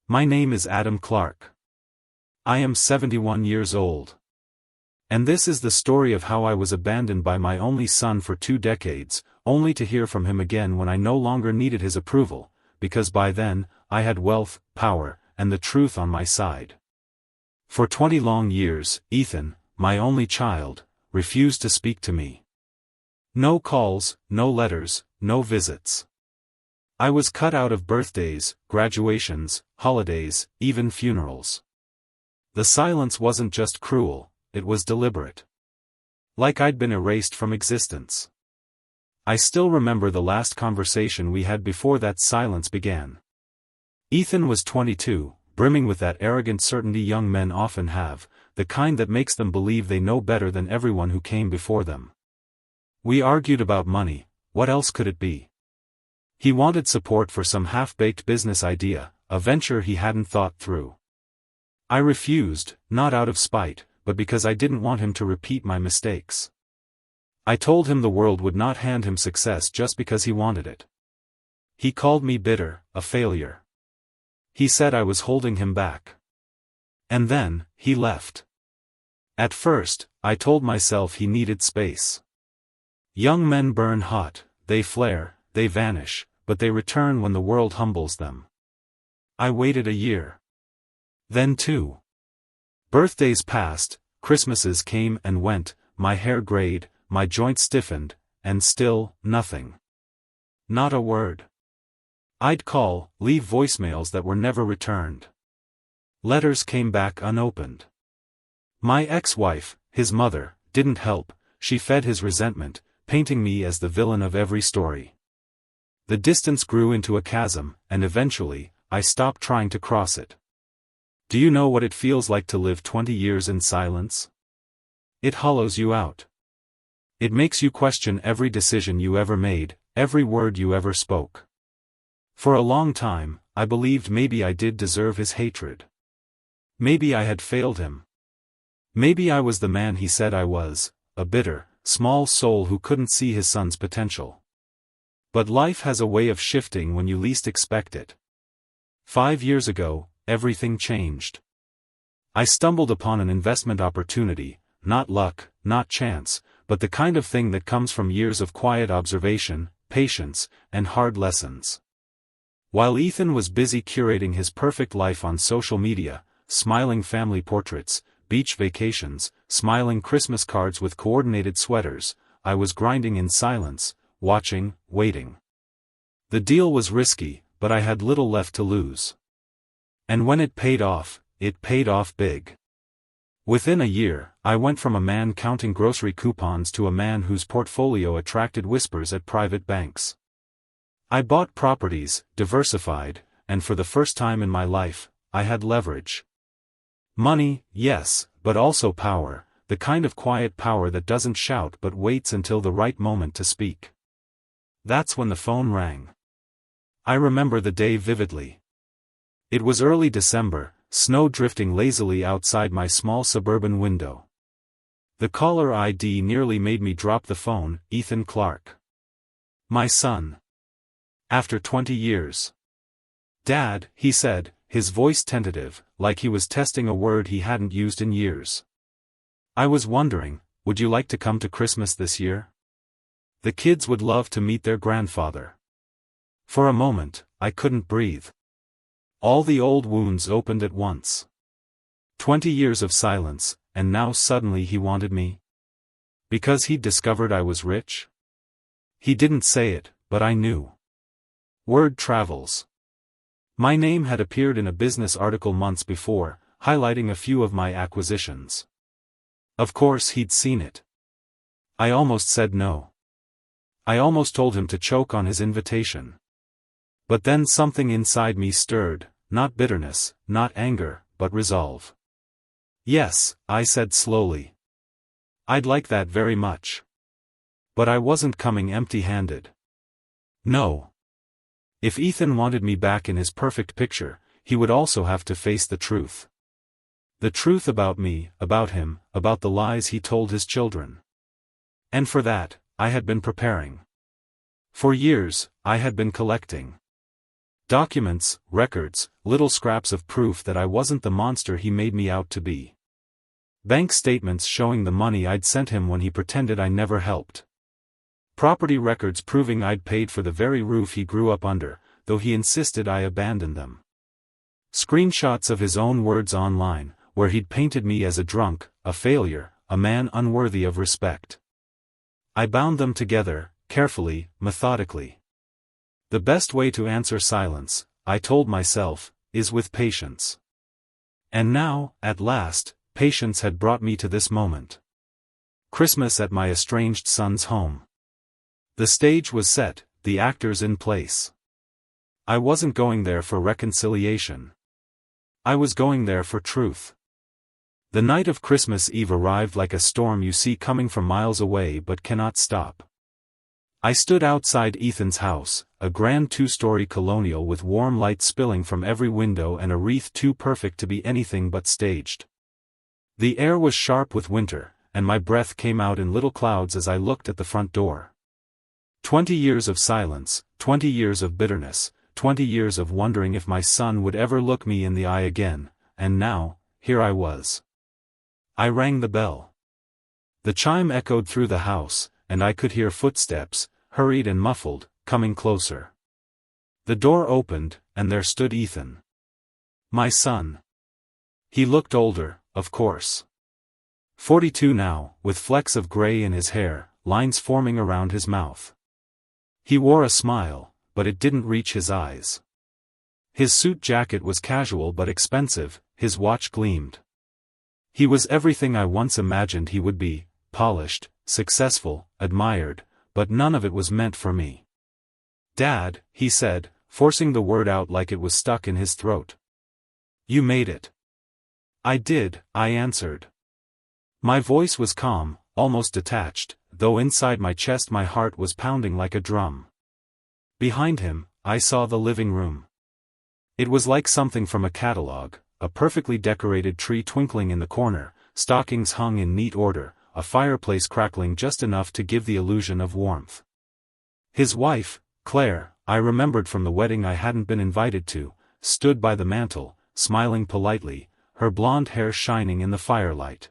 My name is Adam Clark. I am 71 years old. And this is the story of how I was abandoned by my only son for 2 decades, only to hear from him again when I no longer needed his approval, because by then, I had wealth, power, and the truth on my side. For 20 long years, Ethan, my only child, refused to speak to me. No calls, no letters, no visits. I was cut out of birthdays, graduations, holidays, even funerals. The silence wasn't just cruel, it was deliberate. Like I'd been erased from existence. I still remember the last conversation we had before that silence began. Ethan was 22, brimming with that arrogant certainty young men often have, the kind that makes them believe they know better than everyone who came before them. We argued about money, what else could it be? He wanted support for some half-baked business idea, a venture he hadn't thought through. I refused, not out of spite, but because I didn't want him to repeat my mistakes. I told him the world would not hand him success just because he wanted it. He called me bitter, a failure. He said I was holding him back. And then, he left. At first, I told myself he needed space. Young men burn hot, they flare, they vanish, but they return when the world humbles them. I waited a year. Then 2. Birthdays passed, Christmases came and went, my hair grayed, my joints stiffened, and still, nothing. Not a word. I'd call, leave voicemails that were never returned. Letters came back unopened. My ex-wife, his mother, didn't help, she fed his resentment, painting me as the villain of every story. The distance grew into a chasm, and eventually, I stopped trying to cross it. Do you know what it feels like to live 20 years in silence? It hollows you out. It makes you question every decision you ever made, every word you ever spoke. For a long time, I believed maybe I did deserve his hatred. Maybe I had failed him. Maybe I was the man he said I was, a bitter, small soul who couldn't see his son's potential. But life has a way of shifting when you least expect it. 5 years ago, everything changed. I stumbled upon an investment opportunity, not luck, not chance, but the kind of thing that comes from years of quiet observation, patience, and hard lessons. While Ethan was busy curating his perfect life on social media, smiling family portraits, beach vacations, smiling Christmas cards with coordinated sweaters, I was grinding in silence, watching, waiting. The deal was risky, but I had little left to lose. And when it paid off big. Within a year, I went from a man counting grocery coupons to a man whose portfolio attracted whispers at private banks. I bought properties, diversified, and for the first time in my life, I had leverage. Money, yes, but also power, the kind of quiet power that doesn't shout but waits until the right moment to speak. That's when the phone rang. I remember the day vividly. It was early December, snow drifting lazily outside my small suburban window. The caller ID nearly made me drop the phone. Ethan Clark. My son. After 20 years. Dad, he said, his voice tentative, like he was testing a word he hadn't used in years. I was wondering, would you like to come to Christmas this year? The kids would love to meet their grandfather. For a moment, I couldn't breathe. All the old wounds opened at once. 20 years of silence, and now suddenly he wanted me? Because he'd discovered I was rich? He didn't say it, but I knew. Word travels. My name had appeared in a business article months before, highlighting a few of my acquisitions. Of course he'd seen it. I almost said no. I almost told him to choke on his invitation. But then something inside me stirred, not bitterness, not anger, but resolve. Yes, I said slowly. I'd like that very much. But I wasn't coming empty-handed. No. If Ethan wanted me back in his perfect picture, he would also have to face the truth. The truth about me, about him, about the lies he told his children. And for that, I had been preparing. For years, I had been collecting. Documents, records, little scraps of proof that I wasn't the monster he made me out to be. Bank statements showing the money I'd sent him when he pretended I never helped. Property records proving I'd paid for the very roof he grew up under, though he insisted I abandoned them. Screenshots of his own words online, where he'd painted me as a drunk, a failure, a man unworthy of respect. I bound them together, carefully, methodically. The best way to answer silence, I told myself, is with patience. And now, at last, patience had brought me to this moment. Christmas at my estranged son's home. The stage was set, the actors in place. I wasn't going there for reconciliation. I was going there for truth. The night of Christmas Eve arrived like a storm you see coming from miles away but cannot stop. I stood outside Ethan's house, a grand two-story colonial with warm light spilling from every window and a wreath too perfect to be anything but staged. The air was sharp with winter, and my breath came out in little clouds as I looked at the front door. 20 years of silence, 20 years of bitterness, 20 years of wondering if my son would ever look me in the eye again, and now, here I was. I rang the bell. The chime echoed through the house, and I could hear footsteps, hurried and muffled, coming closer. The door opened, and there stood Ethan. My son. He looked older, of course. 42 now, with flecks of gray in his hair, lines forming around his mouth. He wore a smile, but it didn't reach his eyes. His suit jacket was casual but expensive, his watch gleamed. He was everything I once imagined he would be, polished, successful, admired, but none of it was meant for me. Dad, he said, forcing the word out like it was stuck in his throat. You made it. I did, I answered. My voice was calm, almost detached, though inside my chest my heart was pounding like a drum. Behind him, I saw the living room. It was like something from a catalog, a perfectly decorated tree twinkling in the corner, stockings hung in neat order, a fireplace crackling just enough to give the illusion of warmth. His wife, Claire, I remembered from the wedding I hadn't been invited to, stood by the mantel, smiling politely, her blonde hair shining in the firelight.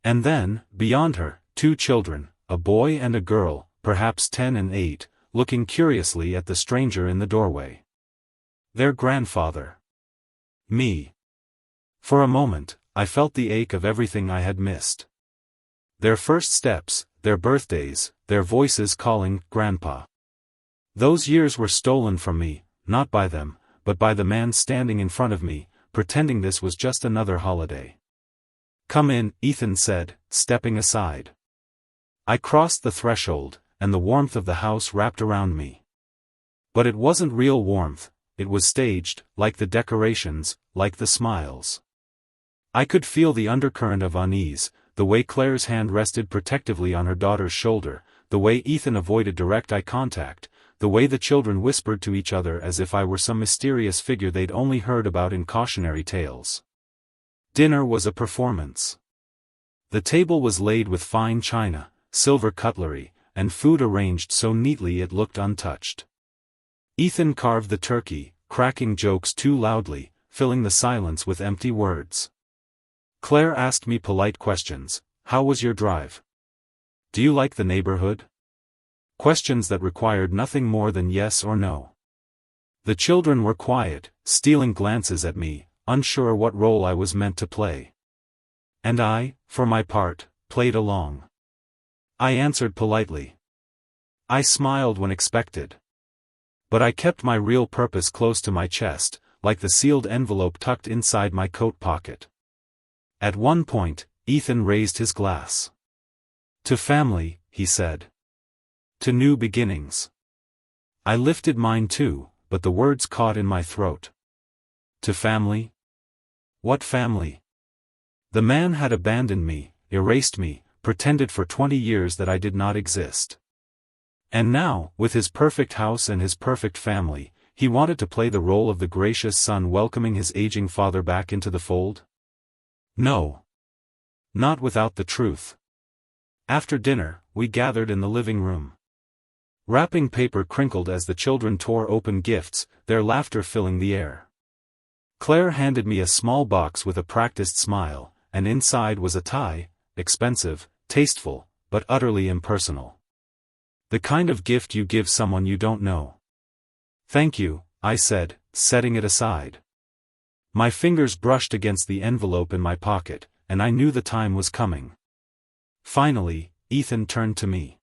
And then, beyond her, 2 children, a boy and a girl, perhaps 10 and 8, looking curiously at the stranger in the doorway. Their grandfather. Me. For a moment, I felt the ache of everything I had missed. Their first steps, their birthdays, their voices calling, Grandpa. Those years were stolen from me, not by them, but by the man standing in front of me, pretending this was just another holiday. Come in, Ethan said, stepping aside. I crossed the threshold, and the warmth of the house wrapped around me. But it wasn't real warmth, it was staged, like the decorations, like the smiles. I could feel the undercurrent of unease, the way Claire's hand rested protectively on her daughter's shoulder, the way Ethan avoided direct eye contact, the way the children whispered to each other as if I were some mysterious figure they'd only heard about in cautionary tales. Dinner was a performance. The table was laid with fine china, silver cutlery, and food arranged so neatly it looked untouched. Ethan carved the turkey, cracking jokes too loudly, filling the silence with empty words. Claire asked me polite questions. How was your drive? Do you like the neighborhood? Questions that required nothing more than yes or no. The children were quiet, stealing glances at me, unsure what role I was meant to play. And I, for my part, played along. I answered politely. I smiled when expected. But I kept my real purpose close to my chest, like the sealed envelope tucked inside my coat pocket. At one point, Ethan raised his glass. To family, he said. To new beginnings. I lifted mine too, but the words caught in my throat. To family? What family? The man had abandoned me, erased me, pretended for 20 years that I did not exist. And now, with his perfect house and his perfect family, he wanted to play the role of the gracious son welcoming his aging father back into the fold? No. Not without the truth. After dinner, we gathered in the living room. Wrapping paper crinkled as the children tore open gifts, their laughter filling the air. Claire handed me a small box with a practiced smile, and inside was a tie, expensive, tasteful, but utterly impersonal. The kind of gift you give someone you don't know. Thank you, I said, setting it aside. My fingers brushed against the envelope in my pocket, and I knew the time was coming. Finally, Ethan turned to me.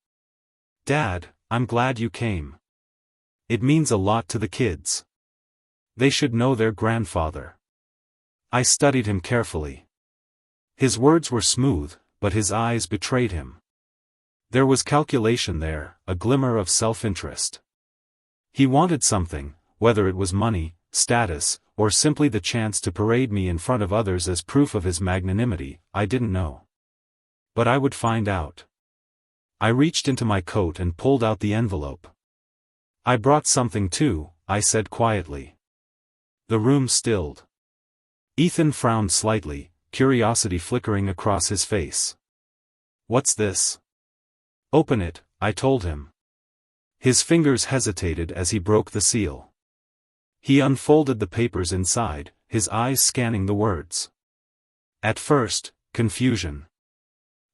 Dad, I'm glad you came. It means a lot to the kids. They should know their grandfather. I studied him carefully. His words were smooth, but his eyes betrayed him. There was calculation there, a glimmer of self-interest. He wanted something, whether it was money, status, or simply the chance to parade me in front of others as proof of his magnanimity, I didn't know. But I would find out. I reached into my coat and pulled out the envelope. I brought something too, I said quietly. The room stilled. Ethan frowned slightly, curiosity flickering across his face. What's this? Open it, I told him. His fingers hesitated as he broke the seal. He unfolded the papers inside, his eyes scanning the words. At first, confusion.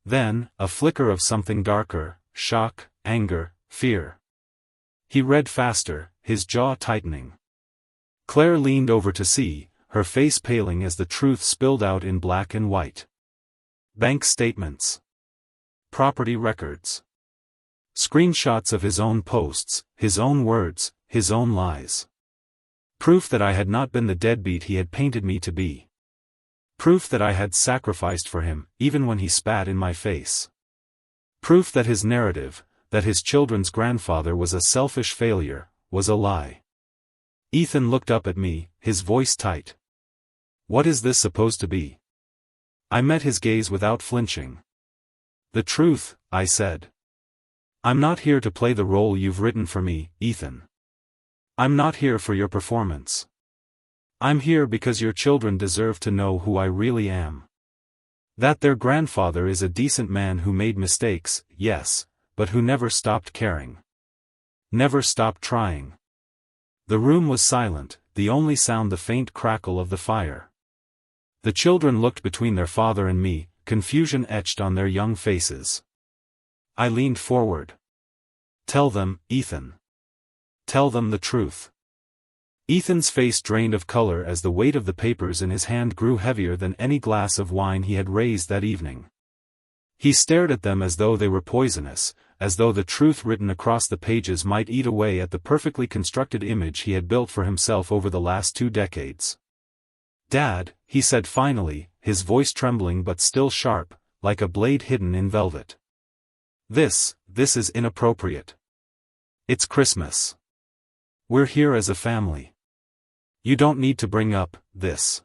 Then, a flicker of something darker, shock, anger, fear. He read faster, his jaw tightening. Claire leaned over to see, her face paling as the truth spilled out in black and white. Bank statements. Property records. Screenshots of his own posts, his own words, his own lies. Proof that I had not been the deadbeat he had painted me to be. Proof that I had sacrificed for him, even when he spat in my face. Proof that his narrative, that his children's grandfather was a selfish failure, was a lie. Ethan looked up at me, his voice tight. What is this supposed to be? I met his gaze without flinching. The truth, I said. I'm not here to play the role you've written for me, Ethan. I'm not here for your performance. I'm here because your children deserve to know who I really am. That their grandfather is a decent man who made mistakes, yes, but who never stopped caring. Never stopped trying. The room was silent, the only sound the faint crackle of the fire. The children looked between their father and me, confusion etched on their young faces. I leaned forward. Tell them, Ethan. Tell them the truth. Ethan's face drained of color as the weight of the papers in his hand grew heavier than any glass of wine he had raised that evening. He stared at them as though they were poisonous, as though the truth written across the pages might eat away at the perfectly constructed image he had built for himself over the last 2 decades. Dad, he said finally, his voice trembling but still sharp, like a blade hidden in velvet. This is inappropriate. It's Christmas. We're here as a family. You don't need to bring up this.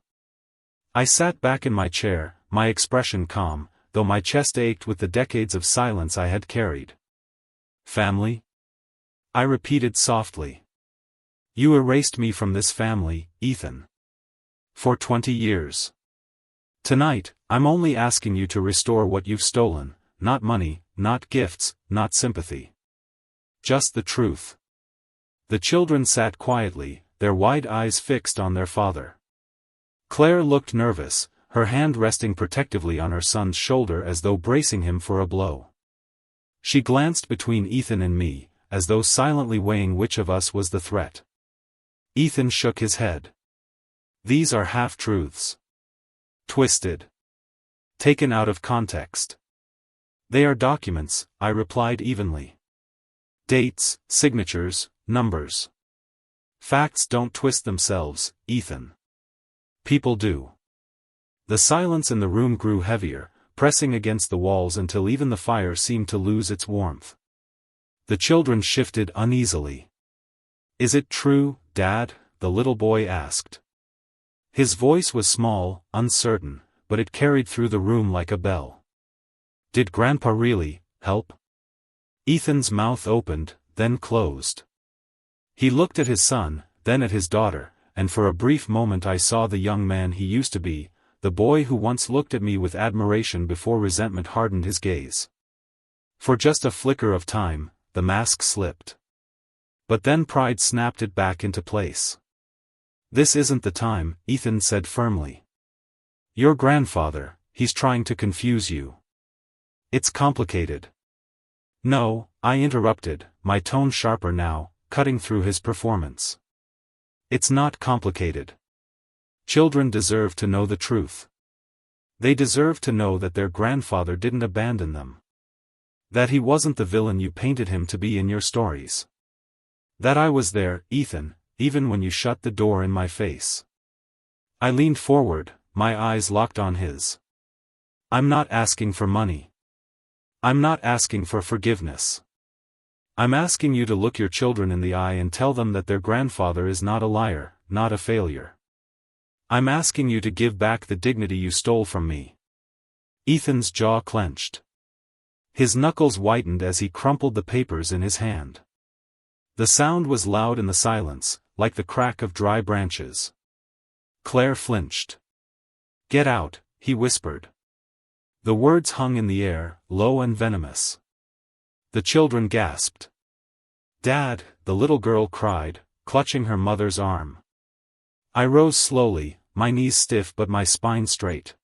I sat back in my chair, my expression calm, though my chest ached with the decades of silence I had carried. Family? I repeated softly. You erased me from this family, Ethan. For 20 years. Tonight, I'm only asking you to restore what you've stolen, not money, not gifts, not sympathy. Just the truth. The children sat quietly, their wide eyes fixed on their father. Claire looked nervous, her hand resting protectively on her son's shoulder as though bracing him for a blow. She glanced between Ethan and me, as though silently weighing which of us was the threat. Ethan shook his head. These are half-truths. Twisted. Taken out of context. They are documents, I replied evenly. Dates, signatures, numbers. Facts don't twist themselves, Ethan. People do. The silence in the room grew heavier, pressing against the walls until even the fire seemed to lose its warmth. The children shifted uneasily. Is it true, Dad? The little boy asked. His voice was small, uncertain, but it carried through the room like a bell. Did Grandpa really help? Ethan's mouth opened, then closed. He looked at his son, then at his daughter, and for a brief moment I saw the young man he used to be, the boy who once looked at me with admiration before resentment hardened his gaze. For just a flicker of time, the mask slipped. But then pride snapped it back into place. "This isn't the time," Ethan said firmly. "Your grandfather, he's trying to confuse you. It's complicated." "No," I interrupted, my tone sharper now, cutting through his performance. "It's not complicated. Children deserve to know the truth. They deserve to know that their grandfather didn't abandon them. That he wasn't the villain you painted him to be in your stories. That I was there, Ethan, even when you shut the door in my face." I leaned forward, my eyes locked on his. "I'm not asking for money. I'm not asking for forgiveness. I'm asking you to look your children in the eye and tell them that their grandfather is not a liar, not a failure. I'm asking you to give back the dignity you stole from me." Ethan's jaw clenched. His knuckles whitened as he crumpled the papers in his hand. The sound was loud in the silence, like the crack of dry branches. Claire flinched. "Get out," he whispered. The words hung in the air, low and venomous. The children gasped. "Dad," the little girl cried, clutching her mother's arm. I rose slowly, my knees stiff but my spine straight.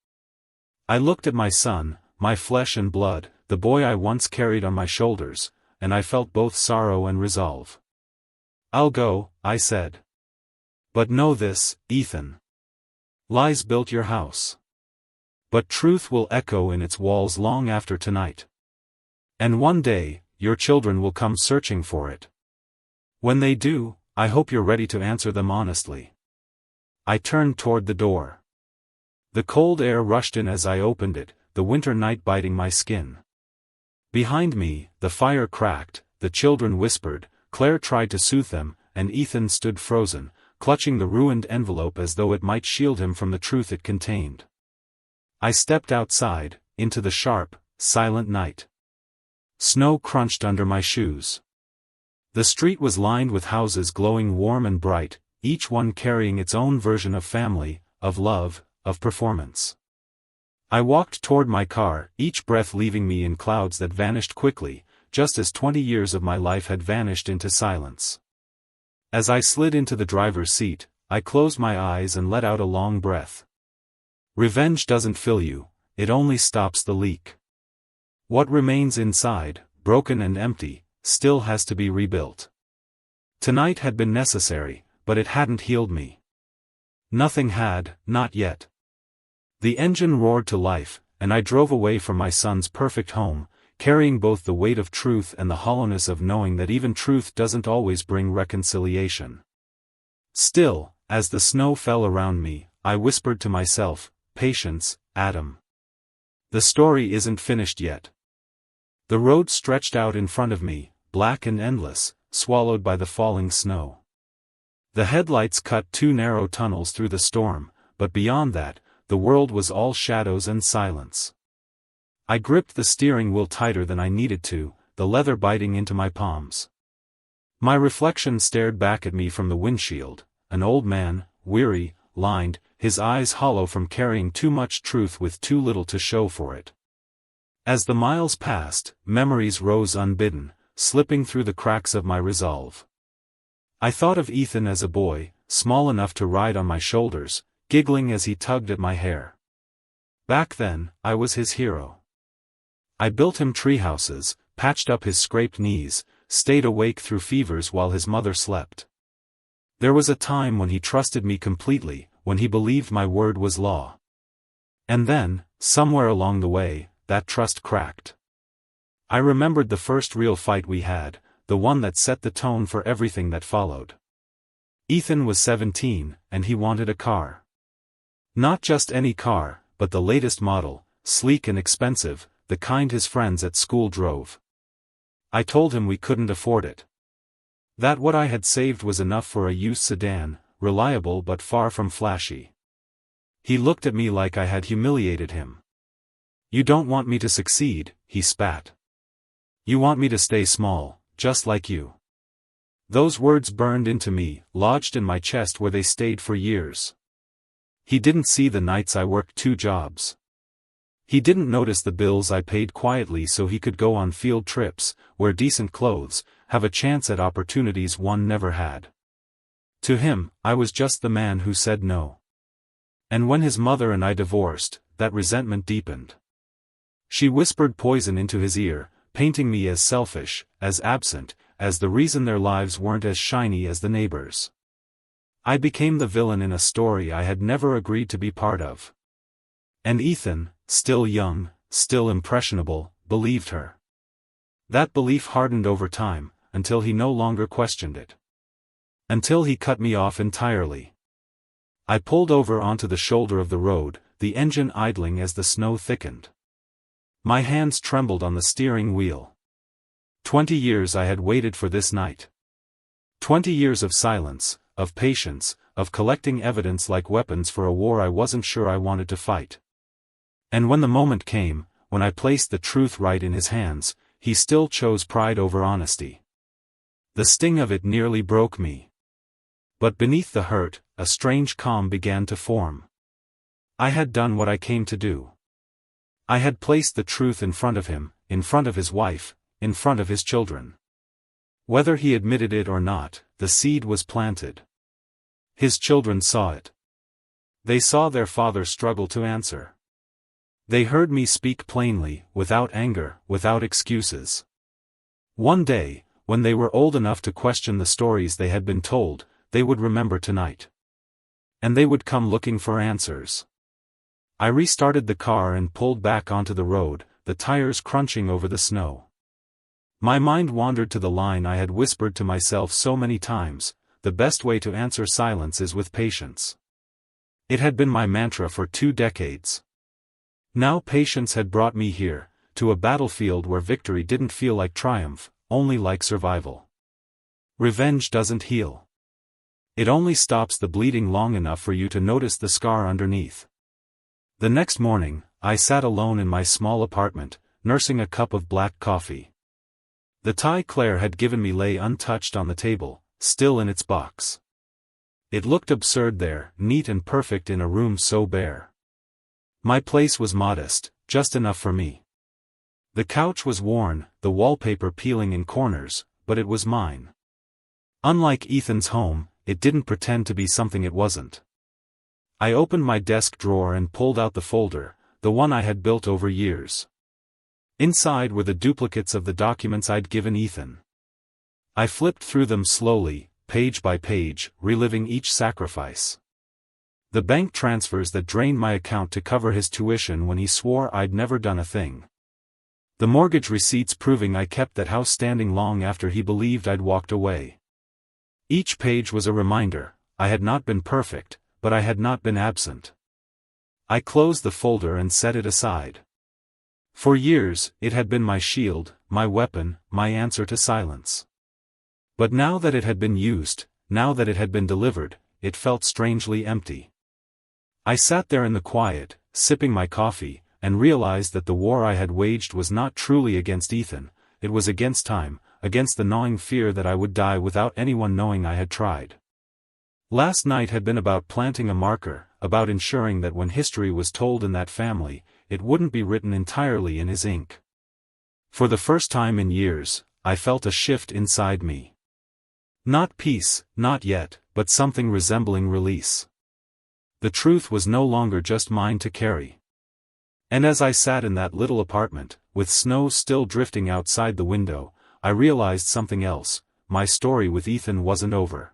I looked at my son, my flesh and blood, the boy I once carried on my shoulders, and I felt both sorrow and resolve. "I'll go," I said. "But know this, Ethan. Lies built your house. But truth will echo in its walls long after tonight. And one day, your children will come searching for it. When they do, I hope you're ready to answer them honestly." I turned toward the door. The cold air rushed in as I opened it, the winter night biting my skin. Behind me, the fire cracked, the children whispered, Claire tried to soothe them, and Ethan stood frozen, clutching the ruined envelope as though it might shield him from the truth it contained. I stepped outside, into the sharp, silent night. Snow crunched under my shoes. The street was lined with houses glowing warm and bright, each one carrying its own version of family, of love, of performance. I walked toward my car, each breath leaving me in clouds that vanished quickly, just as 20 years of my life had vanished into silence. As I slid into the driver's seat, I closed my eyes and let out a long breath. Revenge doesn't fill you, it only stops the leak. What remains inside, broken and empty, still has to be rebuilt. Tonight had been necessary, but it hadn't healed me. Nothing had, not yet. The engine roared to life, and I drove away from my son's perfect home, carrying both the weight of truth and the hollowness of knowing that even truth doesn't always bring reconciliation. Still, as the snow fell around me, I whispered to myself, "Patience, Adam. The story isn't finished yet." The road stretched out in front of me, black and endless, swallowed by the falling snow. The headlights cut 2 narrow tunnels through the storm, but beyond that, the world was all shadows and silence. I gripped the steering wheel tighter than I needed to, the leather biting into my palms. My reflection stared back at me from the windshield, an old man, weary, lined, his eyes hollow from carrying too much truth with too little to show for it. As the miles passed, memories rose unbidden, slipping through the cracks of my resolve. I thought of Ethan as a boy, small enough to ride on my shoulders, giggling as he tugged at my hair. Back then, I was his hero. I built him treehouses, patched up his scraped knees, stayed awake through fevers while his mother slept. There was a time when he trusted me completely, when he believed my word was law. And then, somewhere along the way, that trust cracked. I remembered the first real fight we had, the one that set the tone for everything that followed. Ethan was 17, and he wanted a car. Not just any car, but the latest model, sleek and expensive, the kind his friends at school drove. I told him we couldn't afford it. That what I had saved was enough for a used sedan, reliable but far from flashy. He looked at me like I had humiliated him. "You don't want me to succeed," he spat. "You want me to stay small, just like you." Those words burned into me, lodged in my chest where they stayed for years. He didn't see the nights I worked 2 jobs. He didn't notice the bills I paid quietly so he could go on field trips, wear decent clothes, have a chance at opportunities one never had. To him, I was just the man who said no. And when his mother and I divorced, that resentment deepened. She whispered poison into his ear, painting me as selfish, as absent, as the reason their lives weren't as shiny as the neighbors. I became the villain in a story I had never agreed to be part of. And Ethan, still young, still impressionable, believed her. That belief hardened over time, until he no longer questioned it. Until he cut me off entirely. I pulled over onto the shoulder of the road, the engine idling as the snow thickened. My hands trembled on the steering wheel. 20 years I had waited for this night. 20 years of silence, of patience, of collecting evidence like weapons for a war I wasn't sure I wanted to fight. And when the moment came, when I placed the truth right in his hands, he still chose pride over honesty. The sting of it nearly broke me. But beneath the hurt, a strange calm began to form. I had done what I came to do. I had placed the truth in front of him, in front of his wife, in front of his children. Whether he admitted it or not, the seed was planted. His children saw it. They saw their father struggle to answer. They heard me speak plainly, without anger, without excuses. One day, when they were old enough to question the stories they had been told, they would remember tonight. And they would come looking for answers. I restarted the car and pulled back onto the road, the tires crunching over the snow. My mind wandered to the line I had whispered to myself so many times, the best way to answer silence is with patience. It had been my mantra for 2 decades. Now patience had brought me here, to a battlefield where victory didn't feel like triumph, only like survival. Revenge doesn't heal. It only stops the bleeding long enough for you to notice the scar underneath. The next morning, I sat alone in my small apartment, nursing a cup of black coffee. The tie Claire had given me lay untouched on the table, still in its box. It looked absurd there, neat and perfect in a room so bare. My place was modest, just enough for me. The couch was worn, the wallpaper peeling in corners, but it was mine. Unlike Ethan's home, it didn't pretend to be something it wasn't. I opened my desk drawer and pulled out the folder, the one I had built over years. Inside were the duplicates of the documents I'd given Ethan. I flipped through them slowly, page by page, reliving each sacrifice. The bank transfers that drained my account to cover his tuition when he swore I'd never done a thing. The mortgage receipts proving I kept that house standing long after he believed I'd walked away. Each page was a reminder, I had not been perfect, but I had not been absent. I closed the folder and set it aside. For years, it had been my shield, my weapon, my answer to silence. But now that it had been used, now that it had been delivered, it felt strangely empty. I sat there in the quiet, sipping my coffee, and realized that the war I had waged was not truly against Ethan, it was against time, against the gnawing fear that I would die without anyone knowing I had tried. Last night had been about planting a marker, about ensuring that when history was told in that family, it wouldn't be written entirely in his ink. For the first time in years, I felt a shift inside me. Not peace, not yet, but something resembling release. The truth was no longer just mine to carry. And as I sat in that little apartment, with snow still drifting outside the window, I realized something else, my story with Ethan wasn't over.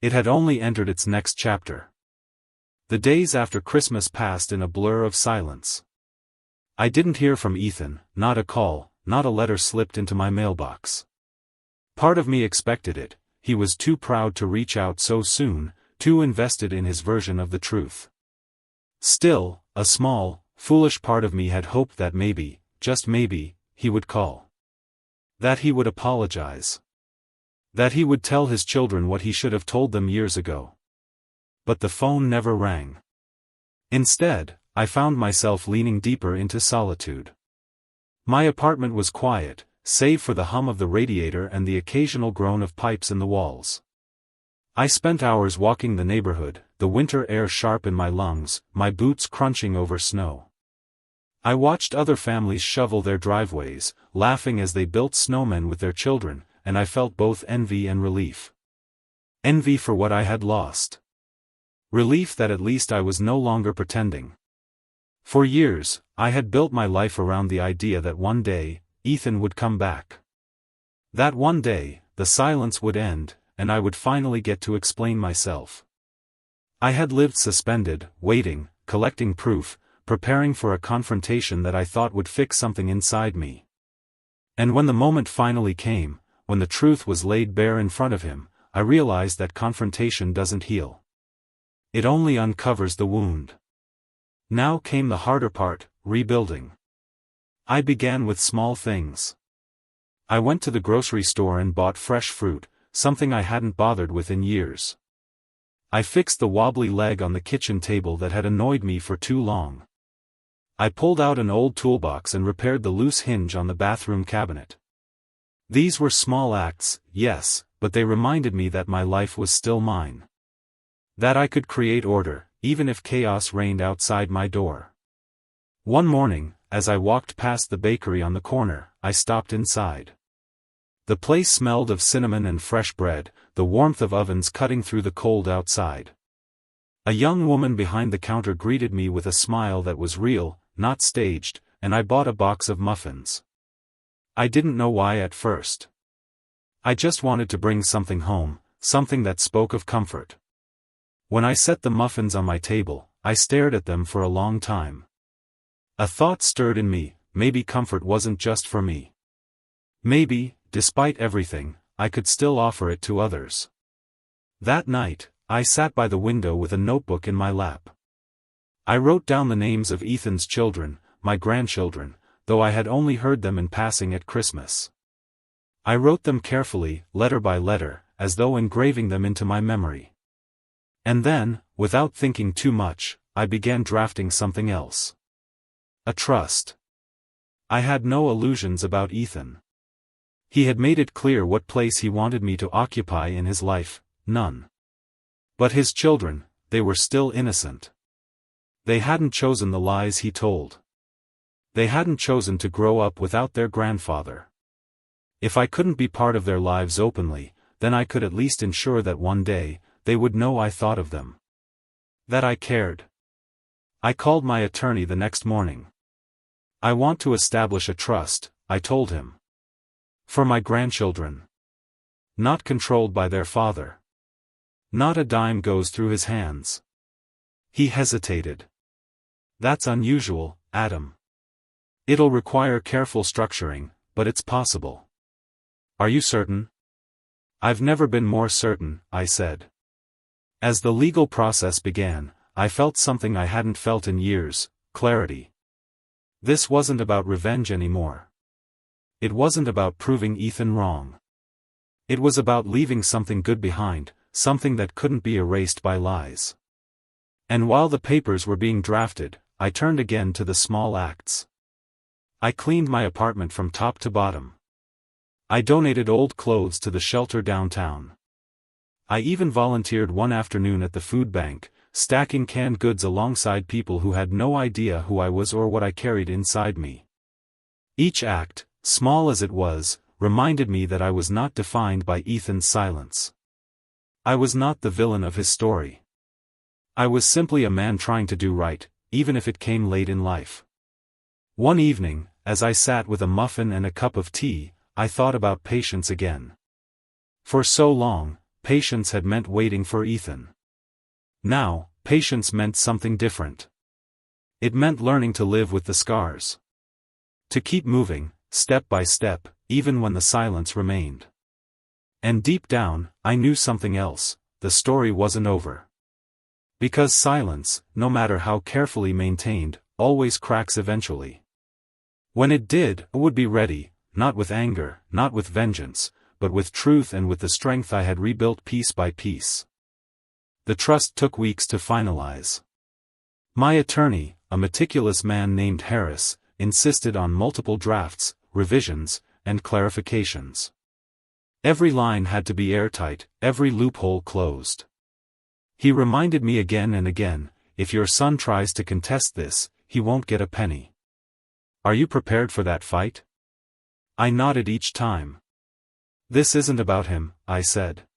It had only entered its next chapter. The days after Christmas passed in a blur of silence. I didn't hear from Ethan, not a call, not a letter slipped into my mailbox. Part of me expected it, he was too proud to reach out so soon, too invested in his version of the truth. Still, a small, foolish part of me had hoped that maybe, just maybe, he would call. That he would apologize. That he would tell his children what he should have told them years ago. But the phone never rang. Instead, I found myself leaning deeper into solitude. My apartment was quiet, save for the hum of the radiator and the occasional groan of pipes in the walls. I spent hours walking the neighborhood, the winter air sharp in my lungs, my boots crunching over snow. I watched other families shovel their driveways, laughing as they built snowmen with their children, and I felt both envy and relief. Envy for what I had lost. Relief that at least I was no longer pretending. For years, I had built my life around the idea that one day, Ethan would come back. That one day, the silence would end, and I would finally get to explain myself. I had lived suspended, waiting, collecting proof, preparing for a confrontation that I thought would fix something inside me. And when the moment finally came, when the truth was laid bare in front of him, I realized that confrontation doesn't heal. It only uncovers the wound. Now came the harder part, rebuilding. I began with small things. I went to the grocery store and bought fresh fruit, something I hadn't bothered with in years. I fixed the wobbly leg on the kitchen table that had annoyed me for too long. I pulled out an old toolbox and repaired the loose hinge on the bathroom cabinet. These were small acts, yes, but they reminded me that my life was still mine. That I could create order, even if chaos reigned outside my door. One morning, as I walked past the bakery on the corner, I stopped inside. The place smelled of cinnamon and fresh bread, the warmth of ovens cutting through the cold outside. A young woman behind the counter greeted me with a smile that was real, not staged, and I bought a box of muffins. I didn't know why at first. I just wanted to bring something home, something that spoke of comfort. When I set the muffins on my table, I stared at them for a long time. A thought stirred in me, maybe comfort wasn't just for me. Maybe, despite everything, I could still offer it to others. That night, I sat by the window with a notebook in my lap. I wrote down the names of Ethan's children, my grandchildren, though I had only heard them in passing at Christmas. I wrote them carefully, letter by letter, as though engraving them into my memory. And then, without thinking too much, I began drafting something else. A trust. I had no illusions about Ethan. He had made it clear what place he wanted me to occupy in his life, none. But his children, they were still innocent. They hadn't chosen the lies he told. They hadn't chosen to grow up without their grandfather. If I couldn't be part of their lives openly, then I could at least ensure that one day, they would know I thought of them. That I cared. I called my attorney the next morning. I want to establish a trust, I told him. For my grandchildren. Not controlled by their father. Not a dime goes through his hands. He hesitated. That's unusual, Adam. It'll require careful structuring, but it's possible. Are you certain? I've never been more certain, I said. As the legal process began, I felt something I hadn't felt in years, clarity. This wasn't about revenge anymore. It wasn't about proving Ethan wrong. It was about leaving something good behind, something that couldn't be erased by lies. And while the papers were being drafted, I turned again to the small acts. I cleaned my apartment from top to bottom. I donated old clothes to the shelter downtown. I even volunteered one afternoon at the food bank, stacking canned goods alongside people who had no idea who I was or what I carried inside me. Each act, small as it was, reminded me that I was not defined by Ethan's silence. I was not the villain of his story. I was simply a man trying to do right, even if it came late in life. One evening, as I sat with a muffin and a cup of tea, I thought about patience again. For so long, patience had meant waiting for Ethan. Now, patience meant something different. It meant learning to live with the scars. To keep moving, step by step, even when the silence remained. And deep down, I knew something else, the story wasn't over. Because silence, no matter how carefully maintained, always cracks eventually. When it did, I would be ready, not with anger, not with vengeance, but with truth and with the strength I had rebuilt piece by piece. The trust took weeks to finalize. My attorney, a meticulous man named Harris, insisted on multiple drafts, revisions, and clarifications. Every line had to be airtight, every loophole closed. He reminded me again and again, if your son tries to contest this, he won't get a penny. Are you prepared for that fight? I nodded each time. This isn't about him, I said.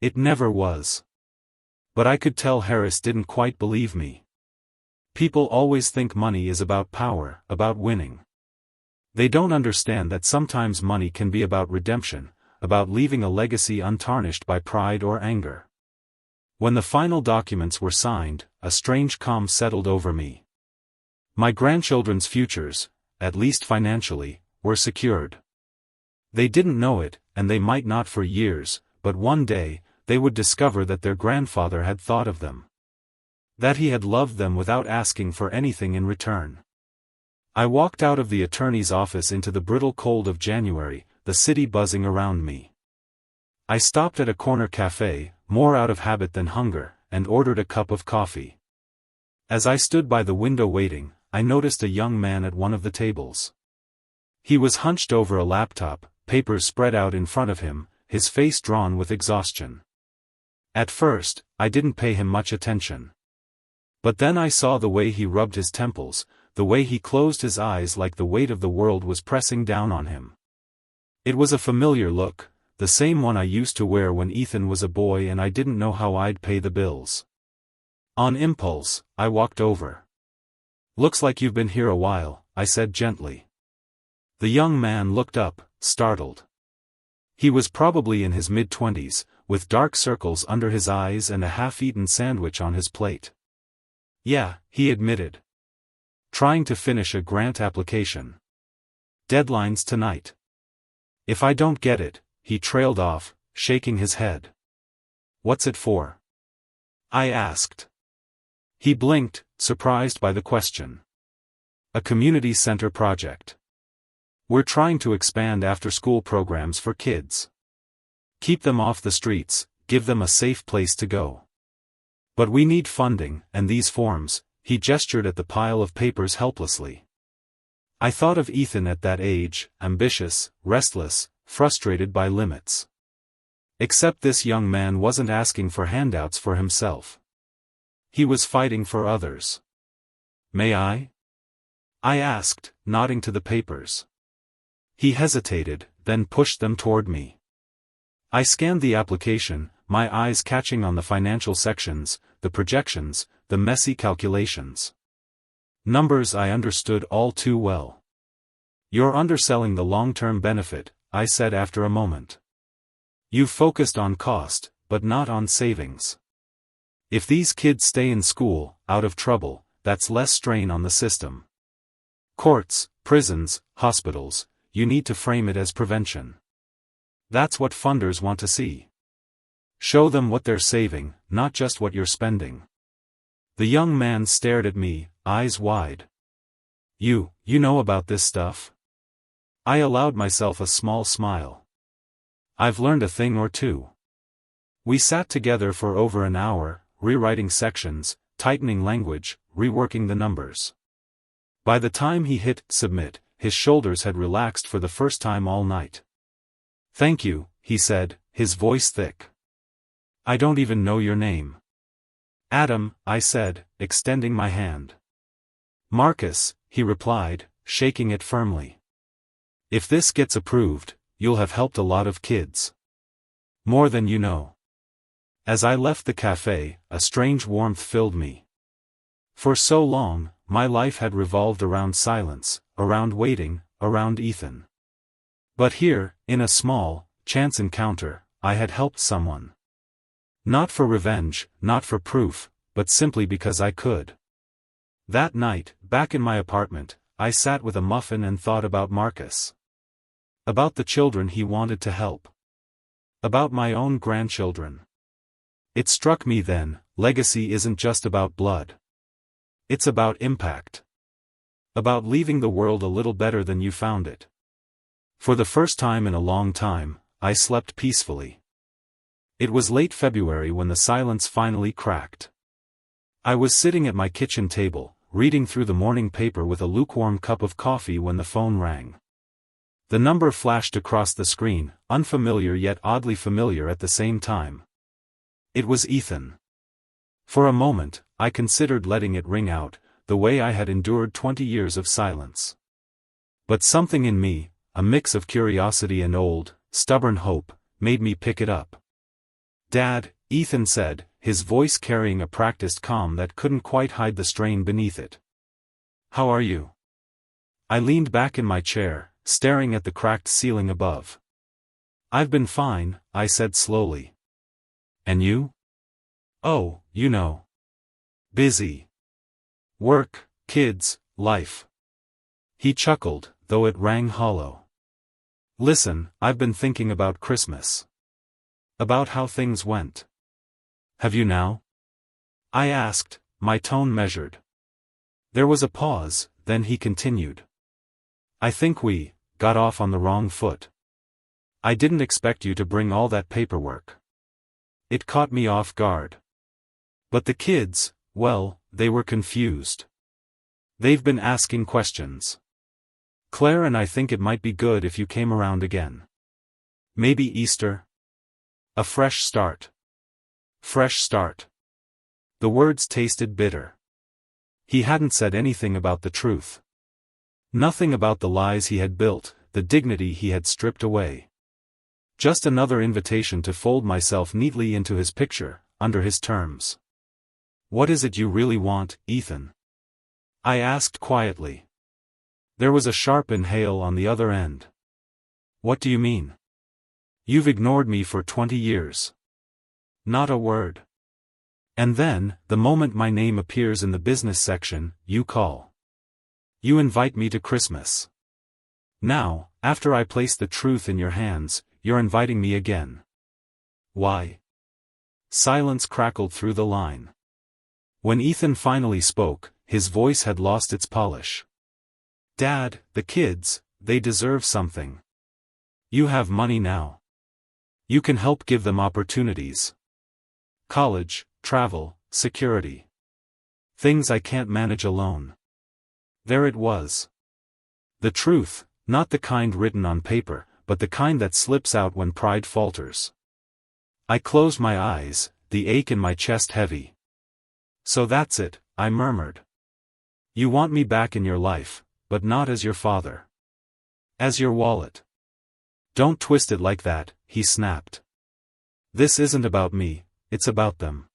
It never was. But I could tell Harris didn't quite believe me. People always think money is about power, about winning. They don't understand that sometimes money can be about redemption, about leaving a legacy untarnished by pride or anger. When the final documents were signed, a strange calm settled over me. My grandchildren's futures, at least financially, were secured. They didn't know it, and they might not for years, but one day, they would discover that their grandfather had thought of them. That he had loved them without asking for anything in return. I walked out of the attorney's office into the brittle cold of January, the city buzzing around me. I stopped at a corner cafe, more out of habit than hunger, and ordered a cup of coffee. As I stood by the window waiting, I noticed a young man at one of the tables. He was hunched over a laptop, papers spread out in front of him, his face drawn with exhaustion. At first, I didn't pay him much attention. But then I saw the way he rubbed his temples, the way he closed his eyes like the weight of the world was pressing down on him. It was a familiar look, the same one I used to wear when Ethan was a boy and I didn't know how I'd pay the bills. On impulse, I walked over. "Looks like you've been here a while," I said gently. The young man looked up, startled. He was probably in his mid-20s, with dark circles under his eyes and a half-eaten sandwich on his plate. "Yeah," he admitted. "Trying to finish a grant application. Deadline's tonight. If I don't get it," he trailed off, shaking his head. "What's it for?" I asked. He blinked, surprised by the question. "A community center project. We're trying to expand after-school programs for kids. Keep them off the streets, give them a safe place to go. But we need funding, and these forms," he gestured at the pile of papers helplessly. I thought of Ethan at that age, ambitious, restless, frustrated by limits. Except this young man wasn't asking for handouts for himself. He was fighting for others. "May I?" I asked, nodding to the papers. He hesitated, then pushed them toward me. I scanned the application, my eyes catching on the financial sections, the projections, the messy calculations. Numbers I understood all too well. "You're underselling the long-term benefit," I said after a moment. "You've focused on cost, but not on savings. If these kids stay in school, out of trouble, that's less strain on the system. Courts, prisons, hospitals, you need to frame it as prevention. That's what funders want to see. Show them what they're saving, not just what you're spending." The young man stared at me, eyes wide. You know about this stuff?" I allowed myself a small smile. "I've learned a thing or two." We sat together for over an hour, rewriting sections, tightening language, reworking the numbers. By the time he hit submit, his shoulders had relaxed for the first time all night. "Thank you," he said, his voice thick. "I don't even know your name." "Adam," I said, extending my hand. "Marcus," he replied, shaking it firmly. "If this gets approved, you'll have helped a lot of kids. More than you know." As I left the cafe, a strange warmth filled me. For so long, my life had revolved around silence, around waiting, around Ethan. But here, in a small, chance encounter, I had helped someone. Not for revenge, not for proof, but simply because I could. That night, back in my apartment, I sat with a muffin and thought about Marcus. About the children he wanted to help. About my own grandchildren. It struck me then, legacy isn't just about blood. It's about impact. About leaving the world a little better than you found it. For the first time in a long time, I slept peacefully. It was late February when the silence finally cracked. I was sitting at my kitchen table, reading through the morning paper with a lukewarm cup of coffee when the phone rang. The number flashed across the screen, unfamiliar yet oddly familiar at the same time. It was Ethan. For a moment, I considered letting it ring out, the way I had endured 20 years of silence. But something in me, a mix of curiosity and old, stubborn hope, made me pick it up. "Dad," Ethan said, his voice carrying a practiced calm that couldn't quite hide the strain beneath it. "How are you?" I leaned back in my chair, staring at the cracked ceiling above. "I've been fine," I said slowly. "And you?" "Oh, you know. Busy. Work, kids, life." He chuckled, though it rang hollow. "Listen, I've been thinking about Christmas. About how things went." "Have you now?" I asked, my tone measured. There was a pause, then he continued. "I think we got off on the wrong foot. I didn't expect you to bring all that paperwork. It caught me off guard. But the kids, well, they were confused. They've been asking questions. Claire and I think it might be good if you came around again. Maybe Easter? A fresh start. Fresh start." The words tasted bitter. He hadn't said anything about the truth. Nothing about the lies he had built, the dignity he had stripped away. Just another invitation to fold myself neatly into his picture, under his terms. "What is it you really want, Ethan?" I asked quietly. There was a sharp inhale on the other end. "What do you mean? You've ignored me for 20 years. Not a word. And then, the moment my name appears in the business section, you call. You invite me to Christmas. Now, after I place the truth in your hands, you're inviting me again. Why?" Silence crackled through the line. When Ethan finally spoke, his voice had lost its polish. "Dad, the kids, they deserve something. You have money now. You can help give them opportunities. College, travel, security. Things I can't manage alone." There it was. The truth, not the kind written on paper, but the kind that slips out when pride falters. I closed my eyes, the ache in my chest heavy. "So that's it," I murmured. "You want me back in your life, but not as your father. As your wallet." "Don't twist it like that," he snapped. "This isn't about me, it's about them.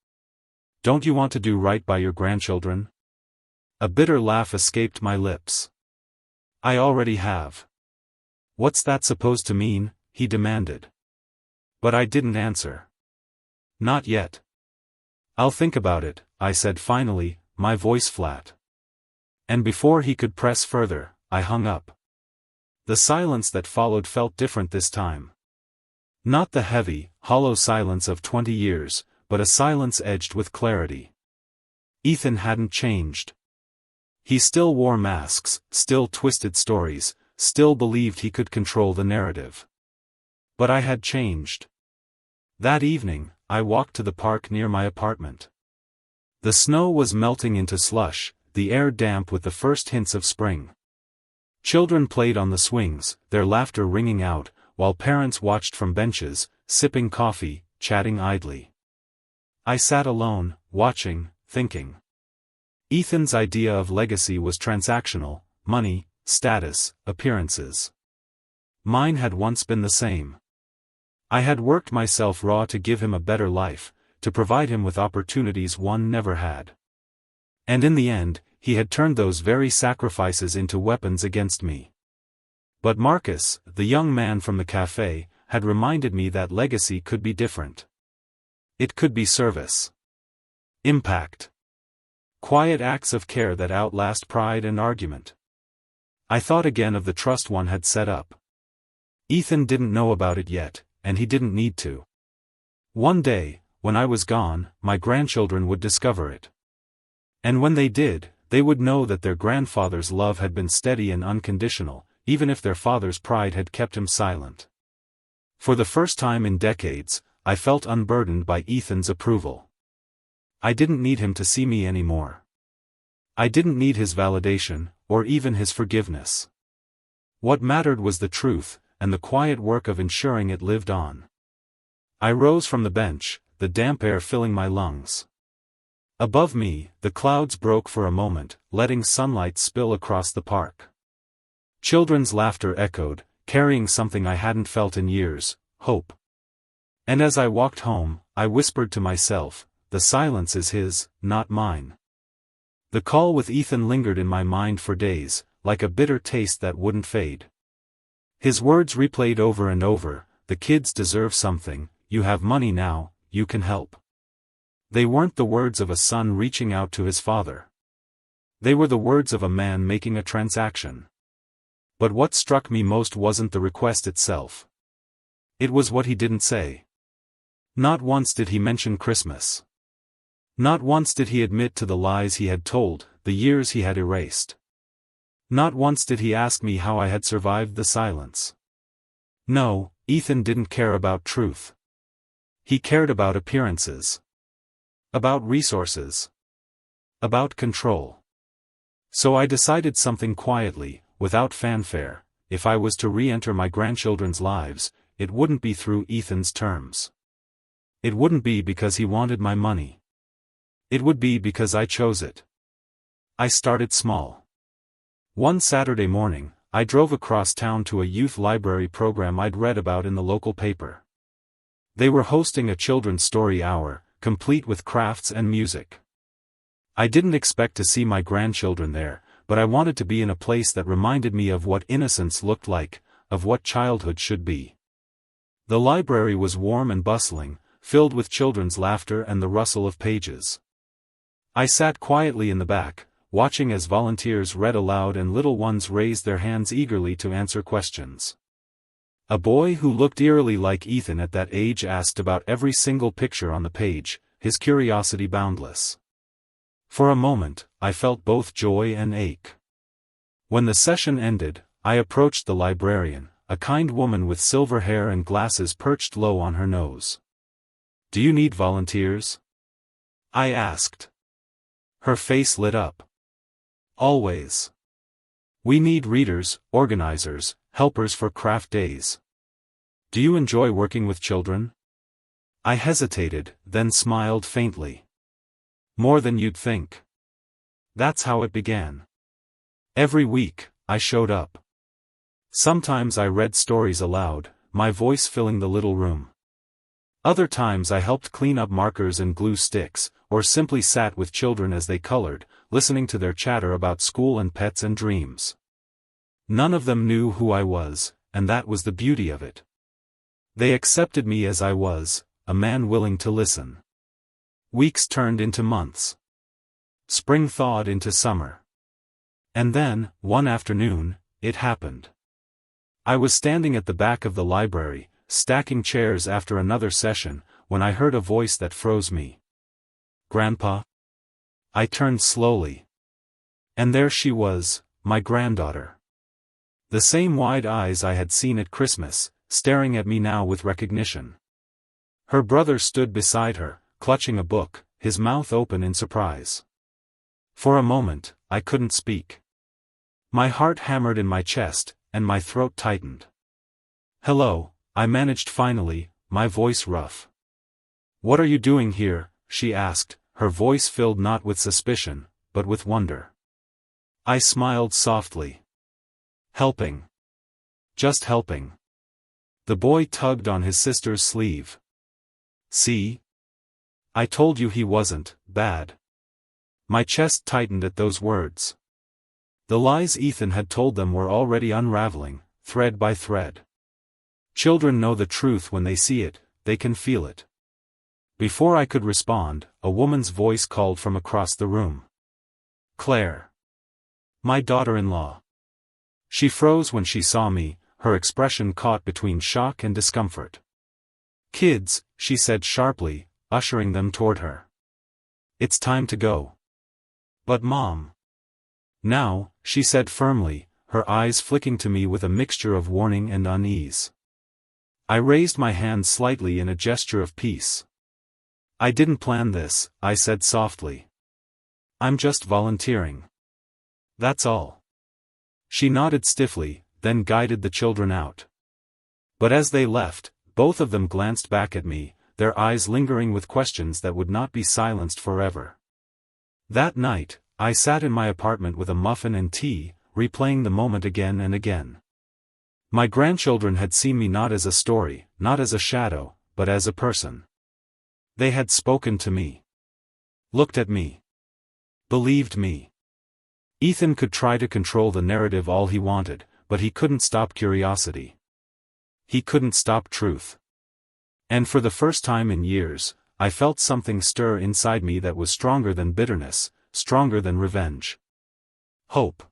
Don't you want to do right by your grandchildren?" A bitter laugh escaped my lips. "I already have." "What's that supposed to mean?" he demanded. But I didn't answer. "Not yet." "I'll think about it," I said finally, my voice flat. And before he could press further, I hung up. The silence that followed felt different this time. Not the heavy, hollow silence of 20 years, but a silence edged with clarity. Ethan hadn't changed. He still wore masks, still twisted stories, still believed he could control the narrative. But I had changed. That evening, I walked to the park near my apartment. The snow was melting into slush, the air damp with the first hints of spring. Children played on the swings, their laughter ringing out, while parents watched from benches, sipping coffee, chatting idly. I sat alone, watching, thinking. Ethan's idea of legacy was transactional: money, status, appearances. Mine had once been the same. I had worked myself raw to give him a better life, to provide him with opportunities one never had. And in the end, he had turned those very sacrifices into weapons against me. But Marcus, the young man from the cafe, had reminded me that legacy could be different. It could be service. Impact. Quiet acts of care that outlast pride and argument. I thought again of the trust one had set up. Ethan didn't know about it yet, and he didn't need to. One day, when I was gone, my grandchildren would discover it. And when they did, they would know that their grandfather's love had been steady and unconditional, even if their father's pride had kept him silent. For the first time in decades, I felt unburdened by Ethan's approval. I didn't need him to see me anymore. I didn't need his validation, or even his forgiveness. What mattered was the truth, and the quiet work of ensuring it lived on. I rose from the bench, the damp air filling my lungs. Above me, the clouds broke for a moment, letting sunlight spill across the park. Children's laughter echoed, carrying something I hadn't felt in years, hope. And as I walked home, I whispered to myself, the silence is his, not mine. The call with Ethan lingered in my mind for days, like a bitter taste that wouldn't fade. His words replayed over and over, the kids deserve something, you have money now, you can help. They weren't the words of a son reaching out to his father. They were the words of a man making a transaction. But what struck me most wasn't the request itself. It was what he didn't say. Not once did he mention Christmas. Not once did he admit to the lies he had told, the years he had erased. Not once did he ask me how I had survived the silence. No, Ethan didn't care about truth. He cared about appearances. About resources. About control. So I decided something quietly, without fanfare, if I was to re-enter my grandchildren's lives, it wouldn't be through Ethan's terms. It wouldn't be because he wanted my money. It would be because I chose it. I started small. One Saturday morning, I drove across town to a youth library program I'd read about in the local paper. They were hosting a children's story hour, complete with crafts and music. I didn't expect to see my grandchildren there, but I wanted to be in a place that reminded me of what innocence looked like, of what childhood should be. The library was warm and bustling, filled with children's laughter and the rustle of pages. I sat quietly in the back, watching as volunteers read aloud and little ones raised their hands eagerly to answer questions. A boy who looked eerily like Ethan at that age asked about every single picture on the page, his curiosity boundless. For a moment, I felt both joy and ache. When the session ended, I approached the librarian, a kind woman with silver hair and glasses perched low on her nose. "Do you need volunteers?" I asked. Her face lit up. "Always. We need readers, organizers, helpers for craft days. Do you enjoy working with children?" I hesitated, then smiled faintly. "More than you'd think." That's how it began. Every week, I showed up. Sometimes I read stories aloud, my voice filling the little room. Other times I helped clean up markers and glue sticks, or simply sat with children as they colored, listening to their chatter about school and pets and dreams. None of them knew who I was, and that was the beauty of it. They accepted me as I was, a man willing to listen. Weeks turned into months. Spring thawed into summer. And then, one afternoon, it happened. I was standing at the back of the library, stacking chairs after another session, when I heard a voice that froze me. "Grandpa?" I turned slowly. And there she was, my granddaughter. The same wide eyes I had seen at Christmas, staring at me now with recognition. Her brother stood beside her, clutching a book, his mouth open in surprise. For a moment, I couldn't speak. My heart hammered in my chest, and my throat tightened. "Hello," I managed finally, my voice rough. "What are you doing here?" she asked, her voice filled not with suspicion, but with wonder. I smiled softly. "Helping. Just helping." The boy tugged on his sister's sleeve. "See? I told you he wasn't bad." My chest tightened at those words. The lies Ethan had told them were already unraveling, thread by thread. Children know the truth when they see it, they can feel it. Before I could respond, a woman's voice called from across the room. "Claire. My daughter-in-law." She froze when she saw me, her expression caught between shock and discomfort. "Kids," she said sharply, ushering them toward her. "It's time to go." "But Mom." "Now," she said firmly, her eyes flicking to me with a mixture of warning and unease. I raised my hand slightly in a gesture of peace. "I didn't plan this," I said softly. "I'm just volunteering. That's all." She nodded stiffly, then guided the children out. But as they left, both of them glanced back at me, their eyes lingering with questions that would not be silenced forever. That night, I sat in my apartment with a muffin and tea, replaying the moment again and again. My grandchildren had seen me not as a story, not as a shadow, but as a person. They had spoken to me. Looked at me. Believed me. Ethan could try to control the narrative all he wanted, but he couldn't stop curiosity. He couldn't stop truth. And for the first time in years, I felt something stir inside me that was stronger than bitterness, stronger than revenge. Hope.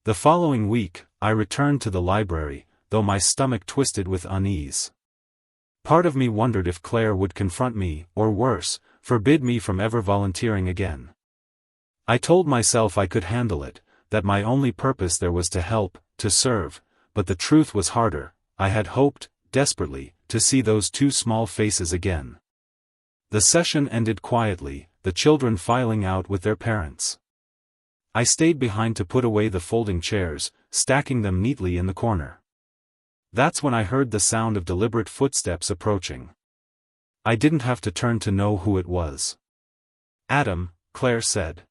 The following week, I returned to the library, though my stomach twisted with unease. Part of me wondered if Claire would confront me, or worse, forbid me from ever volunteering again. I told myself I could handle it, that my only purpose there was to help, to serve, but the truth was harder. I had hoped, desperately, to see those two small faces again. The session ended quietly, the children filing out with their parents. I stayed behind to put away the folding chairs, stacking them neatly in the corner. That's when I heard the sound of deliberate footsteps approaching. I didn't have to turn to know who it was. "Adam," Claire said.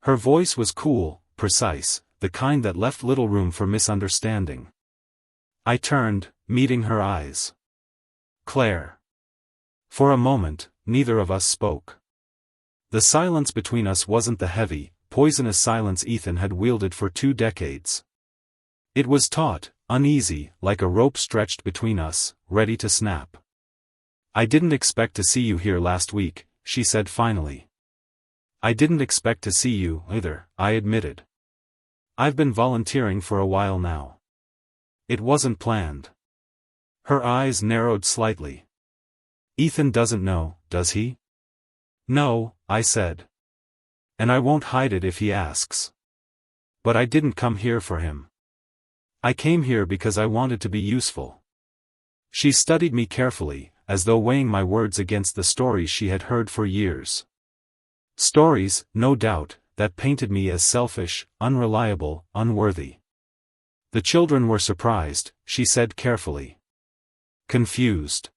Her voice was cool, precise, the kind that left little room for misunderstanding. I turned, meeting her eyes. "Claire." For a moment, neither of us spoke. The silence between us wasn't the heavy, poisonous silence Ethan had wielded for 2 decades. It was taut, uneasy, like a rope stretched between us, ready to snap. "I didn't expect to see you here last week," she said finally. "I didn't expect to see you, either," I admitted. "I've been volunteering for a while now. It wasn't planned." Her eyes narrowed slightly. "Ethan doesn't know, does he?" "No," I said. "And I won't hide it if he asks. But I didn't come here for him. I came here because I wanted to be useful." She studied me carefully, as though weighing my words against the stories she had heard for years. Stories, no doubt, that painted me as selfish, unreliable, unworthy. "The children were surprised," she said carefully. "Confused.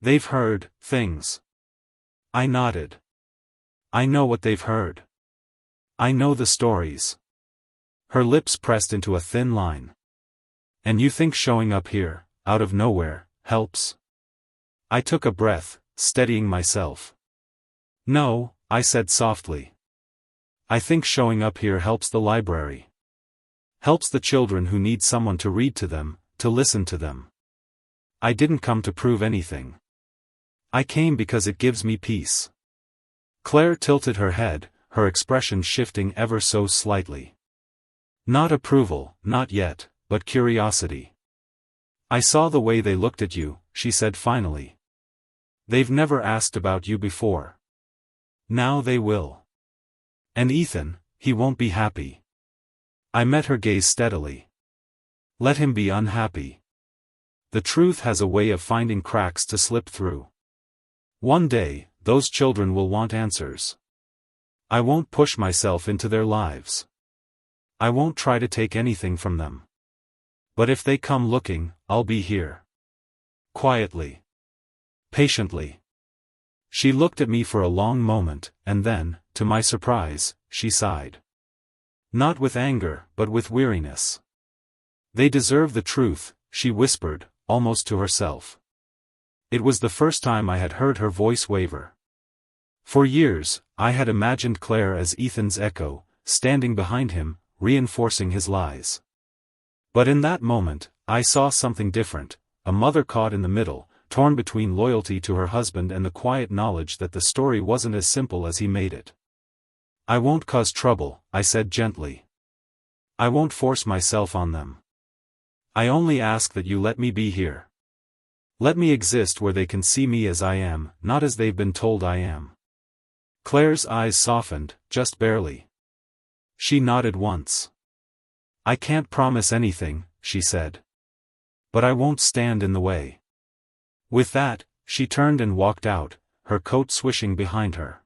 They've heard things." I nodded. "I know what they've heard. I know the stories." Her lips pressed into a thin line. "And you think showing up here, out of nowhere, helps?" I took a breath, steadying myself. "No," I said softly. "I think showing up here helps the library. Helps the children who need someone to read to them, to listen to them. I didn't come to prove anything. I came because it gives me peace." Claire tilted her head, her expression shifting ever so slightly. "Not approval, not yet, but curiosity. I saw the way they looked at you," she said finally. "They've never asked about you before. Now they will. And Ethan, he won't be happy." I met her gaze steadily. "Let him be unhappy. The truth has a way of finding cracks to slip through. One day, those children will want answers. I won't push myself into their lives. I won't try to take anything from them. But if they come looking, I'll be here. Quietly. Patiently." She looked at me for a long moment, and then, to my surprise, she sighed. Not with anger, but with weariness. "They deserve the truth," she whispered, almost to herself. It was the first time I had heard her voice waver. For years, I had imagined Claire as Ethan's echo, standing behind him, reinforcing his lies. But in that moment, I saw something different, a mother caught in the middle, torn between loyalty to her husband and the quiet knowledge that the story wasn't as simple as he made it. "I won't cause trouble," I said gently. "I won't force myself on them. I only ask that you let me be here. Let me exist where they can see me as I am, not as they've been told I am." Claire's eyes softened, just barely. She nodded once. "I can't promise anything," she said. "But I won't stand in the way." With that, she turned and walked out, her coat swishing behind her.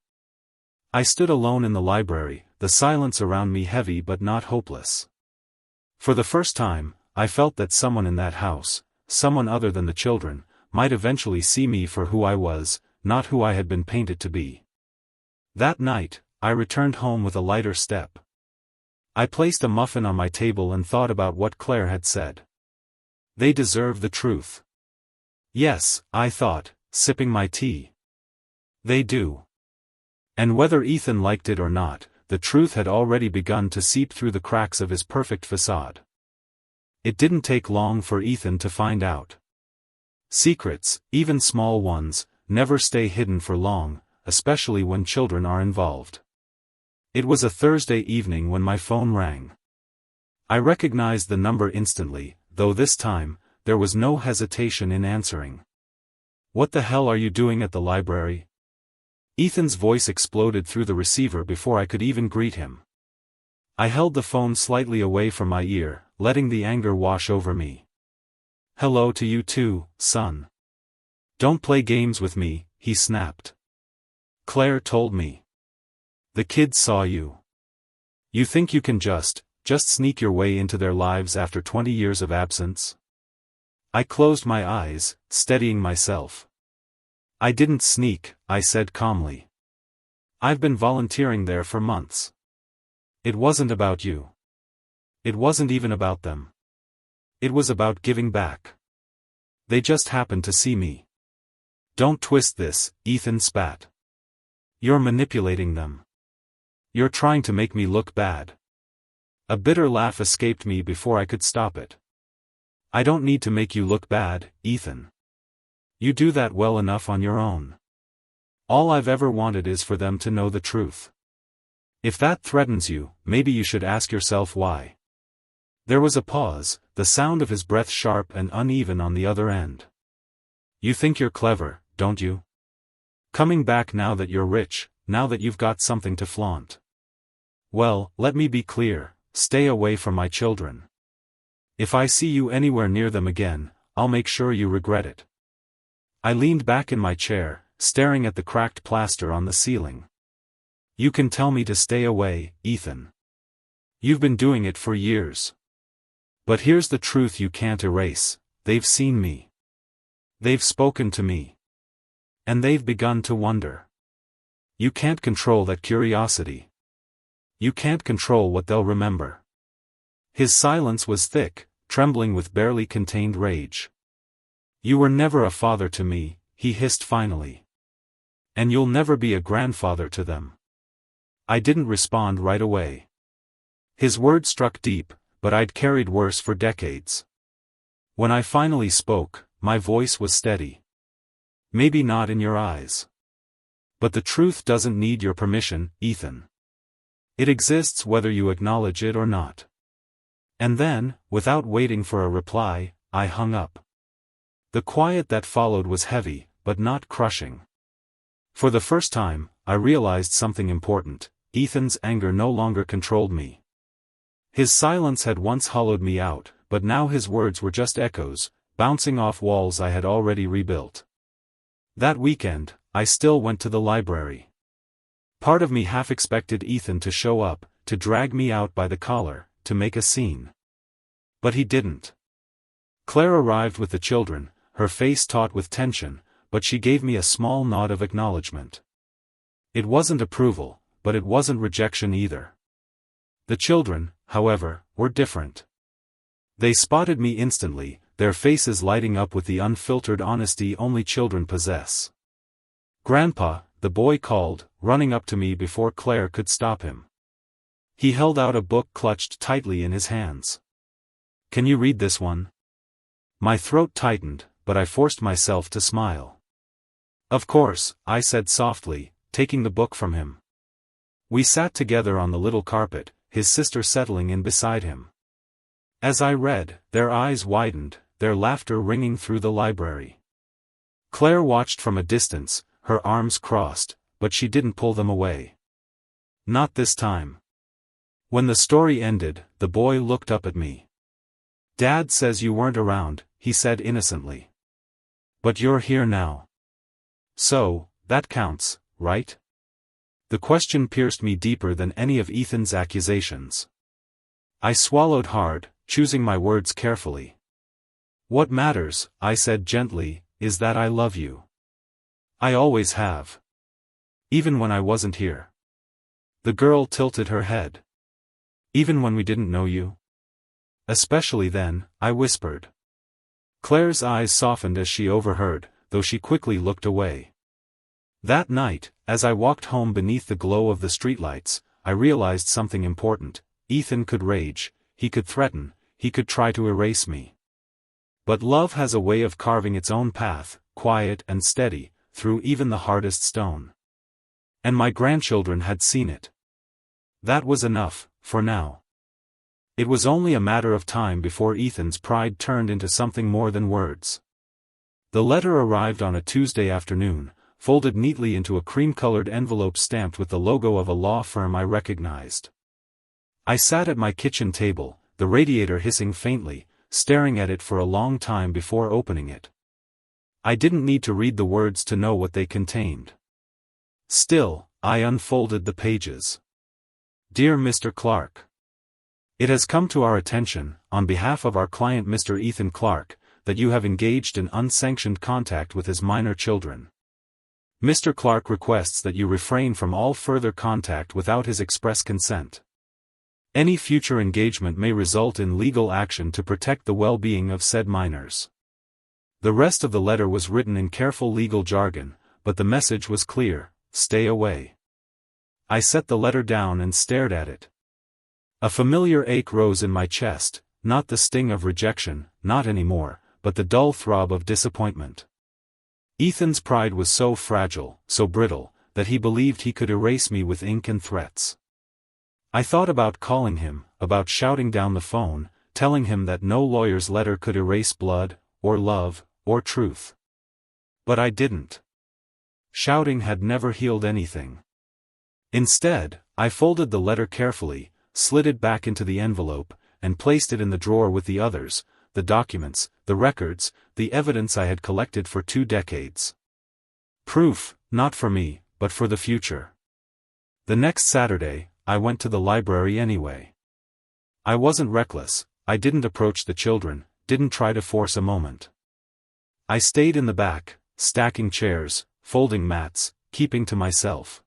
I stood alone in the library, the silence around me heavy but not hopeless. For the first time, I felt that someone in that house, someone other than the children, might eventually see me for who I was, not who I had been painted to be. That night, I returned home with a lighter step. I placed a muffin on my table and thought about what Claire had said. They deserve the truth. Yes, I thought, sipping my tea. They do. And whether Ethan liked it or not, the truth had already begun to seep through the cracks of his perfect facade. It didn't take long for Ethan to find out. Secrets, even small ones, never stay hidden for long, especially when children are involved. It was a Thursday evening when my phone rang. I recognized the number instantly, though this time, there was no hesitation in answering. "What the hell are you doing at the library?" Ethan's voice exploded through the receiver before I could even greet him. I held the phone slightly away from my ear, letting the anger wash over me. "Hello to you too, son. Don't play games with me," he snapped. "Claire told me. The kids saw you. You think you can just sneak your way into their lives after 20 years of absence?" I closed my eyes, steadying myself. "I didn't sneak," I said calmly. "I've been volunteering there for months. It wasn't about you. It wasn't even about them. It was about giving back. They just happened to see me." "Don't twist this," Ethan spat. "You're manipulating them. You're trying to make me look bad." A bitter laugh escaped me before I could stop it. "I don't need to make you look bad, Ethan. You do that well enough on your own. All I've ever wanted is for them to know the truth. If that threatens you, maybe you should ask yourself why." There was a pause, the sound of his breath sharp and uneven on the other end. "You think you're clever, don't you? Coming back now that you're rich, now that you've got something to flaunt. Well, let me be clear, stay away from my children. If I see you anywhere near them again, I'll make sure you regret it." I leaned back in my chair, staring at the cracked plaster on the ceiling. "You can tell me to stay away, Ethan. You've been doing it for years. But here's the truth you can't erase: they've seen me. They've spoken to me. And they've begun to wonder. You can't control that curiosity. You can't control what they'll remember." His silence was thick, trembling with barely contained rage. "You were never a father to me," he hissed finally. "And you'll never be a grandfather to them." I didn't respond right away. His words struck deep, but I'd carried worse for decades. When I finally spoke, my voice was steady. "Maybe not in your eyes. But the truth doesn't need your permission, Ethan. It exists whether you acknowledge it or not." And then, without waiting for a reply, I hung up. The quiet that followed was heavy, but not crushing. For the first time, I realized something important: Ethan's anger no longer controlled me. His silence had once hollowed me out, but now his words were just echoes, bouncing off walls I had already rebuilt. That weekend, I still went to the library. Part of me half expected Ethan to show up, to drag me out by the collar, to make a scene. But he didn't. Claire arrived with the children, her face taut with tension, but she gave me a small nod of acknowledgement. It wasn't approval, but it wasn't rejection either. The children, however, were different. They spotted me instantly, their faces lighting up with the unfiltered honesty only children possess. "Grandpa," the boy called, running up to me before Claire could stop him. He held out a book clutched tightly in his hands. "Can you read this one?" My throat tightened, but I forced myself to smile. "Of course," I said softly, taking the book from him. We sat together on the little carpet, his sister settling in beside him. As I read, their eyes widened, their laughter ringing through the library. Claire watched from a distance, her arms crossed, but she didn't pull them away. Not this time. When the story ended, the boy looked up at me. "Dad says you weren't around," he said innocently. "But you're here now. So, that counts, right?" The question pierced me deeper than any of Ethan's accusations. I swallowed hard, choosing my words carefully. "What matters," I said gently, "is that I love you. I always have. Even when I wasn't here." The girl tilted her head. Even when we didn't know you? Especially then, I whispered. Claire's eyes softened as she overheard, though she quickly looked away. That night, as I walked home beneath the glow of the streetlights, I realized something important. Ethan could rage, he could threaten, he could try to erase me. But love has a way of carving its own path, quiet and steady, through even the hardest stone. And my grandchildren had seen it. That was enough, for now. It was only a matter of time before Ethan's pride turned into something more than words. The letter arrived on a Tuesday afternoon, folded neatly into a cream-colored envelope stamped with the logo of a law firm I recognized. I sat at my kitchen table, the radiator hissing faintly, staring at it for a long time before opening it. I didn't need to read the words to know what they contained. Still, I unfolded the pages. Dear Mr. Clark. It has come to our attention, on behalf of our client Mr. Ethan Clark, that you have engaged in unsanctioned contact with his minor children. Mr. Clark requests that you refrain from all further contact without his express consent. Any future engagement may result in legal action to protect the well-being of said minors. The rest of the letter was written in careful legal jargon, but the message was clear: stay away. I set the letter down and stared at it. A familiar ache rose in my chest, not the sting of rejection, not anymore, but the dull throb of disappointment. Ethan's pride was so fragile, so brittle, that he believed he could erase me with ink and threats. I thought about calling him, about shouting down the phone, telling him that no lawyer's letter could erase blood, or love, or truth. But I didn't. Shouting had never healed anything. Instead, I folded the letter carefully, slid it back into the envelope, and placed it in the drawer with the others, the documents, the records, the evidence I had collected for 2 decades. Proof, not for me, but for the future. The next Saturday, I went to the library anyway. I wasn't reckless, I didn't approach the children, didn't try to force a moment. I stayed in the back, stacking chairs, folding mats, keeping to myself.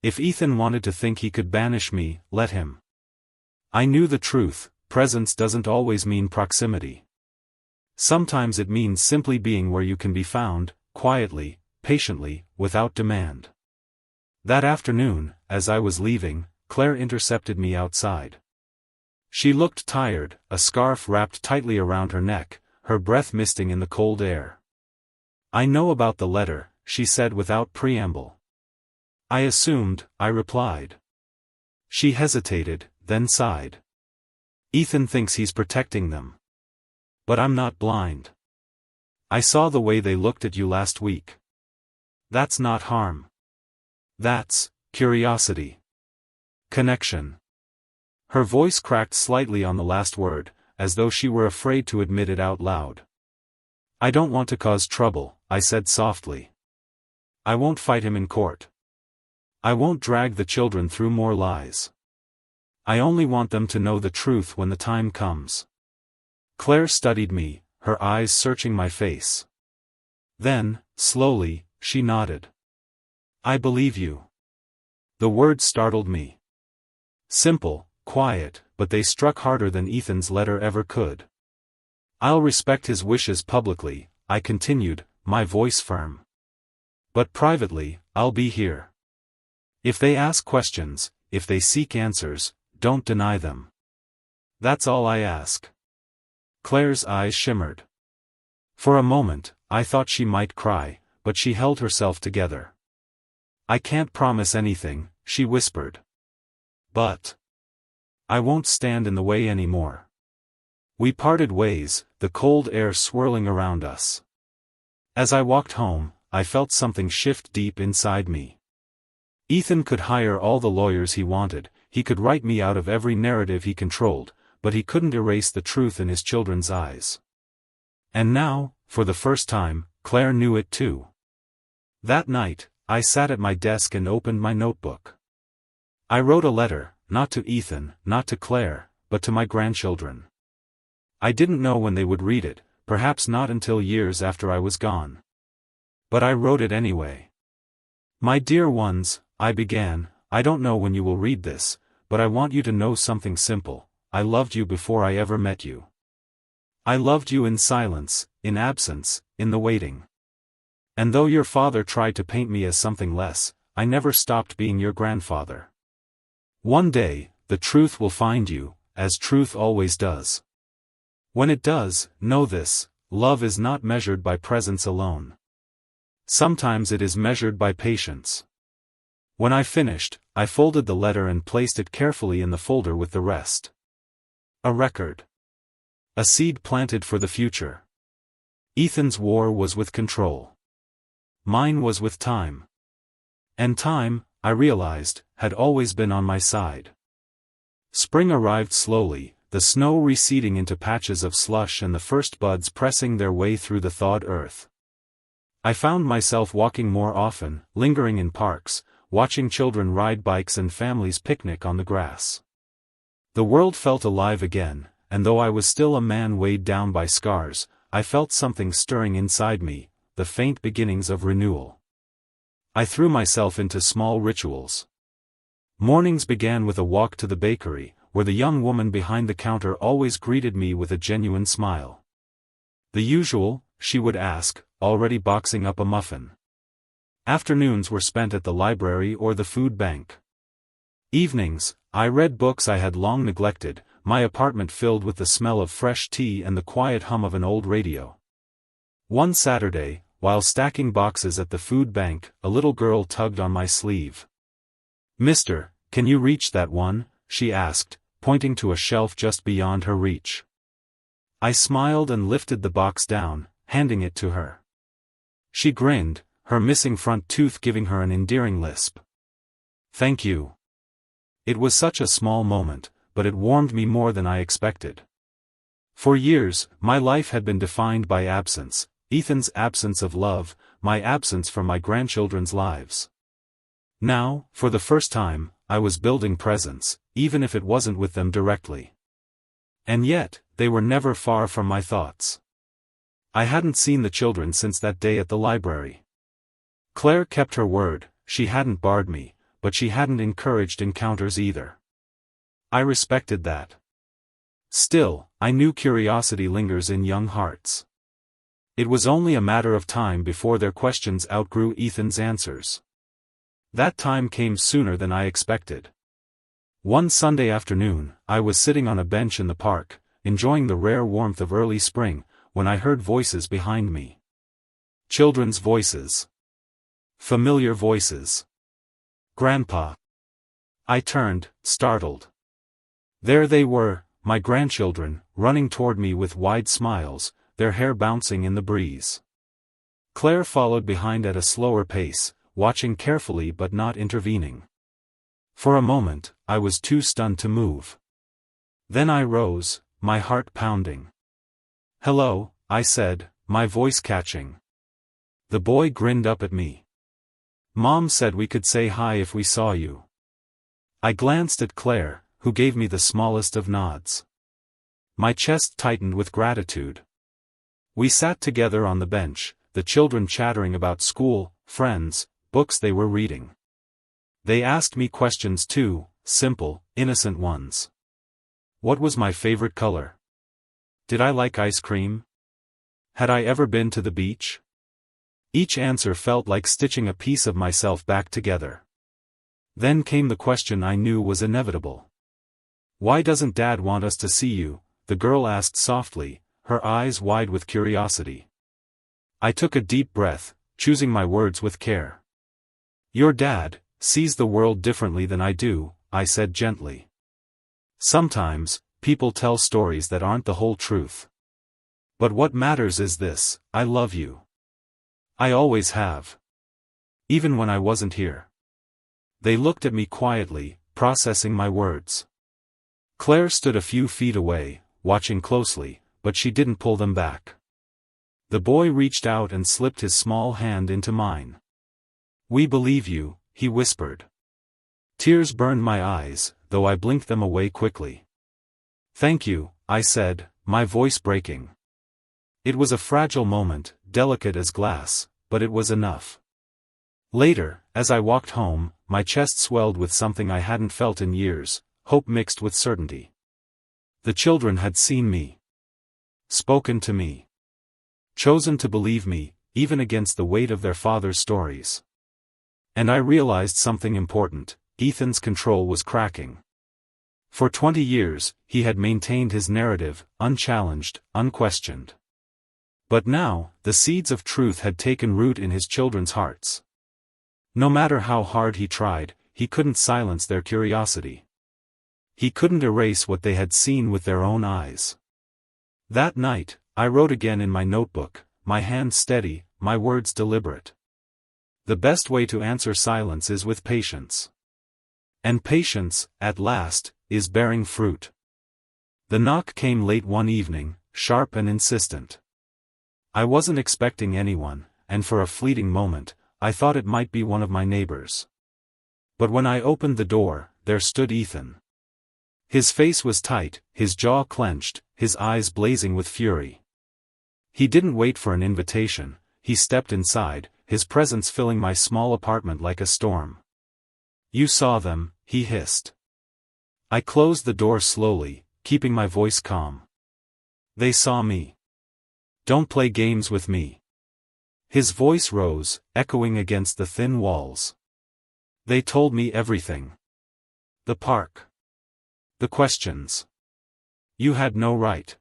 If Ethan wanted to think he could banish me, let him. I knew the truth: presence doesn't always mean proximity. Sometimes it means simply being where you can be found, quietly, patiently, without demand. That afternoon, as I was leaving, Claire intercepted me outside. She looked tired, a scarf wrapped tightly around her neck, her breath misting in the cold air. I know about the letter, she said without preamble. I assumed, I replied. She hesitated, then sighed. Ethan thinks he's protecting them. But I'm not blind. I saw the way they looked at you last week. That's not harm. That's curiosity. Connection. Her voice cracked slightly on the last word, as though she were afraid to admit it out loud. I don't want to cause trouble, I said softly. I won't fight him in court. I won't drag the children through more lies. I only want them to know the truth when the time comes. Claire studied me, her eyes searching my face. Then, slowly, she nodded. I believe you. The words startled me. Simple, quiet, but they struck harder than Ethan's letter ever could. I'll respect his wishes publicly, I continued, my voice firm. But privately, I'll be here. If they ask questions, if they seek answers, don't deny them. That's all I ask. Claire's eyes shimmered. For a moment, I thought she might cry, but she held herself together. I can't promise anything, she whispered. But I won't stand in the way anymore. We parted ways, the cold air swirling around us. As I walked home, I felt something shift deep inside me. Ethan could hire all the lawyers he wanted, he could write me out of every narrative he controlled, but he couldn't erase the truth in his children's eyes. And now, for the first time, Claire knew it too. That night, I sat at my desk and opened my notebook. I wrote a letter, not to Ethan, not to Claire, but to my grandchildren. I didn't know when they would read it, perhaps not until years after I was gone. But I wrote it anyway. My dear ones, I began, I don't know when you will read this, but I want you to know something simple. I loved you before I ever met you. I loved you in silence, in absence, in the waiting. And though your father tried to paint me as something less, I never stopped being your grandfather. One day, the truth will find you, as truth always does. When it does, know this: love is not measured by presence alone. Sometimes it is measured by patience. When I finished, I folded the letter and placed it carefully in the folder with the rest. A record. A seed planted for the future. Ethan's war was with control. Mine was with time. And time, I realized, had always been on my side. Spring arrived slowly, the snow receding into patches of slush and the first buds pressing their way through the thawed earth. I found myself walking more often, lingering in parks, watching children ride bikes and families picnic on the grass. The world felt alive again, and though I was still a man weighed down by scars, I felt something stirring inside me, the faint beginnings of renewal. I threw myself into small rituals. Mornings began with a walk to the bakery, where the young woman behind the counter always greeted me with a genuine smile. The usual, she would ask, already boxing up a muffin. Afternoons were spent at the library or the food bank. Evenings, I read books I had long neglected, my apartment filled with the smell of fresh tea and the quiet hum of an old radio. One Saturday, while stacking boxes at the food bank, a little girl tugged on my sleeve. "Mister, can you reach that one?" she asked, pointing to a shelf just beyond her reach. I smiled and lifted the box down, handing it to her. She grinned, her missing front tooth giving her an endearing lisp. "Thank you." It was such a small moment, but it warmed me more than I expected. For years, my life had been defined by absence, Ethan's absence of love, my absence from my grandchildren's lives. Now, for the first time, I was building presence, even if it wasn't with them directly. And yet, they were never far from my thoughts. I hadn't seen the children since that day at the library. Claire kept her word, she hadn't barred me, but she hadn't encouraged encounters either. I respected that. Still, I knew curiosity lingers in young hearts. It was only a matter of time before their questions outgrew Ethan's answers. That time came sooner than I expected. One Sunday afternoon, I was sitting on a bench in the park, enjoying the rare warmth of early spring, when I heard voices behind me. Children's voices. Familiar voices. "Grandpa." I turned, startled. There they were, my grandchildren, running toward me with wide smiles, their hair bouncing in the breeze. Claire followed behind at a slower pace, watching carefully but not intervening. For a moment, I was too stunned to move. Then I rose, my heart pounding. "Hello," I said, my voice catching. The boy grinned up at me. "Mom said we could say hi if we saw you." I glanced at Claire, who gave me the smallest of nods. My chest tightened with gratitude. We sat together on the bench, the children chattering about school, friends, books they were reading. They asked me questions too, simple, innocent ones. What was my favorite color? Did I like ice cream? Had I ever been to the beach? Each answer felt like stitching a piece of myself back together. Then came the question I knew was inevitable. "Why doesn't Dad want us to see you?" the girl asked softly, her eyes wide with curiosity. I took a deep breath, choosing my words with care. "Your dad sees the world differently than I do," I said gently. "Sometimes, people tell stories that aren't the whole truth. But what matters is this: I love you. I always have. Even when I wasn't here." They looked at me quietly, processing my words. Claire stood a few feet away, watching closely, but she didn't pull them back. The boy reached out and slipped his small hand into mine. "We believe you," he whispered. Tears burned my eyes, though I blinked them away quickly. "Thank you," I said, my voice breaking. It was a fragile moment, delicate as glass, but it was enough. Later, as I walked home, my chest swelled with something I hadn't felt in years, hope mixed with certainty. The children had seen me. Spoken to me. Chosen to believe me, even against the weight of their father's stories. And I realized something important: Ethan's control was cracking. For 20 years, he had maintained his narrative, unchallenged, unquestioned. But now, the seeds of truth had taken root in his children's hearts. No matter how hard he tried, he couldn't silence their curiosity. He couldn't erase what they had seen with their own eyes. That night, I wrote again in my notebook, my hand steady, my words deliberate. The best way to answer silence is with patience. And patience, at last, is bearing fruit. The knock came late one evening, sharp and insistent. I wasn't expecting anyone, and for a fleeting moment, I thought it might be one of my neighbors. But when I opened the door, there stood Ethan. His face was tight, his jaw clenched, his eyes blazing with fury. He didn't wait for an invitation, he stepped inside, his presence filling my small apartment like a storm. "You saw them," he hissed. I closed the door slowly, keeping my voice calm. "They saw me. Don't play games with me." His voice rose, echoing against the thin walls. "They told me everything. The park. The questions. You had no right."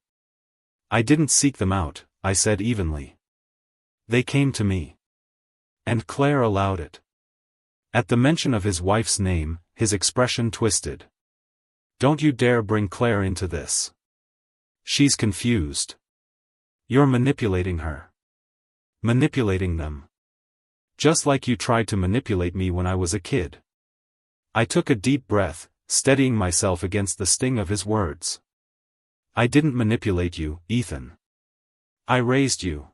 "I didn't seek them out," I said evenly. "They came to me." And Claire allowed it. At the mention of his wife's name, his expression twisted. "Don't you dare bring Claire into this. She's confused. You're manipulating her. Manipulating them. Just like you tried to manipulate me when I was a kid." I took a deep breath, steadying myself against the sting of his words. "I didn't manipulate you, Ethan. I raised you.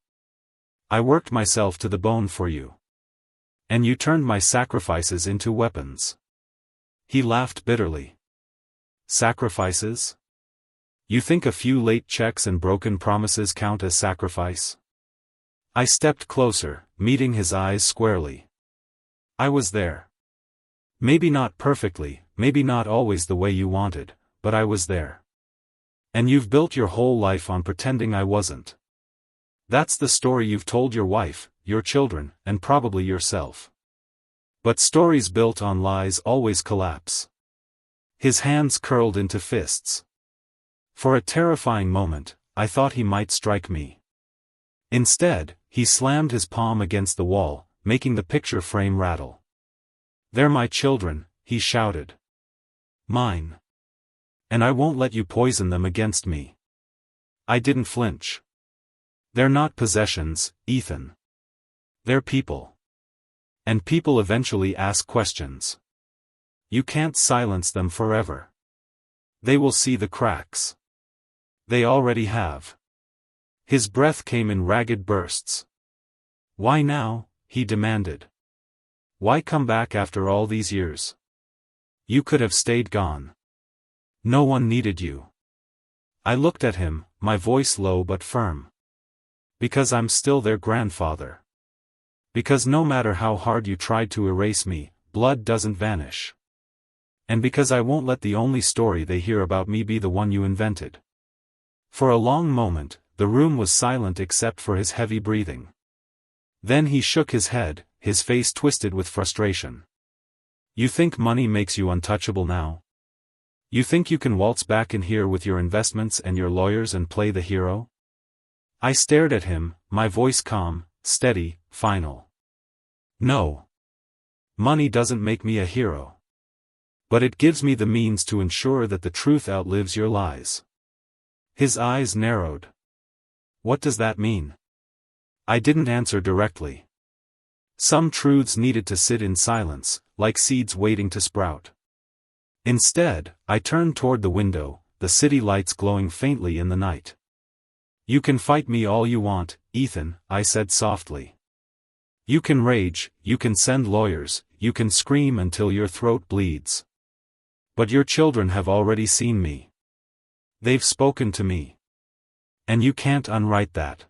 I worked myself to the bone for you. And you turned my sacrifices into weapons." He laughed bitterly. "Sacrifices? You think a few late checks and broken promises count as sacrifice?" I stepped closer, meeting his eyes squarely. "I was there. Maybe not perfectly, maybe not always the way you wanted, but I was there. And you've built your whole life on pretending I wasn't. That's the story you've told your wife, your children, and probably yourself. But stories built on lies always collapse." His hands curled into fists. For a terrifying moment, I thought he might strike me. Instead, he slammed his palm against the wall, making the picture frame rattle. "They're my children," he shouted. "Mine. And I won't let you poison them against me." I didn't flinch. "They're not possessions, Ethan. They're people. And people eventually ask questions. You can't silence them forever. They will see the cracks. They already have." His breath came in ragged bursts. "Why now?" he demanded. "Why come back after all these years? You could have stayed gone. No one needed you." I looked at him, my voice low but firm. "Because I'm still their grandfather. Because no matter how hard you tried to erase me, blood doesn't vanish. And because I won't let the only story they hear about me be the one you invented." For a long moment, the room was silent except for his heavy breathing. Then he shook his head, his face twisted with frustration. "You think money makes you untouchable now? You think you can waltz back in here with your investments and your lawyers and play the hero?" I stared at him, my voice calm, steady, final. "No. Money doesn't make me a hero. But it gives me the means to ensure that the truth outlives your lies." His eyes narrowed. "What does that mean?" I didn't answer directly. Some truths needed to sit in silence, like seeds waiting to sprout. Instead, I turned toward the window, the city lights glowing faintly in the night. "You can fight me all you want, Ethan," I said softly. "You can rage, you can send lawyers, you can scream until your throat bleeds. But your children have already seen me. They've spoken to me. And you can't unwrite that.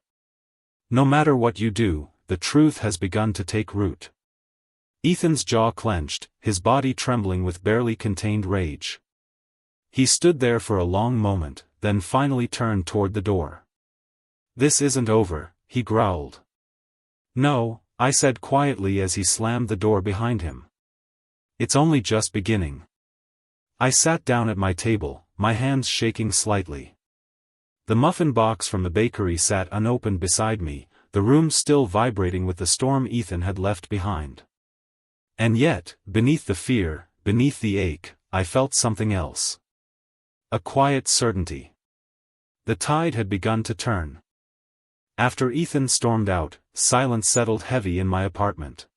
No matter what you do, the truth has begun to take root." Ethan's jaw clenched, his body trembling with barely contained rage. He stood there for a long moment, then finally turned toward the door. "This isn't over," he growled. "No," I said quietly as he slammed the door behind him. "It's only just beginning." I sat down at my table, my hands shaking slightly. The muffin box from the bakery sat unopened beside me, the room still vibrating with the storm Ethan had left behind. And yet, beneath the fear, beneath the ache, I felt something else. A quiet certainty. The tide had begun to turn. After Ethan stormed out, silence settled heavy in my apartment.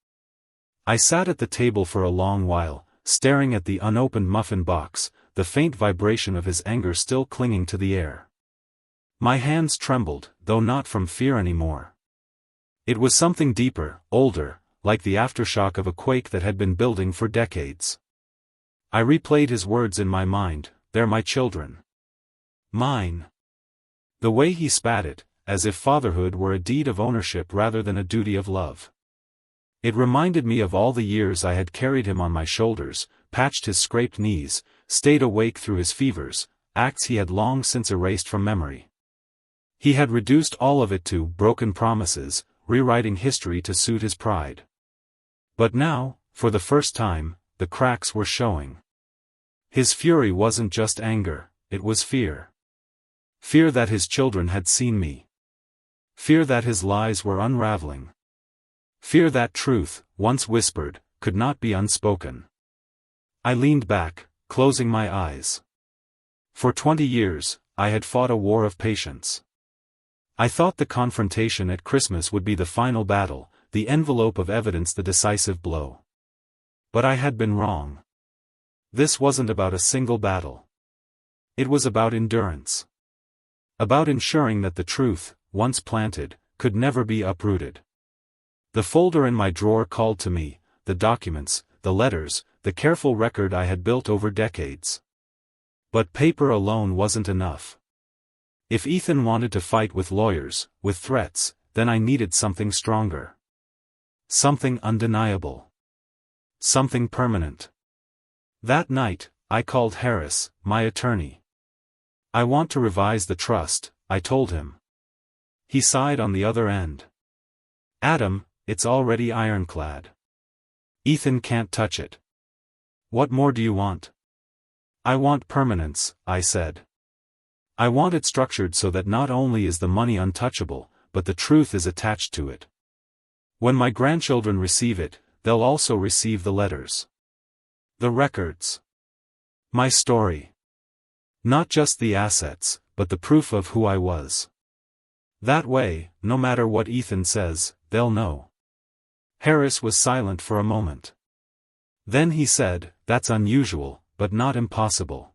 I sat at the table for a long while, staring at the unopened muffin box, the faint vibration of his anger still clinging to the air. My hands trembled, though not from fear anymore. It was something deeper, older, like the aftershock of a quake that had been building for decades. I replayed his words in my mind, "They're my children. Mine." The way he spat it, as if fatherhood were a deed of ownership rather than a duty of love. It reminded me of all the years I had carried him on my shoulders, patched his scraped knees, stayed awake through his fevers, acts he had long since erased from memory. He had reduced all of it to broken promises, rewriting history to suit his pride. But now, for the first time, the cracks were showing. His fury wasn't just anger, it was fear. Fear that his children had seen me. Fear that his lies were unraveling. Fear that truth, once whispered, could not be unspoken. I leaned back, closing my eyes. For 20 years, I had fought a war of patience. I thought the confrontation at Christmas would be the final battle, the envelope of evidence the decisive blow. But I had been wrong. This wasn't about a single battle. It was about endurance. About ensuring that the truth, once planted, could never be uprooted. The folder in my drawer called to me, the documents, the letters, the careful record I had built over decades. But paper alone wasn't enough. If Ethan wanted to fight with lawyers, with threats, then I needed something stronger. Something undeniable. Something permanent. That night, I called Harris, my attorney. "I want to revise the trust," I told him. He sighed on the other end. "Adam, it's already ironclad. Ethan can't touch it. What more do you want?" "I want permanence," I said. "I want it structured so that not only is the money untouchable, but the truth is attached to it. When my grandchildren receive it, they'll also receive the letters. The records. My story. Not just the assets, but the proof of who I was. That way, no matter what Ethan says, they'll know." Harris was silent for a moment. Then he said, "That's unusual, but not impossible.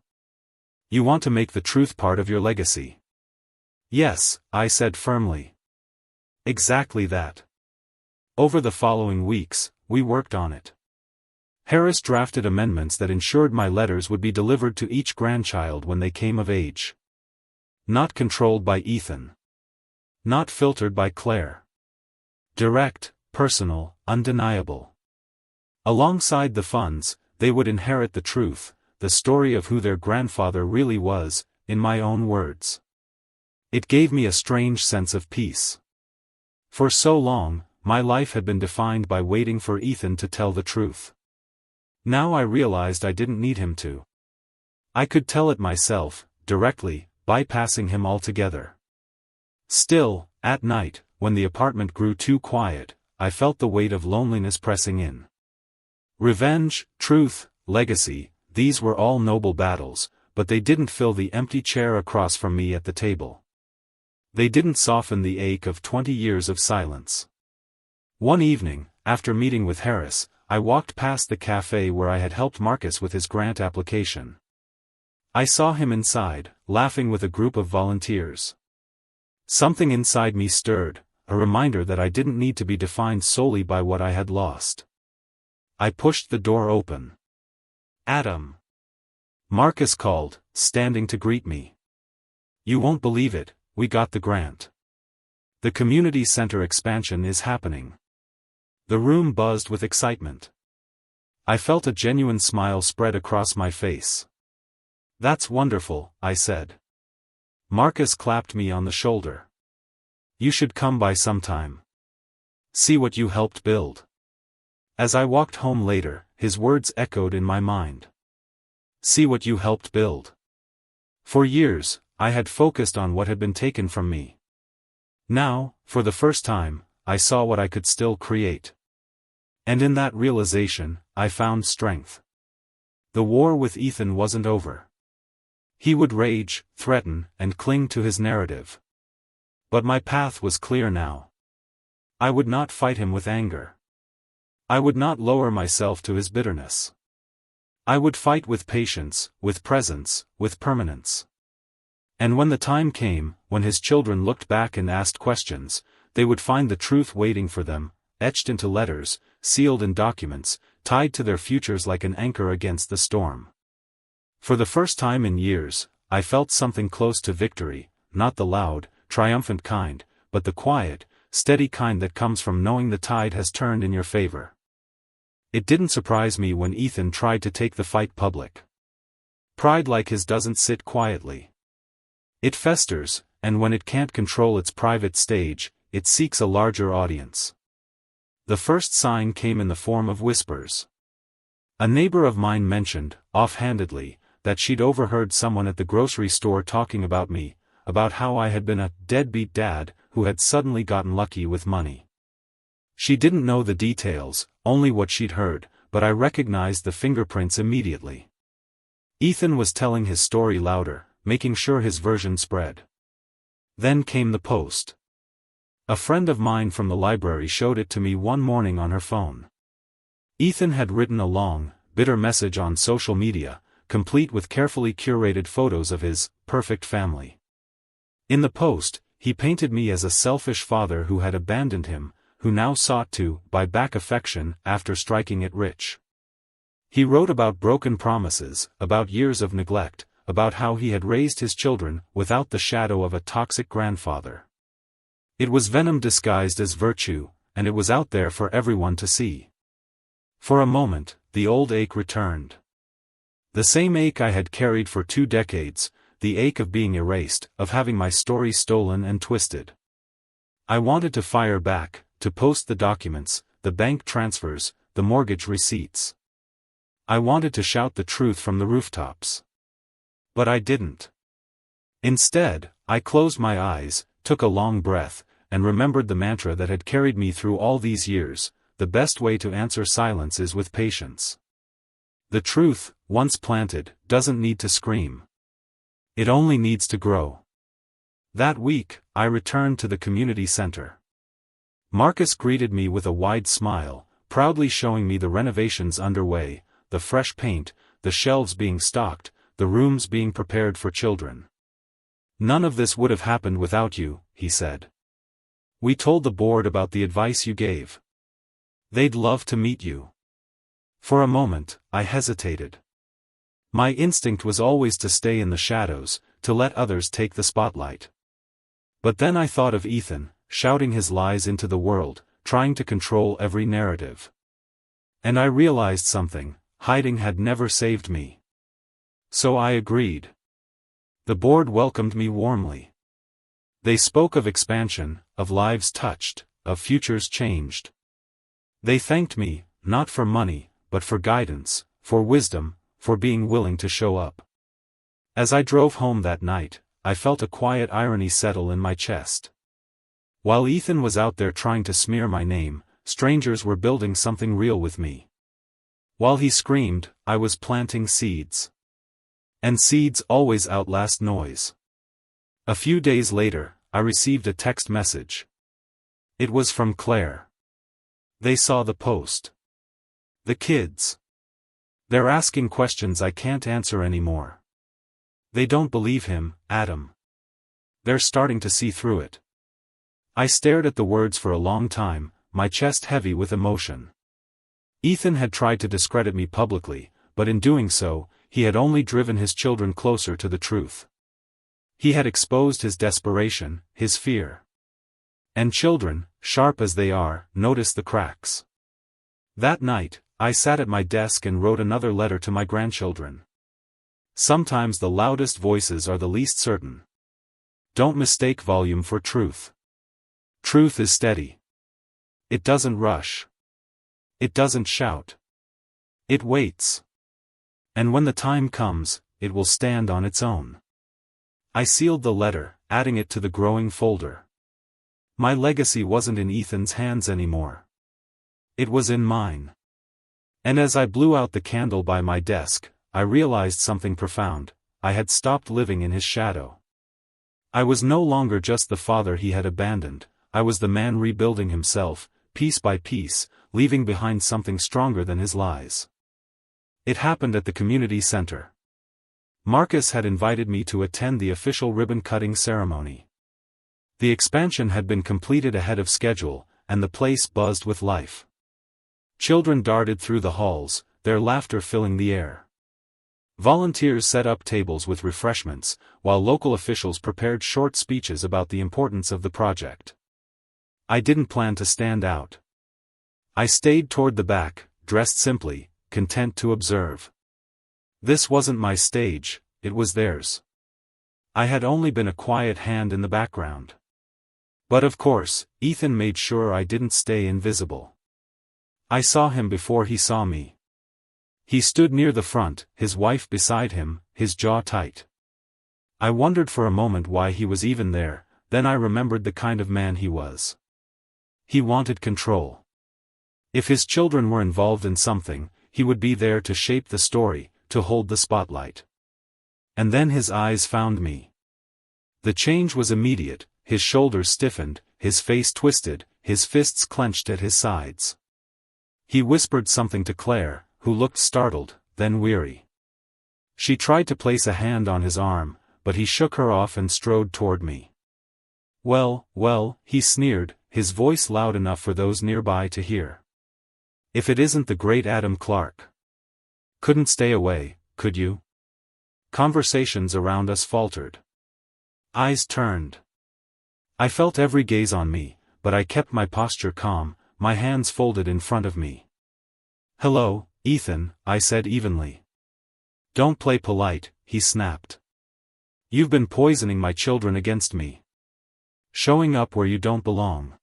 You want to make the truth part of your legacy." "Yes," I said firmly. "Exactly that." Over the following weeks, we worked on it. Harris drafted amendments that ensured my letters would be delivered to each grandchild when they came of age. Not controlled by Ethan. Not filtered by Claire. Direct, personal, undeniable. Alongside the funds, they would inherit the truth, the story of who their grandfather really was, in my own words. It gave me a strange sense of peace. For so long, my life had been defined by waiting for Ethan to tell the truth. Now I realized I didn't need him to. I could tell it myself, directly, bypassing him altogether. Still, at night, when the apartment grew too quiet, I felt the weight of loneliness pressing in. Revenge, truth, legacy, these were all noble battles, but they didn't fill the empty chair across from me at the table. They didn't soften the ache of 20 years of silence. One evening, after meeting with Harris, I walked past the cafe where I had helped Marcus with his grant application. I saw him inside, laughing with a group of volunteers. Something inside me stirred, a reminder that I didn't need to be defined solely by what I had lost. I pushed the door open. "Adam!" Marcus called, standing to greet me. "You won't believe it, we got the grant. The community center expansion is happening." The room buzzed with excitement. I felt a genuine smile spread across my face. "That's wonderful," I said. Marcus clapped me on the shoulder. "You should come by sometime. See what you helped build." As I walked home later, his words echoed in my mind. See what you helped build. For years, I had focused on what had been taken from me. Now, for the first time, I saw what I could still create. And in that realization, I found strength. The war with Ethan wasn't over. He would rage, threaten, and cling to his narrative. But my path was clear now. I would not fight him with anger. I would not lower myself to his bitterness. I would fight with patience, with presence, with permanence. And when the time came, when his children looked back and asked questions, they would find the truth waiting for them, etched into letters, sealed in documents, tied to their futures like an anchor against the storm. For the first time in years, I felt something close to victory, not the loud, triumphant kind, but the quiet, steady kind that comes from knowing the tide has turned in your favor. It didn't surprise me when Ethan tried to take the fight public. Pride like his doesn't sit quietly. It festers, and when it can't control its private stage, it seeks a larger audience. The first sign came in the form of whispers. A neighbor of mine mentioned, offhandedly, that she'd overheard someone at the grocery store talking about me, about how I had been a deadbeat dad who had suddenly gotten lucky with money. She didn't know the details, only what she'd heard, but I recognized the fingerprints immediately. Ethan was telling his story louder, making sure his version spread. Then came the post. A friend of mine from the library showed it to me one morning on her phone. Ethan had written a long, bitter message on social media, complete with carefully curated photos of his perfect family. In the post, he painted me as a selfish father who had abandoned him, who now sought to buy back affection after striking it rich. He wrote about broken promises, about years of neglect, about how he had raised his children without the shadow of a toxic grandfather. It was venom disguised as virtue, and it was out there for everyone to see. For a moment, the old ache returned. The same ache I had carried for 2 decades, the ache of being erased, of having my story stolen and twisted. I wanted to fire back, to post the documents, the bank transfers, the mortgage receipts. I wanted to shout the truth from the rooftops. But I didn't. Instead, I closed my eyes, took a long breath, and remembered the mantra that had carried me through all these years: the best way to answer silence is with patience. The truth, once planted, doesn't need to scream. It only needs to grow. That week, I returned to the community center. Marcus greeted me with a wide smile, proudly showing me the renovations underway, the fresh paint, the shelves being stocked, the rooms being prepared for children. "None of this would have happened without you," he said. "We told the board about the advice you gave. They'd love to meet you." For a moment, I hesitated. My instinct was always to stay in the shadows, to let others take the spotlight. But then I thought of Ethan, shouting his lies into the world, trying to control every narrative. And I realized something: hiding had never saved me. So I agreed. The board welcomed me warmly. They spoke of expansion, of lives touched, of futures changed. They thanked me, not for money, but for guidance, for wisdom, for being willing to show up. As I drove home that night, I felt a quiet irony settle in my chest. While Ethan was out there trying to smear my name, strangers were building something real with me. While he screamed, I was planting seeds. And seeds always outlast noise. A few days later, I received a text message. It was from Claire. They saw the post. "The kids. They're asking questions I can't answer anymore. They don't believe him, Adam. They're starting to see through it." I stared at the words for a long time, my chest heavy with emotion. Ethan had tried to discredit me publicly, but in doing so, he had only driven his children closer to the truth. He had exposed his desperation, his fear. And children, sharp as they are, notice the cracks. That night, I sat at my desk and wrote another letter to my grandchildren. Sometimes the loudest voices are the least certain. Don't mistake volume for truth. Truth is steady. It doesn't rush. It doesn't shout. It waits. And when the time comes, it will stand on its own. I sealed the letter, adding it to the growing folder. My legacy wasn't in Ethan's hands anymore. It was in mine. And as I blew out the candle by my desk, I realized something profound. I had stopped living in his shadow. I was no longer just the father he had abandoned, I was the man rebuilding himself, piece by piece, leaving behind something stronger than his lies. It happened at the community center. Marcus had invited me to attend the official ribbon-cutting ceremony. The expansion had been completed ahead of schedule, and the place buzzed with life. Children darted through the halls, their laughter filling the air. Volunteers set up tables with refreshments, while local officials prepared short speeches about the importance of the project. I didn't plan to stand out. I stayed toward the back, dressed simply, content to observe. This wasn't my stage, it was theirs. I had only been a quiet hand in the background. But of course, Ethan made sure I didn't stay invisible. I saw him before he saw me. He stood near the front, his wife beside him, his jaw tight. I wondered for a moment why he was even there, then I remembered the kind of man he was. He wanted control. If his children were involved in something, he would be there to shape the story, to hold the spotlight. And then his eyes found me. The change was immediate, his shoulders stiffened, his face twisted, his fists clenched at his sides. He whispered something to Claire, who looked startled, then weary. She tried to place a hand on his arm, but he shook her off and strode toward me. Well, he sneered, his voice loud enough for those nearby to hear. If it isn't the great Adam Clark. Couldn't stay away, could you? Conversations around us faltered. Eyes turned. I felt every gaze on me, but I kept my posture calm, my hands folded in front of me. Hello, Ethan, I said evenly. Don't play polite, he snapped. You've been poisoning my children against me. Showing up where you don't belong.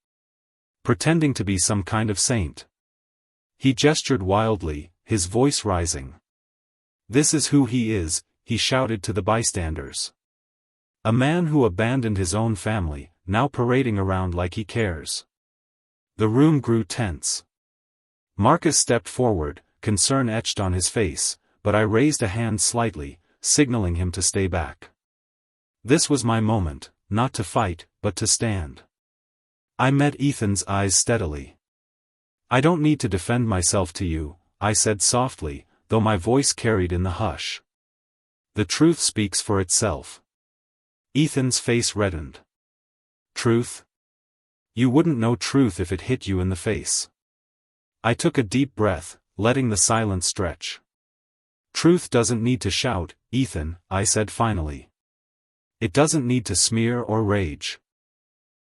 Pretending to be some kind of saint. He gestured wildly, his voice rising. This is who he is, he shouted to the bystanders. A man who abandoned his own family, now parading around like he cares. The room grew tense. Marcus stepped forward, concern etched on his face, but I raised a hand slightly, signaling him to stay back. This was my moment, not to fight, but to stand. I met Ethan's eyes steadily. I don't need to defend myself to you, I said softly, though my voice carried in the hush. The truth speaks for itself. Ethan's face reddened. Truth? You wouldn't know truth if it hit you in the face. I took a deep breath, letting the silence stretch. Truth doesn't need to shout, Ethan, I said finally. It doesn't need to smear or rage.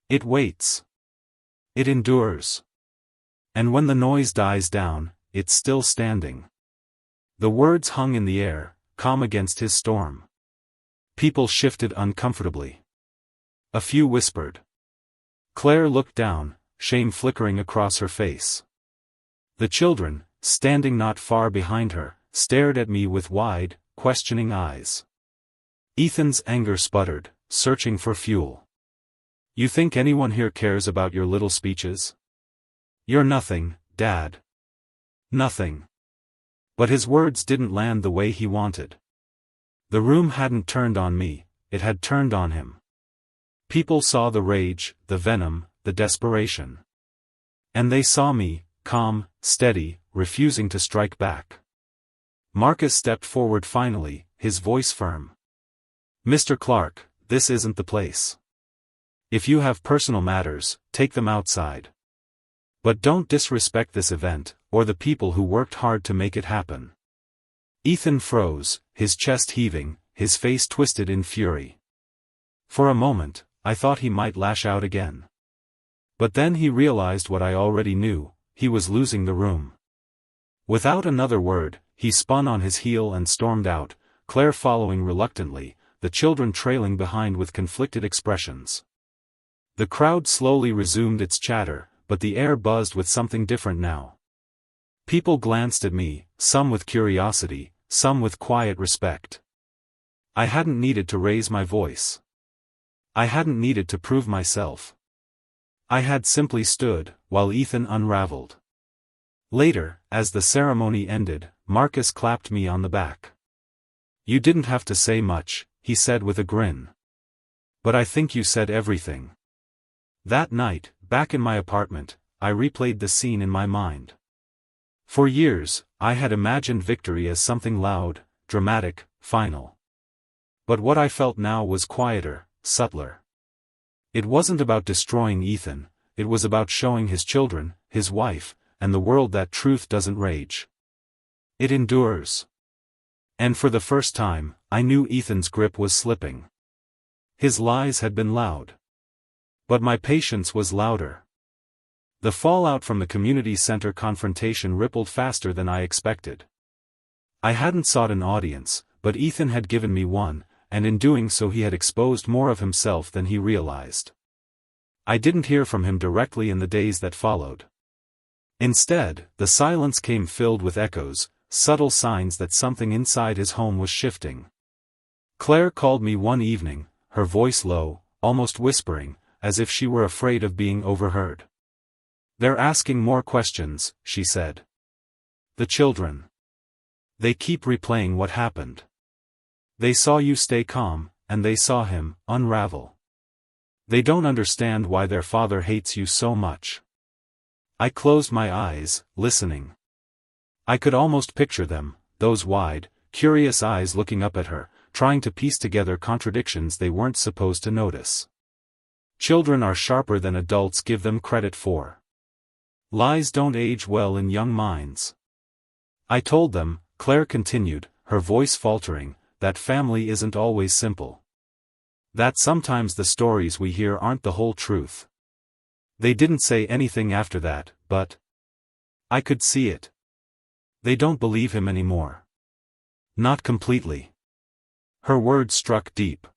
It waits. It endures. And when the noise dies down, it's still standing. The words hung in the air, calm against his storm. People shifted uncomfortably. A few whispered. Claire looked down, shame flickering across her face. The children, standing not far behind her, stared at me with wide, questioning eyes. Ethan's anger sputtered, searching for fuel. You think anyone here cares about your little speeches? You're nothing, Dad. Nothing. But his words didn't land the way he wanted. The room hadn't turned on me, it had turned on him. People saw the rage, the venom, the desperation. And they saw me, calm, steady, refusing to strike back. Marcus stepped forward finally, his voice firm. Mr. Clark, this isn't the place. If you have personal matters, take them outside. But don't disrespect this event, or the people who worked hard to make it happen. Ethan froze, his chest heaving, his face twisted in fury. For a moment, I thought he might lash out again. But then he realized what I already knew, he was losing the room. Without another word, he spun on his heel and stormed out, Claire following reluctantly, the children trailing behind with conflicted expressions. The crowd slowly resumed its chatter, but the air buzzed with something different now. People glanced at me, some with curiosity, some with quiet respect. I hadn't needed to raise my voice. I hadn't needed to prove myself. I had simply stood, while Ethan unraveled. Later, as the ceremony ended, Marcus clapped me on the back. "You didn't have to say much," he said with a grin. "But I think you said everything." That night, back in my apartment, I replayed the scene in my mind. For years, I had imagined victory as something loud, dramatic, final. But what I felt now was quieter, subtler. It wasn't about destroying Ethan, it was about showing his children, his wife, and the world that truth doesn't rage. It endures. And for the first time, I knew Ethan's grip was slipping. His lies had been loud. But my patience was louder. The fallout from the community center confrontation rippled faster than I expected. I hadn't sought an audience, but Ethan had given me one, and in doing so he had exposed more of himself than he realized. I didn't hear from him directly in the days that followed. Instead, the silence came filled with echoes, subtle signs that something inside his home was shifting. Claire called me one evening, her voice low, almost whispering, as if she were afraid of being overheard. "They're asking more questions," she said. "The children. They keep replaying what happened. They saw you stay calm, and they saw him unravel. They don't understand why their father hates you so much." I closed my eyes, listening. I could almost picture them, those wide, curious eyes looking up at her, trying to piece together contradictions they weren't supposed to notice. Children are sharper than adults give them credit for. Lies don't age well in young minds. I told them, Claire continued, her voice faltering, that family isn't always simple. That sometimes the stories we hear aren't the whole truth. They didn't say anything after that, but I could see it. They don't believe him anymore. Not completely. Her words struck deep.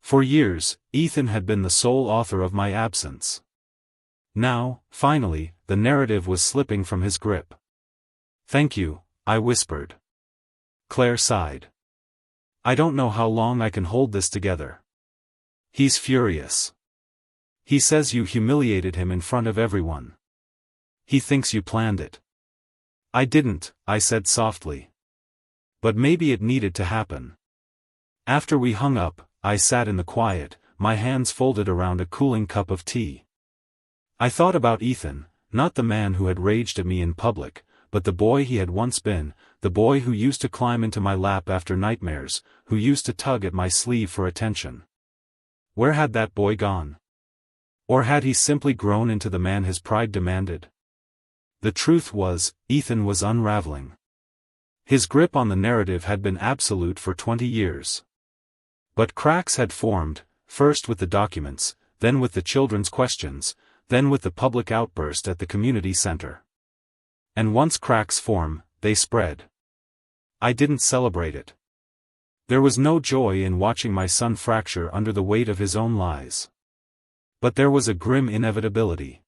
For years, Ethan had been the sole author of my absence. Now, finally, the narrative was slipping from his grip. "Thank you," I whispered. Claire sighed. "I don't know how long I can hold this together. He's furious. He says you humiliated him in front of everyone. He thinks you planned it." "I didn't," I said softly. "But maybe it needed to happen." After we hung up, I sat in the quiet, my hands folded around a cooling cup of tea. I thought about Ethan, not the man who had raged at me in public, but the boy he had once been, the boy who used to climb into my lap after nightmares, who used to tug at my sleeve for attention. Where had that boy gone? Or had he simply grown into the man his pride demanded? The truth was, Ethan was unraveling. His grip on the narrative had been absolute for 20 years. But cracks had formed, first with the documents, then with the children's questions, then with the public outburst at the community center. And once cracks form, they spread. I didn't celebrate it. There was no joy in watching my son fracture under the weight of his own lies. But there was a grim inevitability.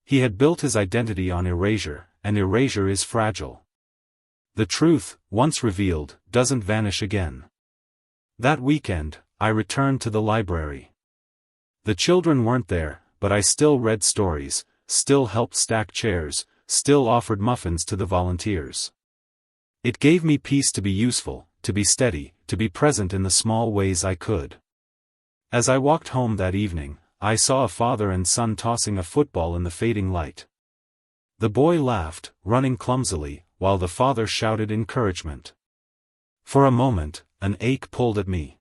He had built his identity on erasure, and erasure is fragile. The truth, once revealed, doesn't vanish again. That weekend, I returned to the library. The children weren't there, but I still read stories, still helped stack chairs, still offered muffins to the volunteers. It gave me peace to be useful, to be steady, to be present in the small ways I could. As I walked home that evening, I saw a father and son tossing a football in the fading light. The boy laughed, running clumsily, while the father shouted encouragement. For a moment, an ache pulled at me.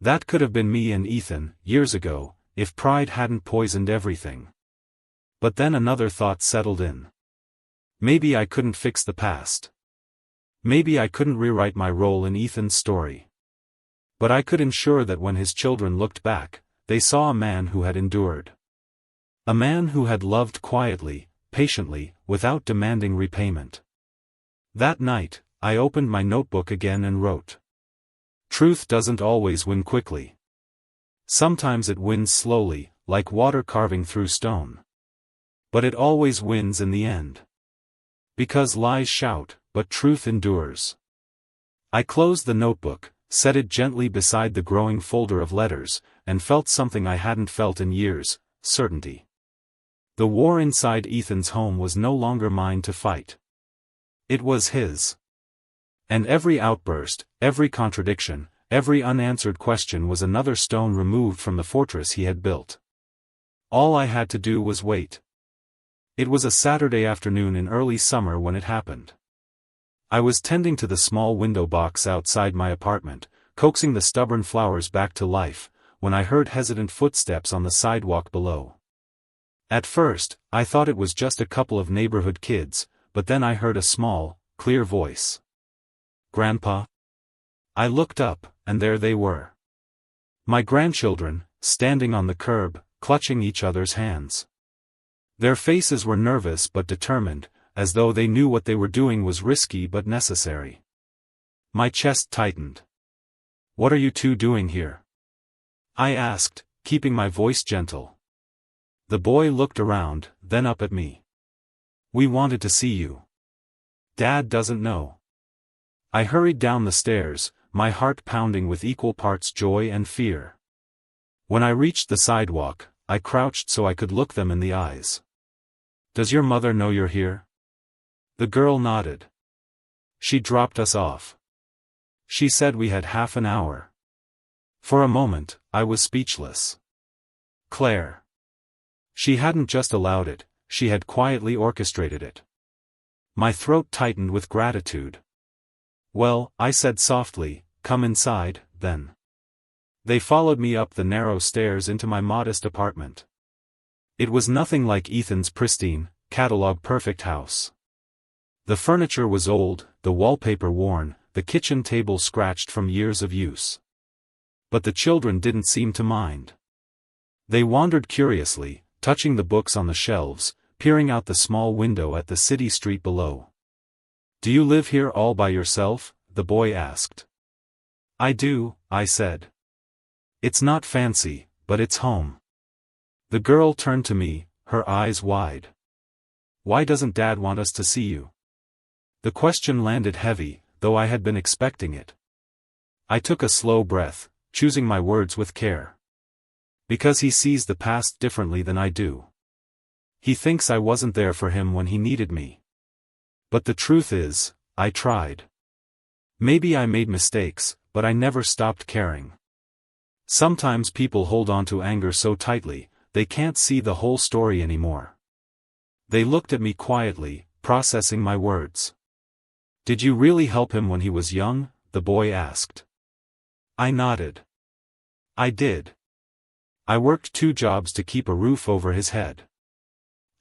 That could have been me and Ethan, years ago, if pride hadn't poisoned everything. But then another thought settled in. Maybe I couldn't fix the past. Maybe I couldn't rewrite my role in Ethan's story. But I could ensure that when his children looked back, they saw a man who had endured. A man who had loved quietly, patiently, without demanding repayment. That night, I opened my notebook again and wrote. Truth doesn't always win quickly. Sometimes it wins slowly, like water carving through stone. But it always wins in the end. Because lies shout, but truth endures. I closed the notebook, set it gently beside the growing folder of letters, and felt something I hadn't felt in years: certainty. The war inside Ethan's home was no longer mine to fight. It was his. And every outburst, every contradiction, every unanswered question was another stone removed from the fortress he had built. All I had to do was wait. It was a Saturday afternoon in early summer when it happened. I was tending to the small window box outside my apartment, coaxing the stubborn flowers back to life, when I heard hesitant footsteps on the sidewalk below. At first, I thought it was just a couple of neighborhood kids, but then I heard a small, clear voice. "Grandpa?" I looked up, and there they were. My grandchildren, standing on the curb, clutching each other's hands. Their faces were nervous but determined, as though they knew what they were doing was risky but necessary. My chest tightened. "What are you two doing here?" I asked, keeping my voice gentle. The boy looked around, then up at me. "We wanted to see you. Dad doesn't know." I hurried down the stairs, my heart pounding with equal parts joy and fear. When I reached the sidewalk, I crouched so I could look them in the eyes. "Does your mother know you're here?" The girl nodded. "She dropped us off. She said we had half an hour." For a moment, I was speechless. Claire. She hadn't just allowed it, she had quietly orchestrated it. My throat tightened with gratitude. "Well," I said softly, "come inside, then." They followed me up the narrow stairs into my modest apartment. It was nothing like Ethan's pristine, catalog-perfect house. The furniture was old, the wallpaper worn, the kitchen table scratched from years of use. But the children didn't seem to mind. They wandered curiously, touching the books on the shelves, peering out the small window at the city street below. "Do you live here all by yourself?" the boy asked. "I do," I said. "It's not fancy, but it's home." The girl turned to me, her eyes wide. "Why doesn't Dad want us to see you?" The question landed heavy, though I had been expecting it. I took a slow breath, choosing my words with care. "Because he sees the past differently than I do. He thinks I wasn't there for him when he needed me. But the truth is, I tried. Maybe I made mistakes, but I never stopped caring. Sometimes people hold on to anger so tightly, they can't see the whole story anymore." They looked at me quietly, processing my words. "Did you really help him when he was young?" the boy asked. I nodded. "I did. I worked 2 jobs to keep a roof over his head.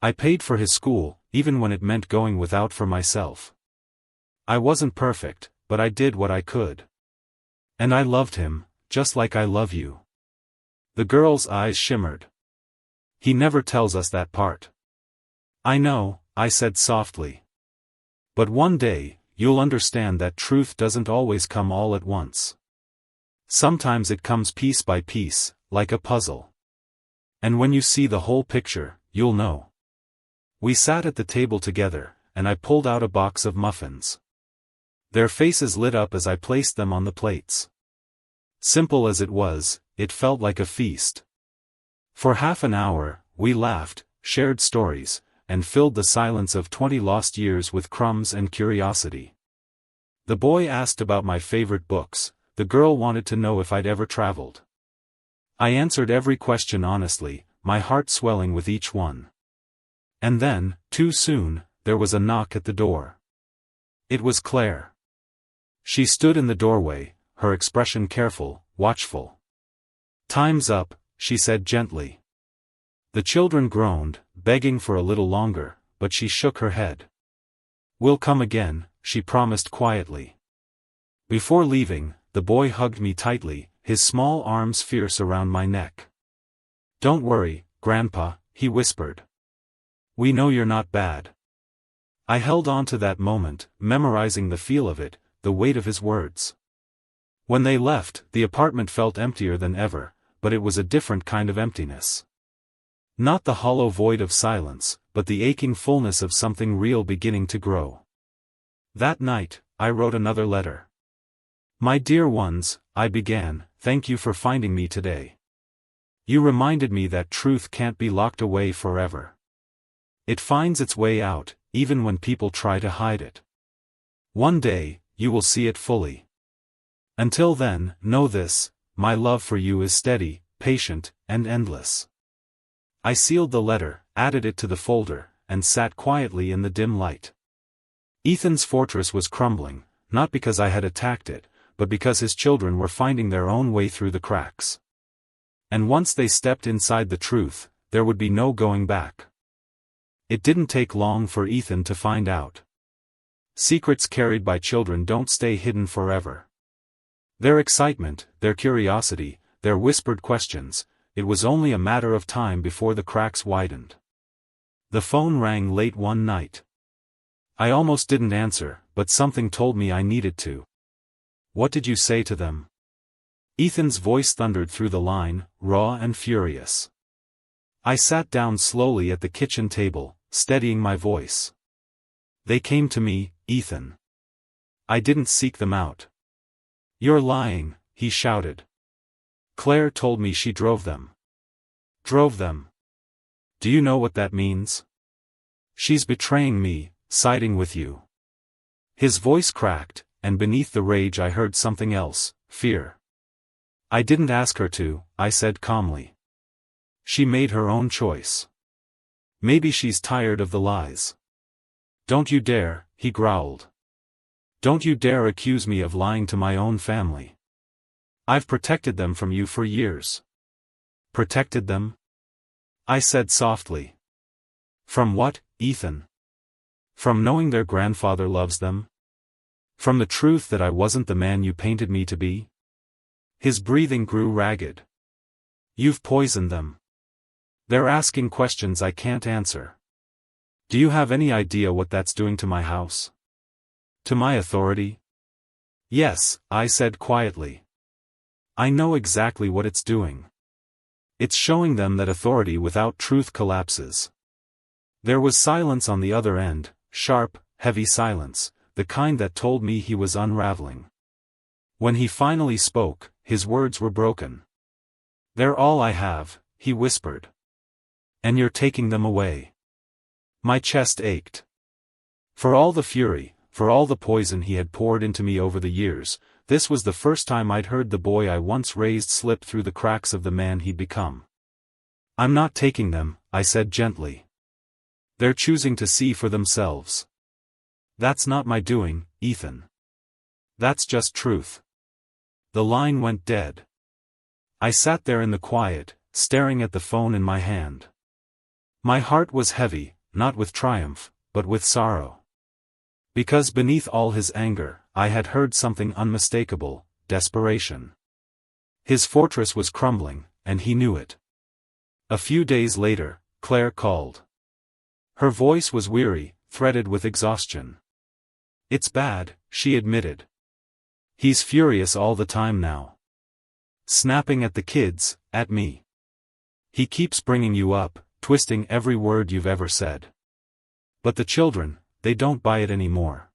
I paid for his school, even when it meant going without for myself. I wasn't perfect, but I did what I could. And I loved him, just like I love you." The girl's eyes shimmered. "He never tells us that part." "I know," I said softly. "But one day, you'll understand that truth doesn't always come all at once. Sometimes it comes piece by piece, like a puzzle. And when you see the whole picture, you'll know." We sat at the table together, and I pulled out a box of muffins. Their faces lit up as I placed them on the plates. Simple as it was, it felt like a feast. For half an hour, we laughed, shared stories, and filled the silence of 20 lost years with crumbs and curiosity. The boy asked about my favorite books, the girl wanted to know if I'd ever traveled. I answered every question honestly, my heart swelling with each one. And then, too soon, there was a knock at the door. It was Claire. She stood in the doorway, her expression careful, watchful. "Time's up," she said gently. The children groaned, begging for a little longer, but she shook her head. "We'll come again," she promised quietly. Before leaving, the boy hugged me tightly, his small arms fierce around my neck. "Don't worry, Grandpa," he whispered. "We know you're not bad." I held on to that moment, memorizing the feel of it, the weight of his words. When they left, the apartment felt emptier than ever, but it was a different kind of emptiness. Not the hollow void of silence, but the aching fullness of something real beginning to grow. That night, I wrote another letter. My dear ones, I began, thank you for finding me today. You reminded me that truth can't be locked away forever. It finds its way out, even when people try to hide it. One day, you will see it fully. Until then, know this, my love for you is steady, patient, and endless. I sealed the letter, added it to the folder, and sat quietly in the dim light. Ethan's fortress was crumbling, not because I had attacked it, but because his children were finding their own way through the cracks. And once they stepped inside the truth, there would be no going back. It didn't take long for Ethan to find out. Secrets carried by children don't stay hidden forever. Their excitement, their curiosity, their whispered questions, it was only a matter of time before the cracks widened. The phone rang late one night. I almost didn't answer, but something told me I needed to. What did you say to them? Ethan's voice thundered through the line, raw and furious. I sat down slowly at the kitchen table, steadying my voice. They came to me, Ethan. I didn't seek them out. You're lying, he shouted. Claire told me she drove them. Drove them? Do you know what that means? She's betraying me, siding with you. His voice cracked, and beneath the rage I heard something else, fear. I didn't ask her to, I said calmly. She made her own choice. Maybe she's tired of the lies. Don't you dare, he growled. Don't you dare accuse me of lying to my own family. I've protected them from you for years. Protected them? I said softly. From what, Ethan? From knowing their grandfather loves them? From the truth that I wasn't the man you painted me to be? His breathing grew ragged. You've poisoned them. They're asking questions I can't answer. Do you have any idea what that's doing to my house? To my authority? Yes, I said quietly. I know exactly what it's doing. It's showing them that authority without truth collapses. There was silence on the other end, sharp, heavy silence, the kind that told me he was unraveling. When he finally spoke, his words were broken. They're all I have, he whispered. And you're taking them away. My chest ached. For all the fury, for all the poison he had poured into me over the years, this was the first time I'd heard the boy I once raised slip through the cracks of the man he'd become. I'm not taking them, I said gently. They're choosing to see for themselves. That's not my doing, Ethan. That's just truth. The line went dead. I sat there in the quiet, staring at the phone in my hand. My heart was heavy, not with triumph, but with sorrow. Because beneath all his anger, I had heard something unmistakable, desperation. His fortress was crumbling, and he knew it. A few days later, Claire called. Her voice was weary, threaded with exhaustion. It's bad, she admitted. He's furious all the time now. Snapping at the kids, at me. He keeps bringing you up, twisting every word you've ever said. But the children, they don't buy it anymore.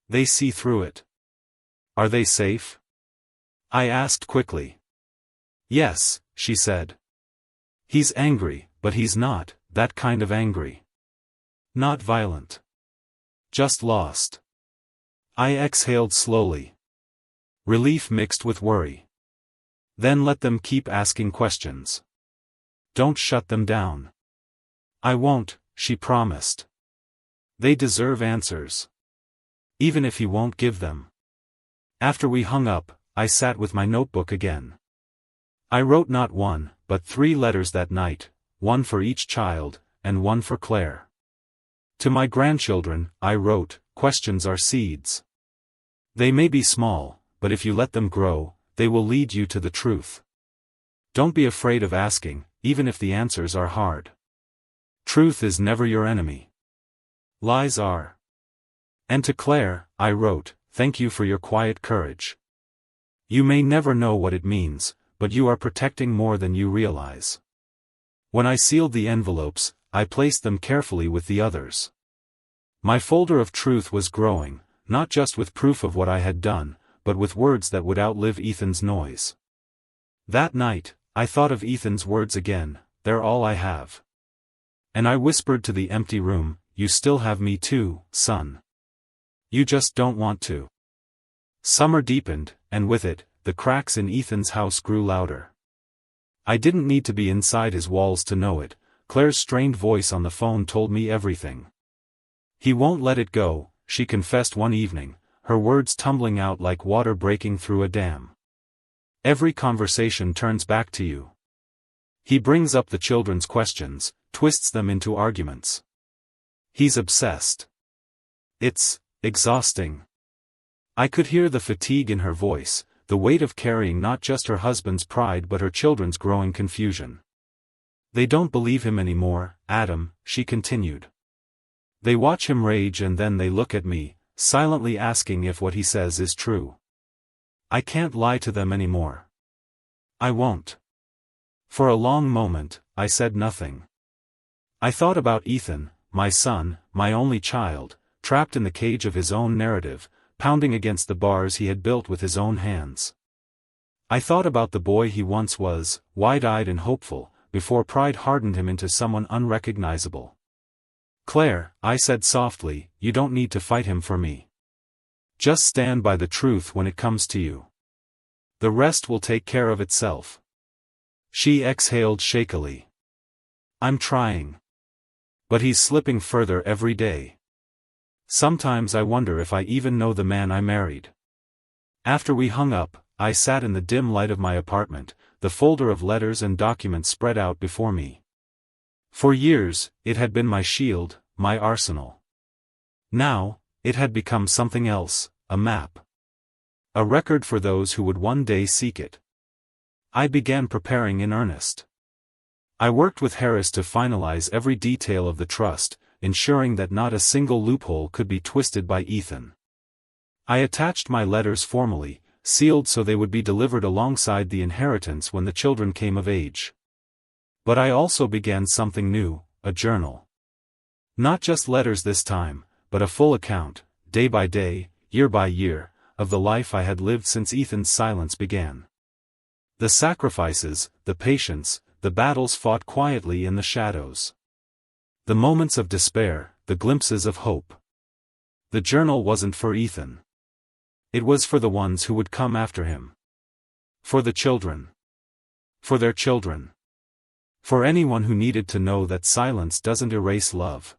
They see through it. Are they safe? I asked quickly. Yes, she said. He's angry, but he's not that kind of angry. Not violent. Just lost. I exhaled slowly. Relief mixed with worry. Then let them keep asking questions. Don't shut them down. I won't, she promised. They deserve answers. Even if he won't give them. After we hung up, I sat with my notebook again. I wrote not one, but 3 letters that night, one for each child, and one for Claire. To my grandchildren, I wrote, questions are seeds. They may be small, but if you let them grow, they will lead you to the truth. Don't be afraid of asking, even if the answers are hard. Truth is never your enemy. Lies are. And to Claire, I wrote, "Thank you for your quiet courage. You may never know what it means, but you are protecting more than you realize." When I sealed the envelopes, I placed them carefully with the others. My folder of truth was growing, not just with proof of what I had done, but with words that would outlive Ethan's noise. That night, I thought of Ethan's words again, "They're all I have." And I whispered to the empty room, "You still have me too, son. You just don't want to." Summer deepened, and with it, the cracks in Ethan's house grew louder. I didn't need to be inside his walls to know it. Claire's strained voice on the phone told me everything. "He won't let it go," she confessed one evening, her words tumbling out like water breaking through a dam. "Every conversation turns back to you. He brings up the children's questions, twists them into arguments. He's obsessed. It's exhausting." I could hear the fatigue in her voice, the weight of carrying not just her husband's pride but her children's growing confusion. "They don't believe him anymore, Adam," she continued. "They watch him rage and then they look at me, silently asking if what he says is true. I can't lie to them anymore. I won't." For a long moment, I said nothing. I thought about Ethan, my son, my only child, trapped in the cage of his own narrative, pounding against the bars he had built with his own hands. I thought about the boy he once was, wide-eyed and hopeful, before pride hardened him into someone unrecognizable. "Claire," I said softly, "you don't need to fight him for me. Just stand by the truth when it comes to you. The rest will take care of itself." She exhaled shakily. "I'm trying. But he's slipping further every day. Sometimes I wonder if I even know the man I married." After we hung up, I sat in the dim light of my apartment, the folder of letters and documents spread out before me. For years, it had been my shield, my arsenal. Now, it had become something else, a map. A record for those who would one day seek it. I began preparing in earnest. I worked with Harris to finalize every detail of the trust, ensuring that not a single loophole could be twisted by Ethan. I attached my letters formally, sealed so they would be delivered alongside the inheritance when the children came of age. But I also began something new, a journal. Not just letters this time, but a full account, day by day, year by year, of the life I had lived since Ethan's silence began. The sacrifices, the patience, the battles fought quietly in the shadows. The moments of despair, the glimpses of hope. The journal wasn't for Ethan. It was for the ones who would come after him. For the children. For their children. For anyone who needed to know that silence doesn't erase love.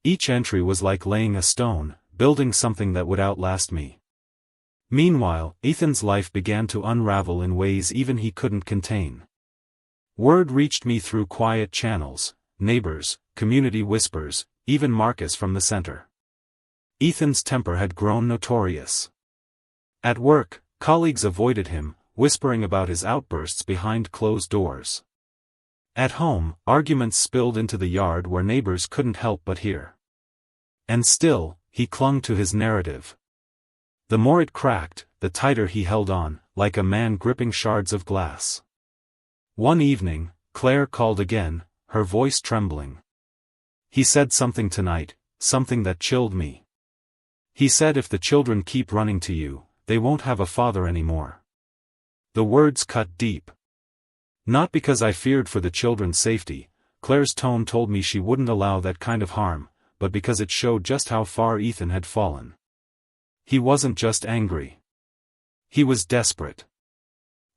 Each entry was like laying a stone, building something that would outlast me. Meanwhile, Ethan's life began to unravel in ways even he couldn't contain. Word reached me through quiet channels, neighbors, community whispers, even Marcus from the center. Ethan's temper had grown notorious. At work, colleagues avoided him, whispering about his outbursts behind closed doors. At home, arguments spilled into the yard where neighbors couldn't help but hear. And still, he clung to his narrative. The more it cracked, the tighter he held on, like a man gripping shards of glass. One evening, Claire called again, her voice trembling. "He said something tonight, something that chilled me. He said if the children keep running to you, they won't have a father anymore." The words cut deep. Not because I feared for the children's safety, Claire's tone told me she wouldn't allow that kind of harm, but because it showed just how far Ethan had fallen. He wasn't just angry. He was desperate.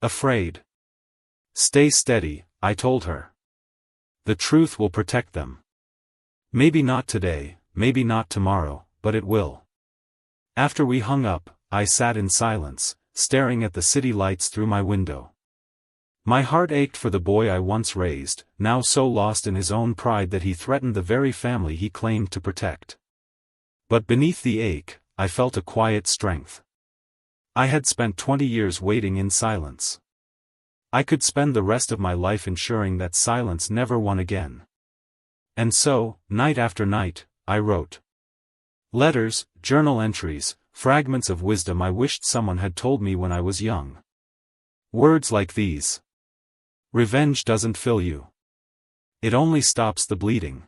Afraid. "Stay steady," I told her. "The truth will protect them. Maybe not today, maybe not tomorrow, but it will." After we hung up, I sat in silence, staring at the city lights through my window. My heart ached for the boy I once raised, now so lost in his own pride that he threatened the very family he claimed to protect. But beneath the ache, I felt a quiet strength. I had spent 20 years waiting in silence. I could spend the rest of my life ensuring that silence never won again. And so, night after night, I wrote. Letters, journal entries, fragments of wisdom I wished someone had told me when I was young. Words like these. Revenge doesn't fill you. It only stops the bleeding.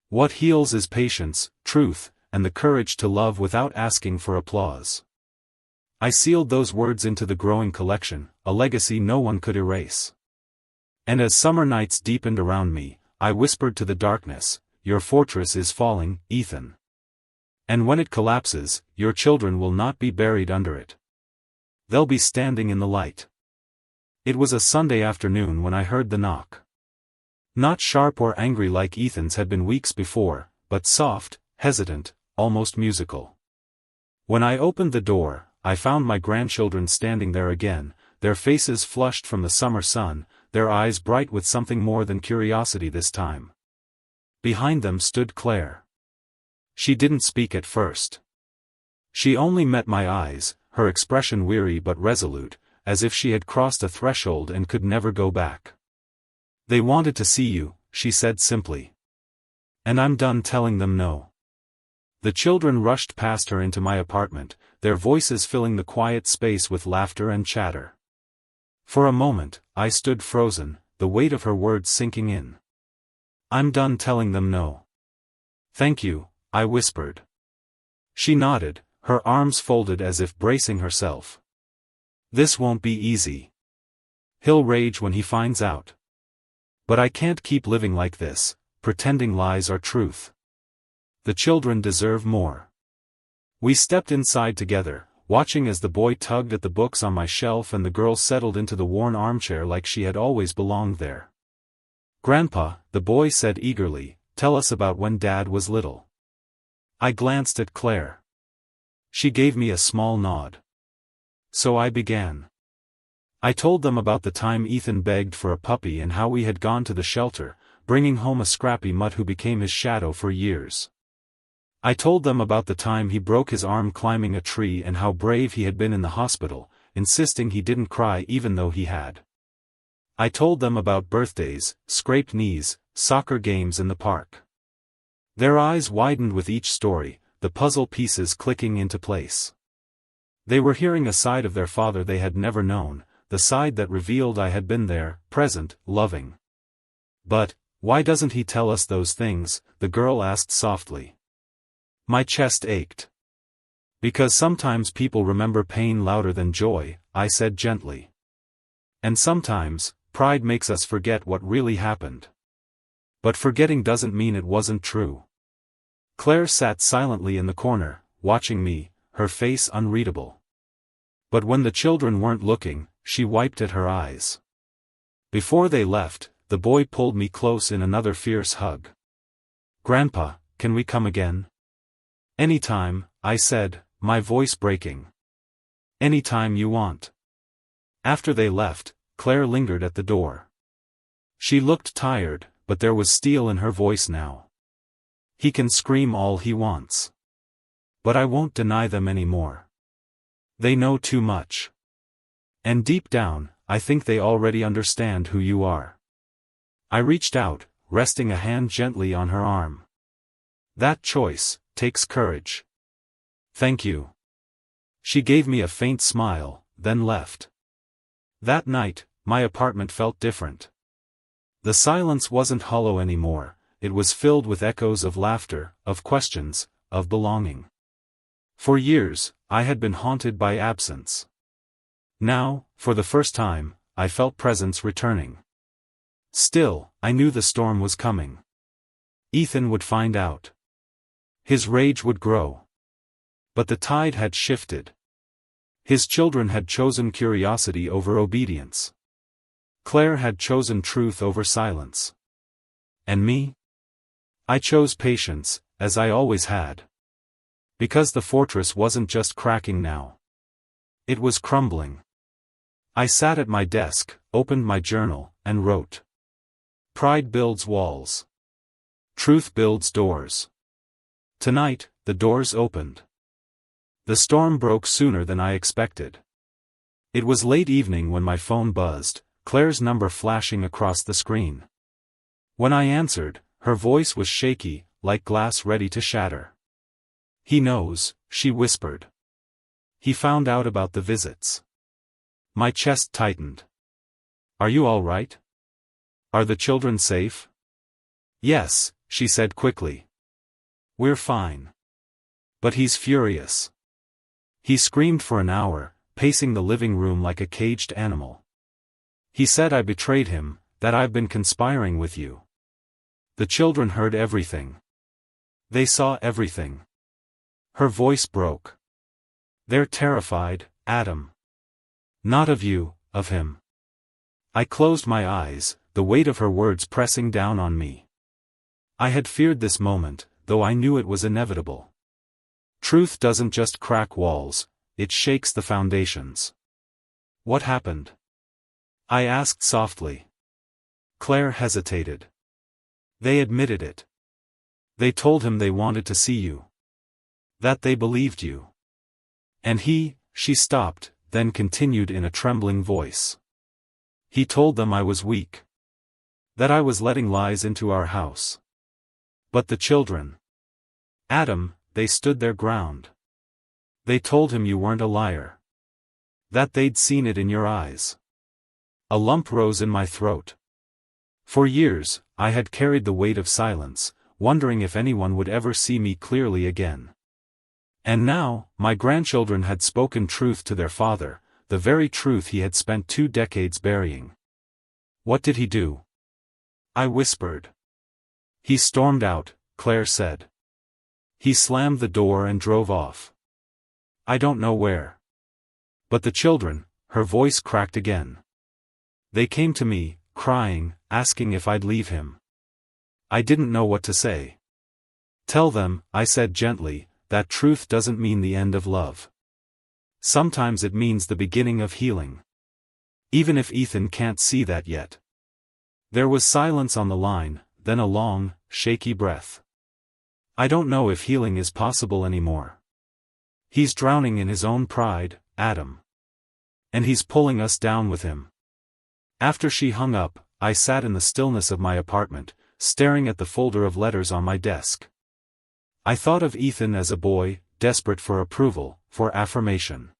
What heals is patience, truth, and the courage to love without asking for applause. I sealed those words into the growing collection, a legacy no one could erase. And as summer nights deepened around me, I whispered to the darkness, "Your fortress is falling, Ethan. And when it collapses, your children will not be buried under it. They'll be standing in the light." It was a Sunday afternoon when I heard the knock. Not sharp or angry like Ethan's had been weeks before, but soft, hesitant, almost musical. When I opened the door, I found my grandchildren standing there again, their faces flushed from the summer sun, their eyes bright with something more than curiosity this time. Behind them stood Claire. She didn't speak at first. She only met my eyes, her expression weary but resolute, as if she had crossed a threshold and could never go back. "They wanted to see you," she said simply. "And I'm done telling them no." The children rushed past her into my apartment, their voices filling the quiet space with laughter and chatter. For a moment, I stood frozen, the weight of her words sinking in. "I'm done telling them no." "Thank you," I whispered. She nodded, her arms folded as if bracing herself. "This won't be easy. He'll rage when he finds out. But I can't keep living like this, pretending lies are truth. The children deserve more." We stepped inside together, watching as the boy tugged at the books on my shelf and the girl settled into the worn armchair like she had always belonged there. "Grandpa," the boy said eagerly, "tell us about when Dad was little." I glanced at Claire. She gave me a small nod. So I began. I told them about the time Ethan begged for a puppy and how we had gone to the shelter, bringing home a scrappy mutt who became his shadow for years. I told them about the time he broke his arm climbing a tree and how brave he had been in the hospital, insisting he didn't cry even though he had. I told them about birthdays, scraped knees, soccer games in the park. Their eyes widened with each story, the puzzle pieces clicking into place. They were hearing a side of their father they had never known, the side that revealed I had been there, present, loving. "But, why doesn't he tell us those things?" the girl asked softly. My chest ached. "Because sometimes people remember pain louder than joy," I said gently. "And sometimes, pride makes us forget what really happened. But forgetting doesn't mean it wasn't true." Claire sat silently in the corner, watching me, her face unreadable. But when the children weren't looking, she wiped at her eyes. Before they left, the boy pulled me close in another fierce hug. "Grandpa, can we come again?" "Anytime," I said, my voice breaking. "Anytime you want." After they left, Claire lingered at the door. She looked tired, but there was steel in her voice now. "He can scream all he wants. But I won't deny them anymore. They know too much. And deep down, I think they already understand who you are." I reached out, resting a hand gently on her arm. "That choice takes courage." "Thank you." She gave me a faint smile, then left. That night, my apartment felt different. The silence wasn't hollow anymore, it was filled with echoes of laughter, of questions, of belonging. For years, I had been haunted by absence. Now, for the first time, I felt presence returning. Still, I knew the storm was coming. Ethan would find out. His rage would grow. But the tide had shifted. His children had chosen curiosity over obedience. Claire had chosen truth over silence. And me? I chose patience, as I always had. Because the fortress wasn't just cracking now. It was crumbling. I sat at my desk, opened my journal, and wrote. Pride builds walls. Truth builds doors. Tonight, the doors opened. The storm broke sooner than I expected. It was late evening when my phone buzzed, Claire's number flashing across the screen. When I answered, her voice was shaky, like glass ready to shatter. He knows, she whispered. He found out about the visits. My chest tightened. Are you all right? Are the children safe? Yes, she said quickly. We're fine. But he's furious. He screamed for an hour, pacing the living room like a caged animal. He said I betrayed him, that I've been conspiring with you. The children heard everything. They saw everything. Her voice broke. They're terrified, Adam. Not of you, of him. I closed my eyes, the weight of her words pressing down on me. I had feared this moment, though I knew it was inevitable. Truth doesn't just crack walls, it shakes the foundations. What happened? I asked softly. Claire hesitated. They admitted it. They told him they wanted to see you. That they believed you. And she stopped, then continued in a trembling voice. He told them I was weak. That I was letting lies into our house. But the children. Adam, they stood their ground. They told him you weren't a liar. That they'd seen it in your eyes. A lump rose in my throat. For years, I had carried the weight of silence, wondering if anyone would ever see me clearly again. And now, my grandchildren had spoken truth to their father, the very truth he had spent 2 decades burying. What did he do? I whispered. He stormed out, Claire said. He slammed the door and drove off. I don't know where. But the children, her voice cracked again. They came to me, crying, asking if I'd leave him. I didn't know what to say. Tell them, I said gently, that truth doesn't mean the end of love. Sometimes it means the beginning of healing. Even if Ethan can't see that yet. There was silence on the line, then a long, shaky breath. I don't know if healing is possible anymore. He's drowning in his own pride, Adam. And he's pulling us down with him. After she hung up, I sat in the stillness of my apartment, staring at the folder of letters on my desk. I thought of Ethan as a boy, desperate for approval, for affirmation.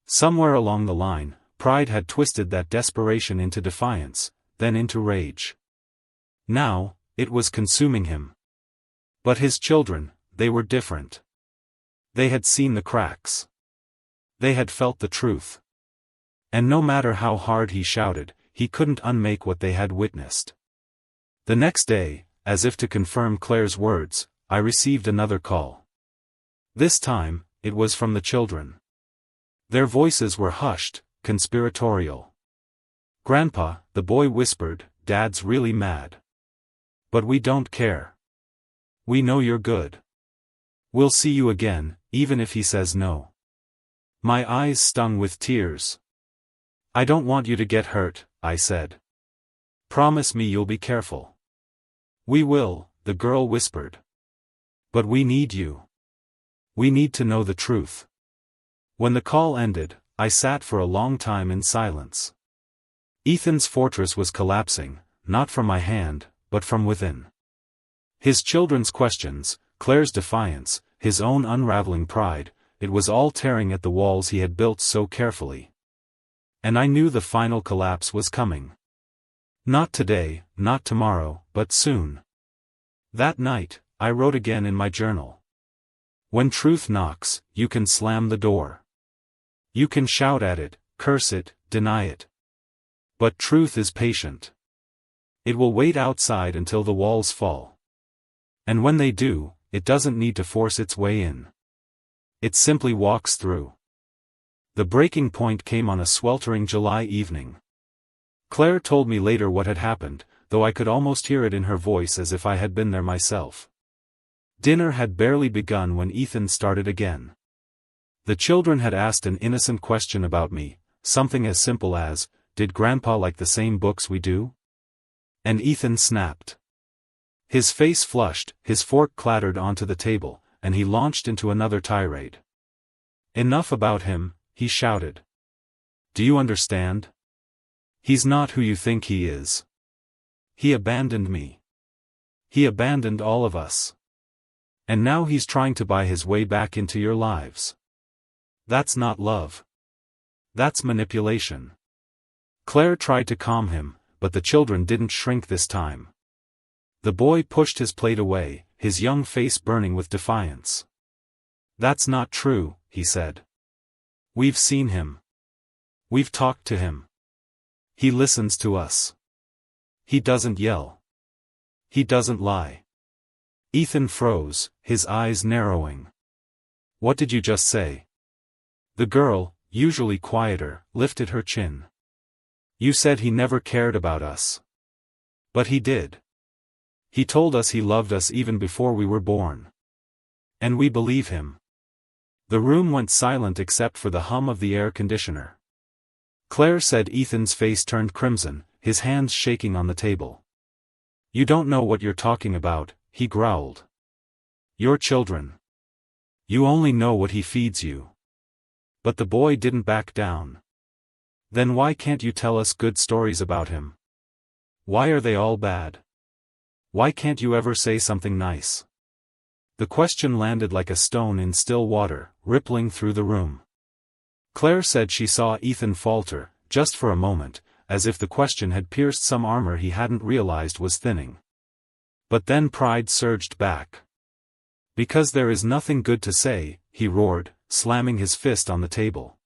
Somewhere along the line, pride had twisted that desperation into defiance, then into rage. Now, it was consuming him. But his children, they were different. They had seen the cracks. They had felt the truth. And no matter how hard he shouted, he couldn't unmake what they had witnessed. The next day, as if to confirm Claire's words, I received another call. This time, it was from the children. Their voices were hushed, conspiratorial. Grandpa, the boy whispered, Dad's really mad. But we don't care. We know you're good. We'll see you again, even if he says no. My eyes stung with tears. I don't want you to get hurt, I said. Promise me you'll be careful. We will, the girl whispered. But we need you. We need to know the truth. When the call ended, I sat for a long time in silence. Ethan's fortress was collapsing, not from my hand, but from within. His children's questions, Claire's defiance, his own unraveling pride, it was all tearing at the walls he had built so carefully. And I knew the final collapse was coming. Not today, not tomorrow, but soon. That night, I wrote again in my journal. When truth knocks, you can slam the door. You can shout at it, curse it, deny it. But truth is patient. It will wait outside until the walls fall. And when they do, it doesn't need to force its way in. It simply walks through. The breaking point came on a sweltering July evening. Claire told me later what had happened, though I could almost hear it in her voice as if I had been there myself. Dinner had barely begun when Ethan started again. The children had asked an innocent question about me, something as simple as, did Grandpa like the same books we do? And Ethan snapped. His face flushed, his fork clattered onto the table, and he launched into another tirade. Enough about him, he shouted. Do you understand? He's not who you think he is. He abandoned me. He abandoned all of us. And now he's trying to buy his way back into your lives. That's not love. That's manipulation. Claire tried to calm him, but the children didn't shrink this time. The boy pushed his plate away, his young face burning with defiance. That's not true, he said. We've seen him. We've talked to him. He listens to us. He doesn't yell. He doesn't lie. Ethan froze, his eyes narrowing. What did you just say? The girl, usually quieter, lifted her chin. You said he never cared about us. But he did. He told us he loved us even before we were born. And we believe him. The room went silent except for the hum of the air conditioner. Claire said. Ethan's face turned crimson, his hands shaking on the table. You don't know what you're talking about, he growled. Your children. You only know what he feeds you. But the boy didn't back down. Then why can't you tell us good stories about him? Why are they all bad? Why can't you ever say something nice? The question landed like a stone in still water, rippling through the room. Claire said she saw Ethan falter, just for a moment, as if the question had pierced some armor he hadn't realized was thinning. But then pride surged back. Because there is nothing good to say, he roared, slamming his fist on the table.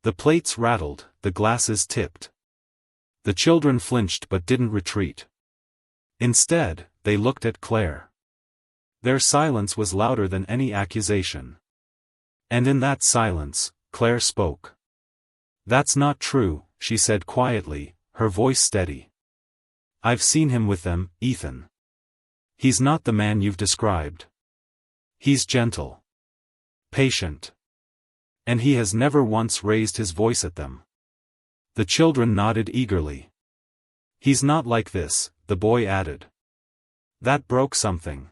The plates rattled, the glasses tipped. The children flinched but didn't retreat. Instead, they looked at Claire. Their silence was louder than any accusation. And in that silence, Claire spoke. That's not true, she said quietly, her voice steady. I've seen him with them, Ethan. He's not the man you've described. He's gentle. Patient. And he has never once raised his voice at them. The children nodded eagerly. He's not like this, the boy added. That broke something.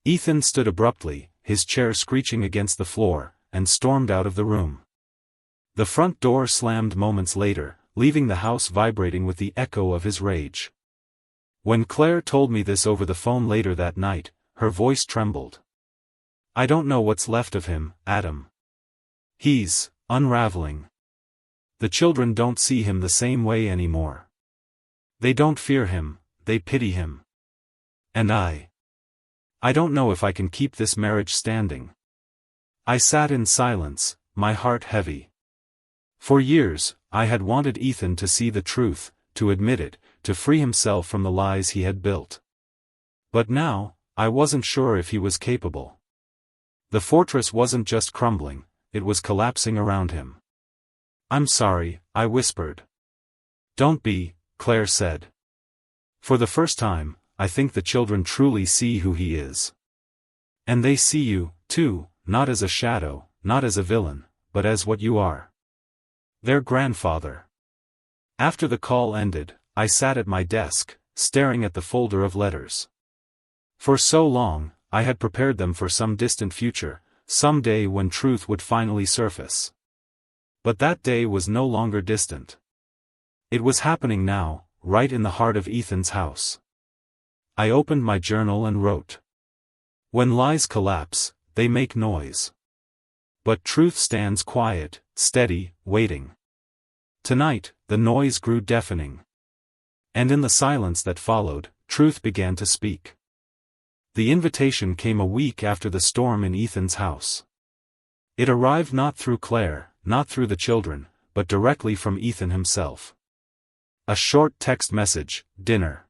Ethan stood abruptly, his chair screeching against the floor, and stormed out of the room. The front door slammed moments later, leaving the house vibrating with the echo of his rage. When Claire told me this over the phone later that night, her voice trembled. I don't know what's left of him, Adam. He's unraveling. The children don't see him the same way anymore. They don't fear him, they pity him. And I don't know if I can keep this marriage standing. I sat in silence, my heart heavy. For years, I had wanted Ethan to see the truth, to admit it, to free himself from the lies he had built. But now, I wasn't sure if he was capable. The fortress wasn't just crumbling, it was collapsing around him. I'm sorry, I whispered. Don't be, Claire said. For the first time, I think the children truly see who he is. And they see you, too, not as a shadow, not as a villain, but as what you are. Their grandfather. After the call ended, I sat at my desk, staring at the folder of letters. For so long, I had prepared them for some distant future, some day when truth would finally surface. But that day was no longer distant. It was happening now, right in the heart of Ethan's house. I opened my journal and wrote. When lies collapse, they make noise. But truth stands quiet, steady, waiting. Tonight, the noise grew deafening. And in the silence that followed, truth began to speak. The invitation came a week after the storm in Ethan's house. It arrived not through Claire, not through the children, but directly from Ethan himself. A short text message, dinner.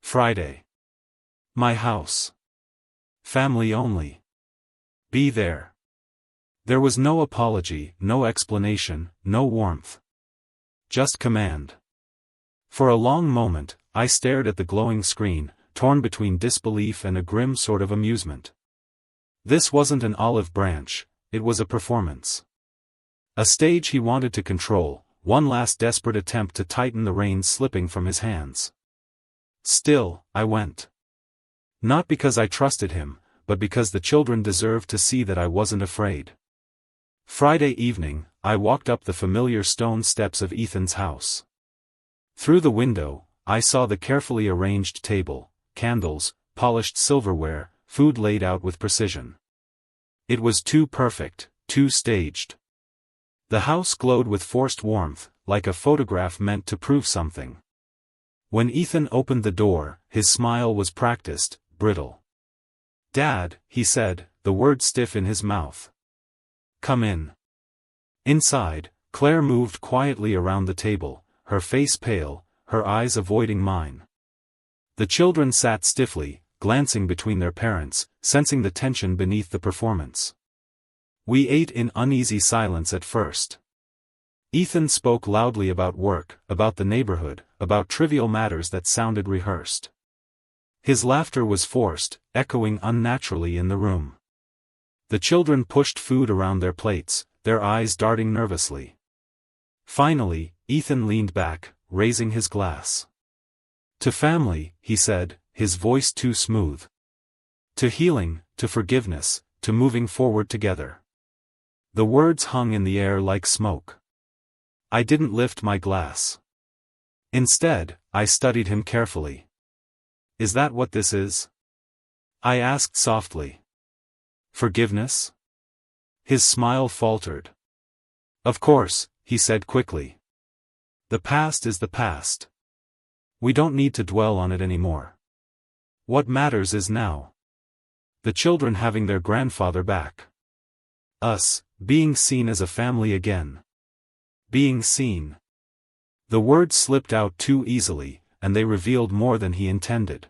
Friday. My house. Family only. Be there. There was no apology, no explanation, no warmth. Just command. For a long moment, I stared at the glowing screen, torn between disbelief and a grim sort of amusement. This wasn't an olive branch, it was a performance. A stage he wanted to control, one last desperate attempt to tighten the reins slipping from his hands. Still, I went. Not because I trusted him, but because the children deserved to see that I wasn't afraid. Friday evening, I walked up the familiar stone steps of Ethan's house. Through the window, I saw the carefully arranged table, candles, polished silverware, food laid out with precision. It was too perfect, too staged. The house glowed with forced warmth, like a photograph meant to prove something. When Ethan opened the door, his smile was practiced, brittle. "Dad," he said, the word stiff in his mouth. "Come in." Inside, Claire moved quietly around the table, her face pale, her eyes avoiding mine. The children sat stiffly, glancing between their parents, sensing the tension beneath the performance. We ate in uneasy silence at first. Ethan spoke loudly about work, about the neighborhood, about trivial matters that sounded rehearsed. His laughter was forced, echoing unnaturally in the room. The children pushed food around their plates, their eyes darting nervously. Finally, Ethan leaned back, raising his glass. "To family," he said, his voice too smooth. "To healing, to forgiveness, to moving forward together." The words hung in the air like smoke. I didn't lift my glass. Instead, I studied him carefully. "Is that what this is?" I asked softly. "Forgiveness?" His smile faltered. "Of course," he said quickly. "The past is the past. We don't need to dwell on it anymore. What matters is now. The children having their grandfather back. Us, being seen as a family again. Being seen." The words slipped out too easily, and they revealed more than he intended.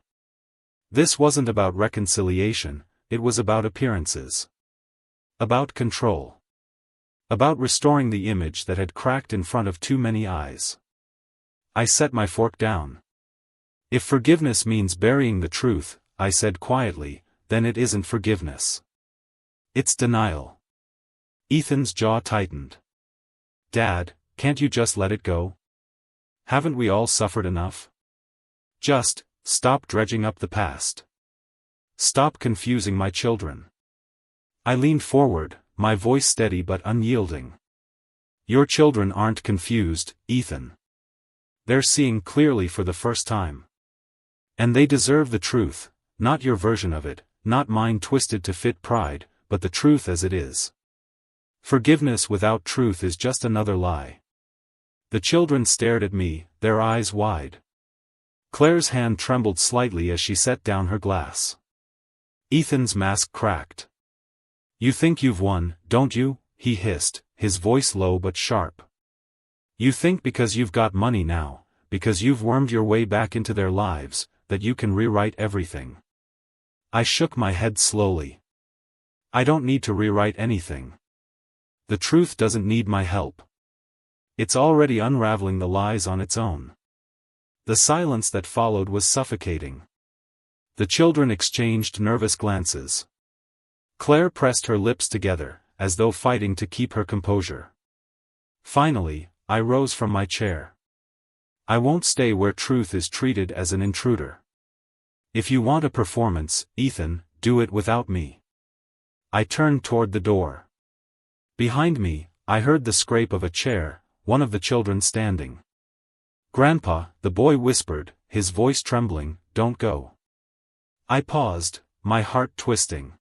This wasn't about reconciliation, it was about appearances. About control. About restoring the image that had cracked in front of too many eyes. I set my fork down. "If forgiveness means burying the truth," I said quietly, "then it isn't forgiveness. It's denial." Ethan's jaw tightened. "Dad, can't you just let it go? Haven't we all suffered enough? Just, stop dredging up the past. Stop confusing my children." I leaned forward, my voice steady but unyielding. "Your children aren't confused, Ethan. They're seeing clearly for the first time. And they deserve the truth, not your version of it, not mine twisted to fit pride, but the truth as it is. Forgiveness without truth is just another lie." The children stared at me, their eyes wide. Claire's hand trembled slightly as she set down her glass. Ethan's mask cracked. "You think you've won, don't you?" he hissed, his voice low but sharp. "You think because you've got money now, because you've wormed your way back into their lives, that you can rewrite everything." I shook my head slowly. "I don't need to rewrite anything. The truth doesn't need my help. It's already unraveling the lies on its own." The silence that followed was suffocating. The children exchanged nervous glances. Claire pressed her lips together, as though fighting to keep her composure. Finally, I rose from my chair. "I won't stay where truth is treated as an intruder. If you want a performance, Ethan, do it without me." I turned toward the door. Behind me, I heard the scrape of a chair, one of the children standing. "Grandpa," the boy whispered, his voice trembling, "don't go." I paused, my heart twisting.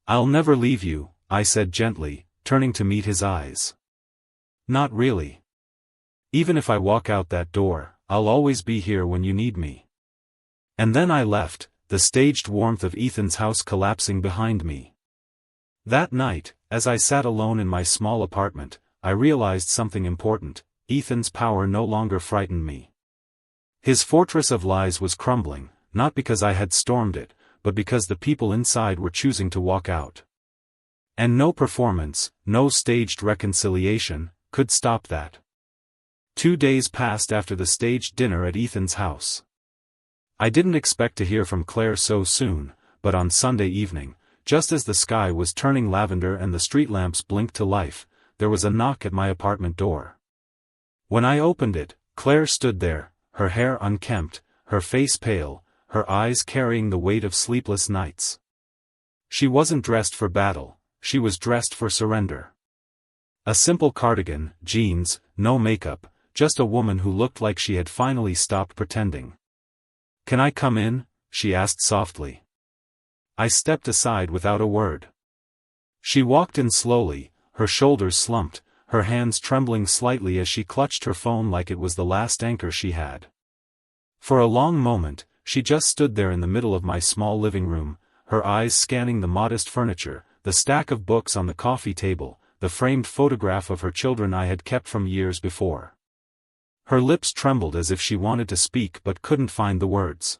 "I'll never leave you," I said gently, turning to meet his eyes. "Not really. Even if I walk out that door, I'll always be here when you need me." And then I left, the staged warmth of Ethan's house collapsing behind me. That night, as I sat alone in my small apartment, I realized something important: Ethan's power no longer frightened me. His fortress of lies was crumbling, not because I had stormed it, but because the people inside were choosing to walk out. And no performance, no staged reconciliation, could stop that. 2 days passed after the staged dinner at Ethan's house. I didn't expect to hear from Claire so soon, but on Sunday evening, just as the sky was turning lavender and the street lamps blinked to life, there was a knock at my apartment door. When I opened it, Claire stood there, her hair unkempt, her face pale, her eyes carrying the weight of sleepless nights. She wasn't dressed for battle, she was dressed for surrender. A simple cardigan, jeans, no makeup, just a woman who looked like she had finally stopped pretending. "Can I come in?" she asked softly. I stepped aside without a word. She walked in slowly, her shoulders slumped, her hands trembling slightly as she clutched her phone like it was the last anchor she had. For a long moment, she just stood there in the middle of my small living room, her eyes scanning the modest furniture, the stack of books on the coffee table, the framed photograph of her children I had kept from years before. Her lips trembled as if she wanted to speak but couldn't find the words.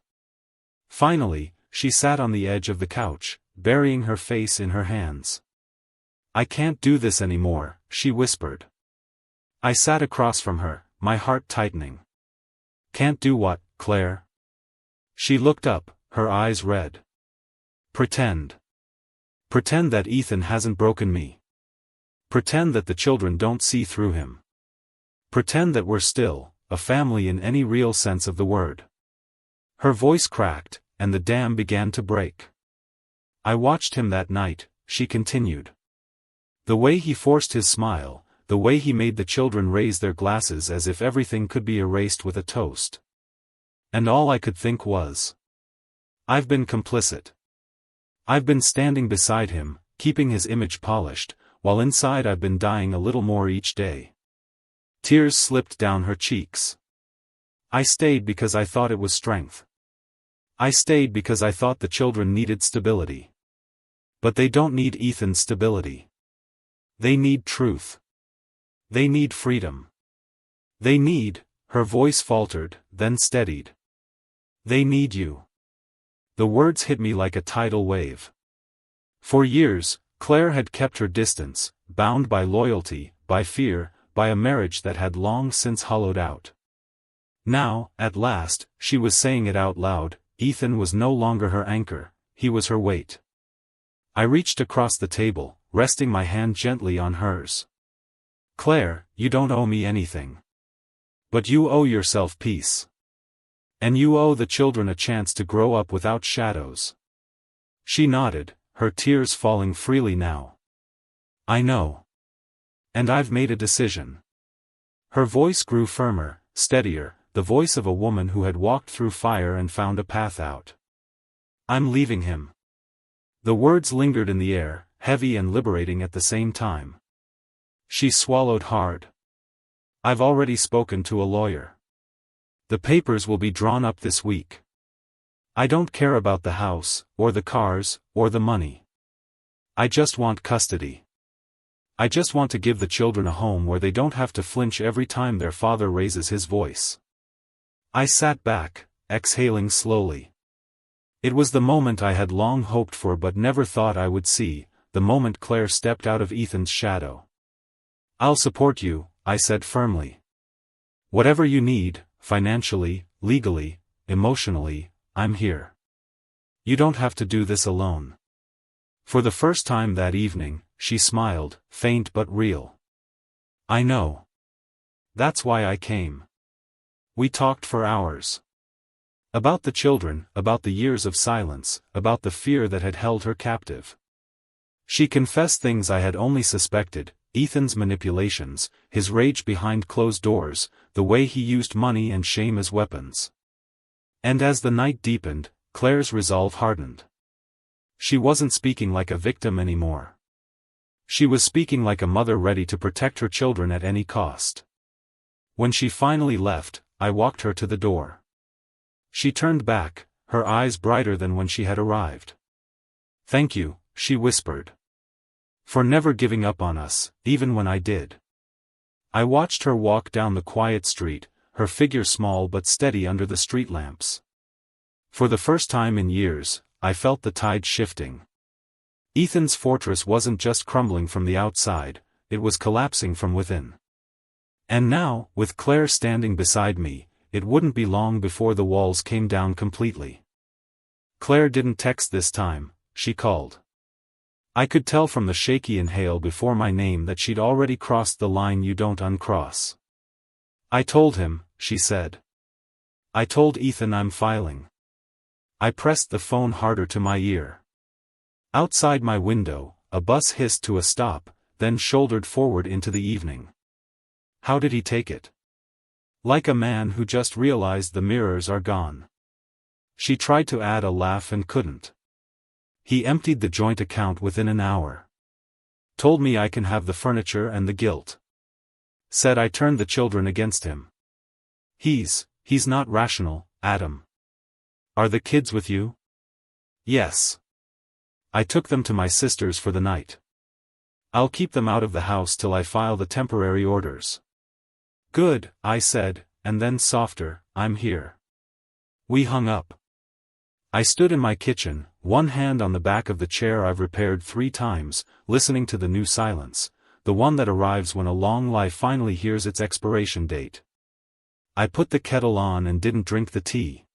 Finally, she sat on the edge of the couch, burying her face in her hands. "I can't do this anymore," she whispered. I sat across from her, my heart tightening. "Can't do what, Claire?" She looked up, her eyes red. "Pretend. Pretend that Ethan hasn't broken me. Pretend that the children don't see through him. Pretend that we're still a family in any real sense of the word." Her voice cracked, and the dam began to break. "I watched him that night," she continued. "The way he forced his smile, the way he made the children raise their glasses as if everything could be erased with a toast. And all I could think was, I've been complicit. I've been standing beside him, keeping his image polished, while inside I've been dying a little more each day." Tears slipped down her cheeks. "I stayed because I thought it was strength. I stayed because I thought the children needed stability. But they don't need Ethan's stability. They need truth. They need freedom. They need," her voice faltered, then steadied. "They need you." The words hit me like a tidal wave. For years, Claire had kept her distance, bound by loyalty, by fear, by a marriage that had long since hollowed out. Now, at last, she was saying it out loud. Ethan was no longer her anchor, he was her weight. I reached across the table, resting my hand gently on hers. "Claire, you don't owe me anything. But you owe yourself peace. And you owe the children a chance to grow up without shadows." She nodded, her tears falling freely now. "I know. And I've made a decision." Her voice grew firmer, steadier, the voice of a woman who had walked through fire and found a path out. "I'm leaving him." The words lingered in the air, heavy and liberating at the same time. She swallowed hard. "I've already spoken to a lawyer. The papers will be drawn up this week. I don't care about the house, or the cars, or the money. I just want custody. I just want to give the children a home where they don't have to flinch every time their father raises his voice." I sat back, exhaling slowly. It was the moment I had long hoped for but never thought I would see, the moment Claire stepped out of Ethan's shadow. "I'll support you," I said firmly. "Whatever you need, financially, legally, emotionally, I'm here. You don't have to do this alone." For the first time that evening, she smiled, faint but real. "I know. That's why I came." We talked for hours. About the children, about the years of silence, about the fear that had held her captive. She confessed things I had only suspected, Ethan's manipulations, his rage behind closed doors, the way he used money and shame as weapons. And as the night deepened, Claire's resolve hardened. She wasn't speaking like a victim anymore. She was speaking like a mother ready to protect her children at any cost. When she finally left, I walked her to the door. She turned back, her eyes brighter than when she had arrived. "Thank you," she whispered. "For never giving up on us, even when I did." I watched her walk down the quiet street, her figure small but steady under the street lamps. For the first time in years, I felt the tide shifting. Ethan's fortress wasn't just crumbling from the outside, it was collapsing from within. And now, with Claire standing beside me, it wouldn't be long before the walls came down completely. Claire didn't text this time, she called. I could tell from the shaky inhale before my name that she'd already crossed the line you don't uncross. "I told him," she said. "I told Ethan I'm filing." I pressed the phone harder to my ear. Outside my window, a bus hissed to a stop, then shouldered forward into the evening. How did he take it? Like a man who just realized the mirrors are gone. She tried to add a laugh and couldn't. He emptied the joint account within an hour. Told me I can have the furniture and the guilt. Said I turned the children against him. He's not rational, Adam. Are the kids with you? Yes. I took them to my sister's for the night. I'll keep them out of the house till I file the temporary orders. Good, I said, and then softer, I'm here. We hung up. I stood in my kitchen, one hand on the back of the chair I've repaired 3 times, listening to the new silence, the one that arrives when a long life finally hears its expiration date. I put the kettle on and didn't drink the tea.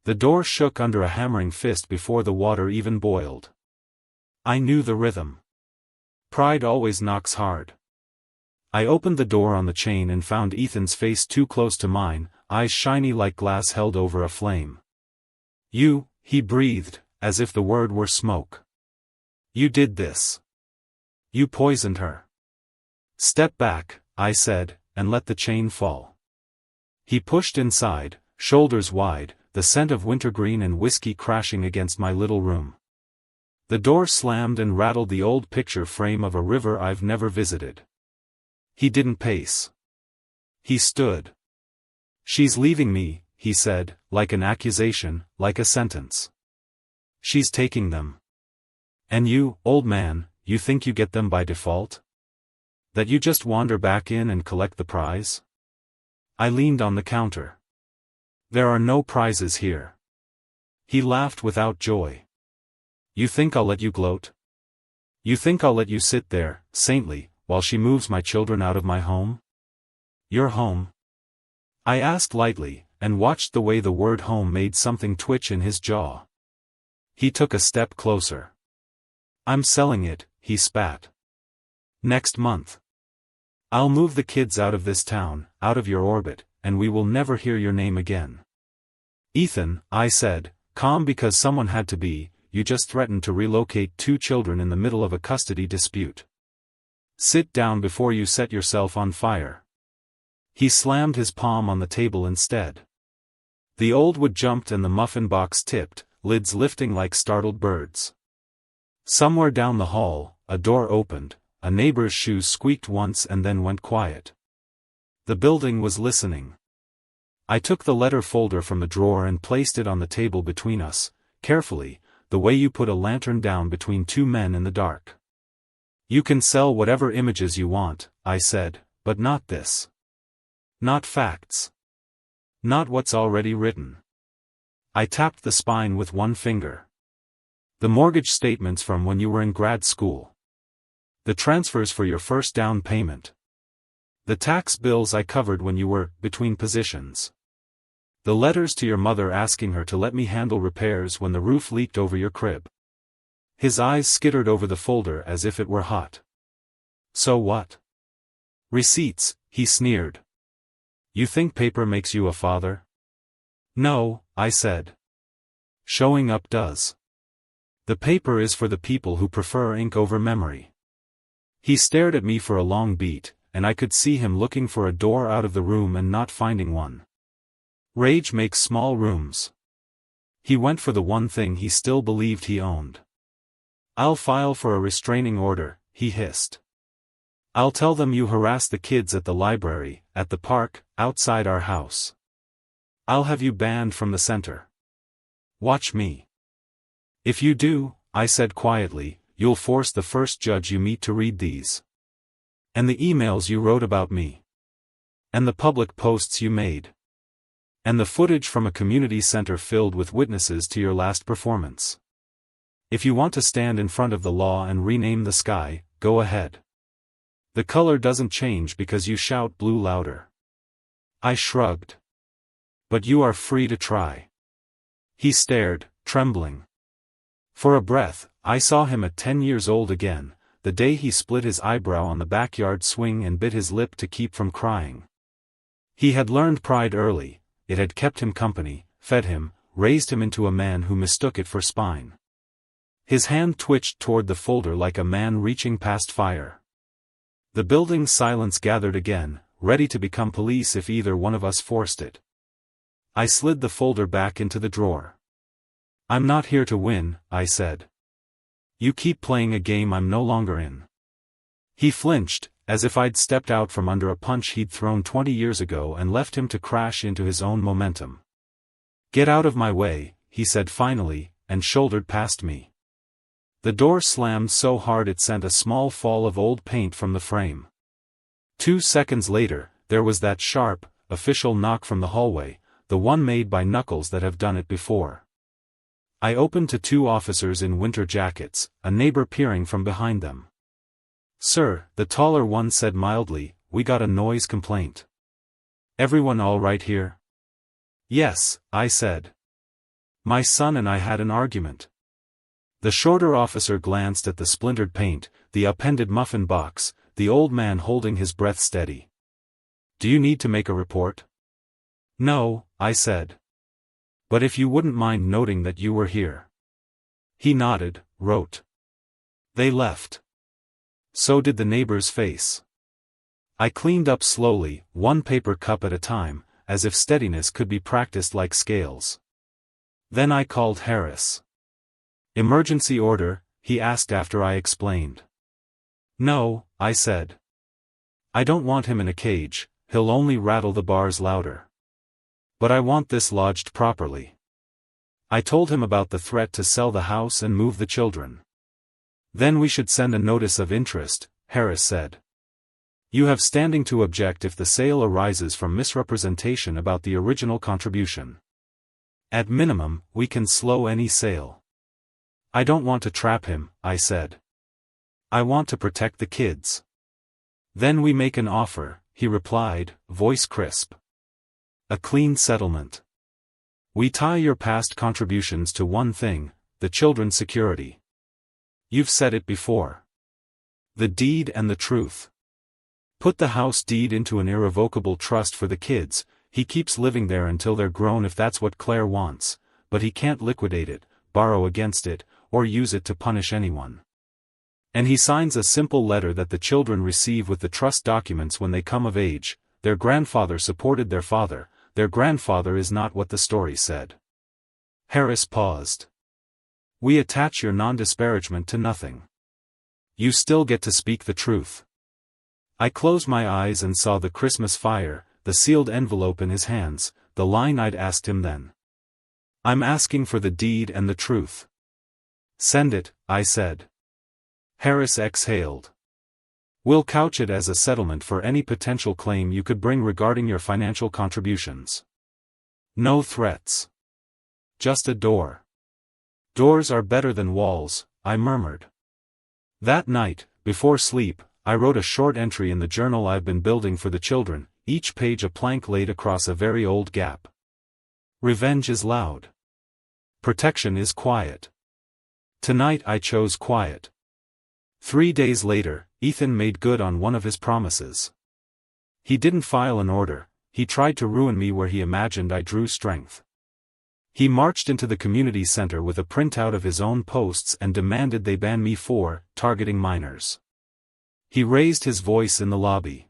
The door shook under a hammering fist before the water even boiled. I knew the rhythm. Pride always knocks hard. I opened the door on the chain and found Ethan's face too close to mine, eyes shiny like glass held over a flame. You, he breathed, as if the word were smoke. You did this. You poisoned her. Step back, I said, and let the chain fall. He pushed inside, shoulders wide, the scent of wintergreen and whiskey crashing against my little room. The door slammed and rattled the old picture frame of a river I've never visited. He didn't pace. He stood. She's leaving me, he said, like an accusation, like a sentence. She's taking them. And you, old man, you think you get them by default? That you just wander back in and collect the prize? I leaned on the counter. There are no prizes here. He laughed without joy. You think I'll let you gloat? You think I'll let you sit there, saintly, while she moves my children out of my home? Your home? I asked lightly, and watched the way the word home made something twitch in his jaw. He took a step closer. I'm selling it, he spat. Next month. I'll move the kids out of this town, out of your orbit, and we will never hear your name again. Ethan, I said, calm because someone had to be, you just threatened to relocate 2 children in the middle of a custody dispute. Sit down before you set yourself on fire. He slammed his palm on the table instead. The old wood jumped and the muffin box tipped, lids lifting like startled birds. Somewhere down the hall, a door opened, a neighbor's shoes squeaked once and then went quiet. The building was listening. I took the letter folder from the drawer and placed it on the table between us, carefully, the way you put a lantern down between 2 men in the dark. You can sell whatever images you want, I said, but not this. Not facts. Not what's already written. I tapped the spine with one finger. The mortgage statements from when you were in grad school. The transfers for your first down payment. The tax bills I covered when you were between positions. The letters to your mother asking her to let me handle repairs when the roof leaked over your crib. His eyes skittered over the folder as if it were hot. So what? Receipts, he sneered. You think paper makes you a father? No, I said. Showing up does. The paper is for the people who prefer ink over memory. He stared at me for a long beat, and I could see him looking for a door out of the room and not finding one. Rage makes small rooms. He went for the one thing he still believed he owned. I'll file for a restraining order, he hissed. I'll tell them you harassed the kids at the library, at the park, outside our house. I'll have you banned from the center. Watch me. If you do, I said quietly, you'll force the first judge you meet to read these. And the emails you wrote about me. And the public posts you made. And the footage from a community center filled with witnesses to your last performance. If you want to stand in front of the law and rename the sky, go ahead. The color doesn't change because you shout blue louder. I shrugged. But you are free to try. He stared, trembling. For a breath, I saw him at 10 years old again, the day he split his eyebrow on the backyard swing and bit his lip to keep from crying. He had learned pride early, it had kept him company, fed him, raised him into a man who mistook it for spine. His hand twitched toward the folder like a man reaching past fire. The building's silence gathered again, ready to become police if either one of us forced it. I slid the folder back into the drawer. I'm not here to win, I said. You keep playing a game I'm no longer in. He flinched, as if I'd stepped out from under a punch he'd thrown 20 years ago and left him to crash into his own momentum. Get out of my way, he said finally, and shouldered past me. The door slammed so hard it sent a small fall of old paint from the frame. 2 seconds later, there was that sharp, official knock from the hallway, the one made by knuckles that have done it before. I opened to 2 officers in winter jackets, a neighbor peering from behind them. Sir, the taller one said mildly, we got a noise complaint. Everyone all right here? Yes, I said. My son and I had an argument. The shorter officer glanced at the splintered paint, the upended muffin box, the old man holding his breath steady. Do you need to make a report? No, I said. But if you wouldn't mind noting that you were here. He nodded, wrote. They left. So did the neighbor's face. I cleaned up slowly, one paper cup at a time, as if steadiness could be practiced like scales. Then I called Harris. Emergency order, he asked after I explained. No, I said. I don't want him in a cage, he'll only rattle the bars louder. But I want this lodged properly. I told him about the threat to sell the house and move the children. Then we should send a notice of interest, Harris said. You have standing to object if the sale arises from misrepresentation about the original contribution. At minimum, we can slow any sale. I don't want to trap him, I said. I want to protect the kids. Then we make an offer, he replied, voice crisp. A clean settlement. We tie your past contributions to one thing, the children's security. You've said it before. The deed and the truth. Put the house deed into an irrevocable trust for the kids, he keeps living there until they're grown if that's what Claire wants, but he can't liquidate it, borrow against it, or use it to punish anyone. And he signs a simple letter that the children receive with the trust documents when they come of age. Their grandfather supported their father, their grandfather is not what the story said. Harris paused. We attach your non-disparagement to nothing. You still get to speak the truth. I closed my eyes and saw the Christmas fire, the sealed envelope in his hands, the line I'd asked him then. I'm asking for the deed and the truth. Send it, I said. Harris exhaled. We'll couch it as a settlement for any potential claim you could bring regarding your financial contributions. No threats. Just a door. Doors are better than walls, I murmured. That night, before sleep, I wrote a short entry in the journal I've been building for the children, each page a plank laid across a very old gap. Revenge is loud. Protection is quiet. Tonight I chose quiet. 3 days later, Ethan made good on one of his promises. He didn't file an order, he tried to ruin me where he imagined I drew strength. He marched into the community center with a printout of his own posts and demanded they ban me for targeting minors. He raised his voice in the lobby.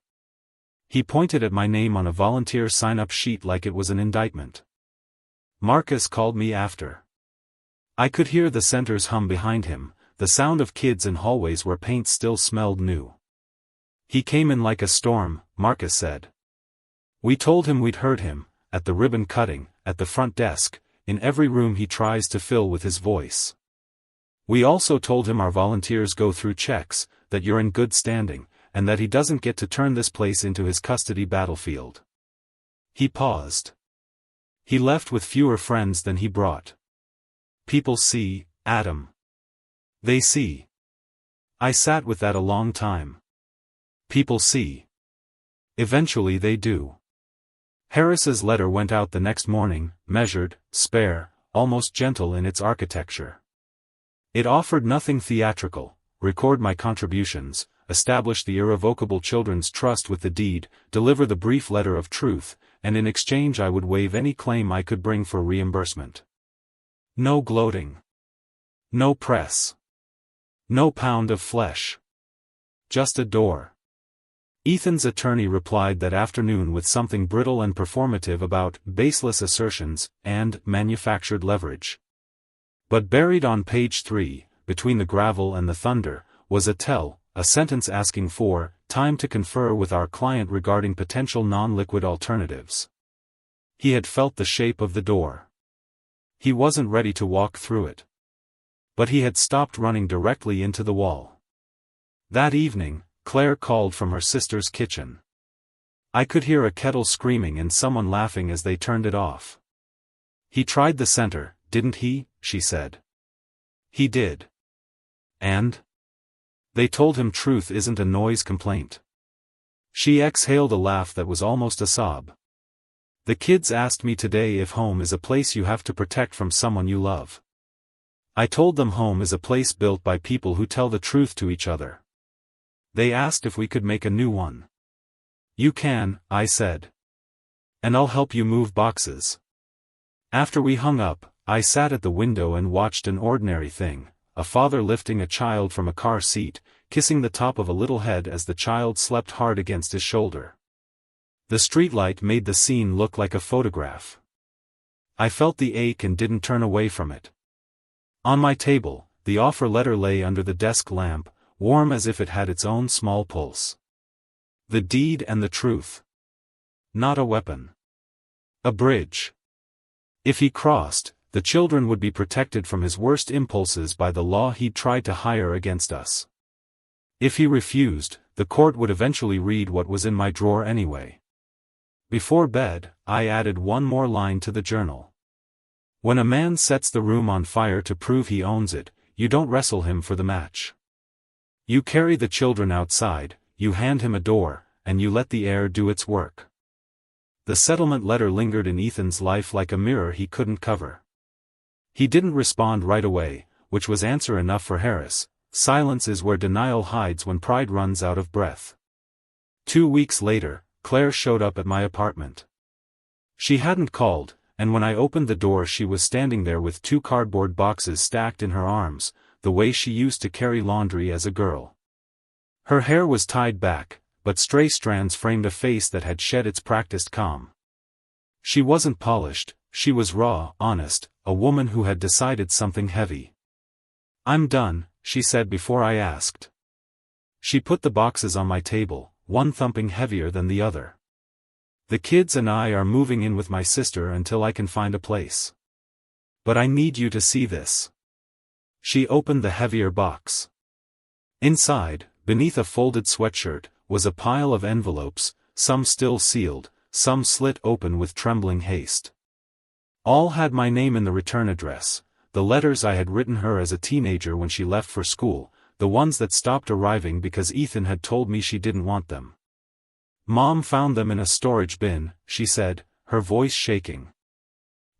He pointed at my name on a volunteer sign-up sheet like it was an indictment. Marcus called me after. I could hear the center's hum behind him, the sound of kids in hallways where paint still smelled new. He came in like a storm, Marcus said. We told him we'd heard him, at the ribbon cutting, at the front desk, in every room he tries to fill with his voice. We also told him our volunteers go through checks, that you're in good standing, and that he doesn't get to turn this place into his custody battlefield. He paused. He left with fewer friends than he brought. People see, Adam. They see. I sat with that a long time. People see. Eventually they do. Harris's letter went out the next morning, measured, spare, almost gentle in its architecture. It offered nothing theatrical: record my contributions, establish the irrevocable children's trust with the deed, deliver the brief letter of truth, and in exchange I would waive any claim I could bring for reimbursement. No gloating. No press. No pound of flesh. Just a door. Ethan's attorney replied that afternoon with something brittle and performative about baseless assertions and manufactured leverage. But buried on page 3, between the gravel and the thunder, was a sentence asking for time to confer with our client regarding potential non-liquid alternatives. He had felt the shape of the door. He wasn't ready to walk through it. But he had stopped running directly into the wall. That evening, Claire called from her sister's kitchen. I could hear a kettle screaming and someone laughing as they turned it off. "He tried the center, didn't he?" she said. "He did. And?" They told him truth isn't a noise complaint. She exhaled a laugh that was almost a sob. "The kids asked me today if home is a place you have to protect from someone you love. I told them home is a place built by people who tell the truth to each other. They asked if we could make a new one. You can," I said. "And I'll help you move boxes." After we hung up, I sat at the window and watched an ordinary thing, a father lifting a child from a car seat, kissing the top of a little head as the child slept hard against his shoulder. The streetlight made the scene look like a photograph. I felt the ache and didn't turn away from it. On my table, the offer letter lay under the desk lamp, warm as if it had its own small pulse. The deed and the truth. Not a weapon. A bridge. If he crossed, the children would be protected from his worst impulses by the law he'd tried to hire against us. If he refused, the court would eventually read what was in my drawer anyway. Before bed, I added one more line to the journal. When a man sets the room on fire to prove he owns it, you don't wrestle him for the match. You carry the children outside, you hand him a door, and you let the air do its work. The settlement letter lingered in Ethan's life like a mirror he couldn't cover. He didn't respond right away, which was answer enough for Harris. Silence is where denial hides when pride runs out of breath. 2 weeks later, Claire showed up at my apartment. She hadn't called, and when I opened the door she was standing there with 2 cardboard boxes stacked in her arms, the way she used to carry laundry as a girl. Her hair was tied back, but stray strands framed a face that had shed its practiced calm. She wasn't polished, she was raw, honest, a woman who had decided something heavy. "I'm done," she said before I asked. She put the boxes on my table, one thumping heavier than the other. "The kids and I are moving in with my sister until I can find a place. But I need you to see this." She opened the heavier box. Inside, beneath a folded sweatshirt, was a pile of envelopes, some still sealed, some slit open with trembling haste. All had my name in the return address, the letters I had written her as a teenager when she left for school, the ones that stopped arriving because Ethan had told me she didn't want them. "Mom found them in a storage bin," she said, her voice shaking.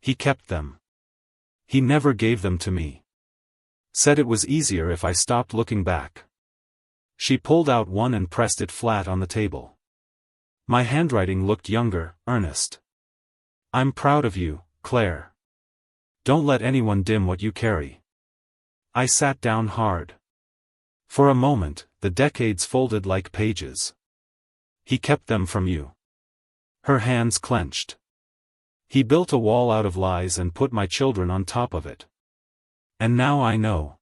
"He kept them. He never gave them to me. Said it was easier if I stopped looking back." She pulled out one and pressed it flat on the table. My handwriting looked younger, earnest. "I'm proud of you, Claire. Don't let anyone dim what you carry." I sat down hard. For a moment, the decades folded like pages. "He kept them from you." Her hands clenched. "He built a wall out of lies and put my children on top of it. And now I know."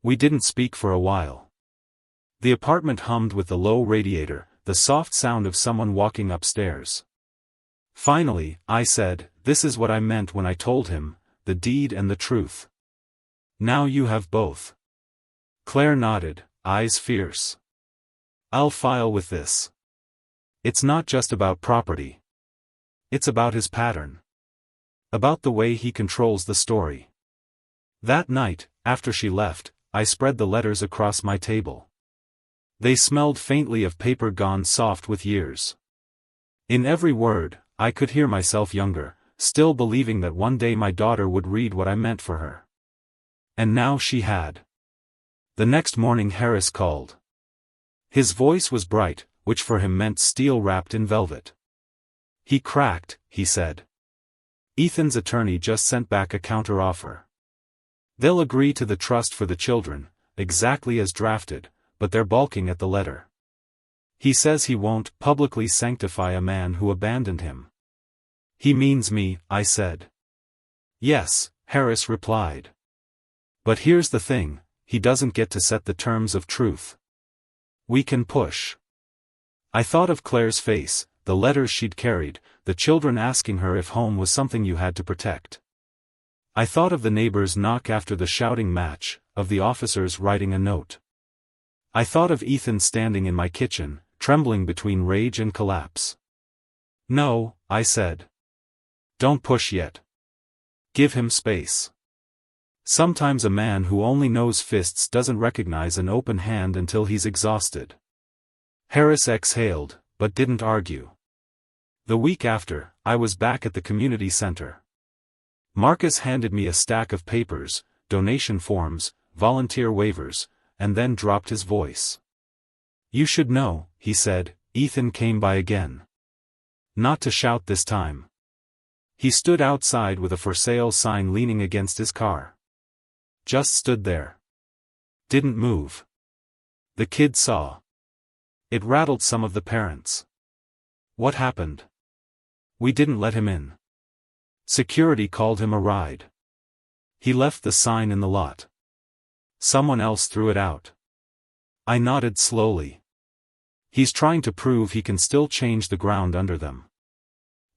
We didn't speak for a while. The apartment hummed with the low radiator, the soft sound of someone walking upstairs. Finally, I said, "This is what I meant when I told him, the deed and the truth. Now you have both." Claire nodded, eyes fierce. "I'll file with this. It's not just about property. It's about his pattern. About the way he controls the story." That night, after she left, I spread the letters across my table. They smelled faintly of paper gone soft with years. In every word, I could hear myself younger, still believing that one day my daughter would read what I meant for her. And now she had. The next morning Harris called. His voice was bright, which for him meant steel wrapped in velvet. "He cracked," he said. "Ethan's attorney just sent back a counteroffer. They'll agree to the trust for the children, exactly as drafted, but they're balking at the letter. He says he won't publicly sanctify a man who abandoned him." "He means me," I said. "Yes," Harris replied. "But here's the thing, he doesn't get to set the terms of truth. We can push. I thought of Claire's face, the letters she'd carried, the children asking her if home was something you had to protect. I thought of the neighbor's knock after the shouting match, of the officers writing a note. I thought of Ethan standing in my kitchen, trembling between rage and collapse. "No," I said. "Don't push yet. Give him space." Sometimes a man who only knows fists doesn't recognize an open hand until he's exhausted. Harris exhaled, but didn't argue. The week after, I was back at the community center. Marcus handed me a stack of papers, donation forms, volunteer waivers, and then dropped his voice. "You should know," he said, "Ethan came by again. Not to shout this time. He stood outside with a for sale sign leaning against his car. Just stood there. Didn't move. The kid saw. It rattled some of the parents. What happened? We didn't let him in. Security called him a ride. He left the sign in the lot. Someone else threw it out." I nodded slowly. "He's trying to prove he can still change the ground under them."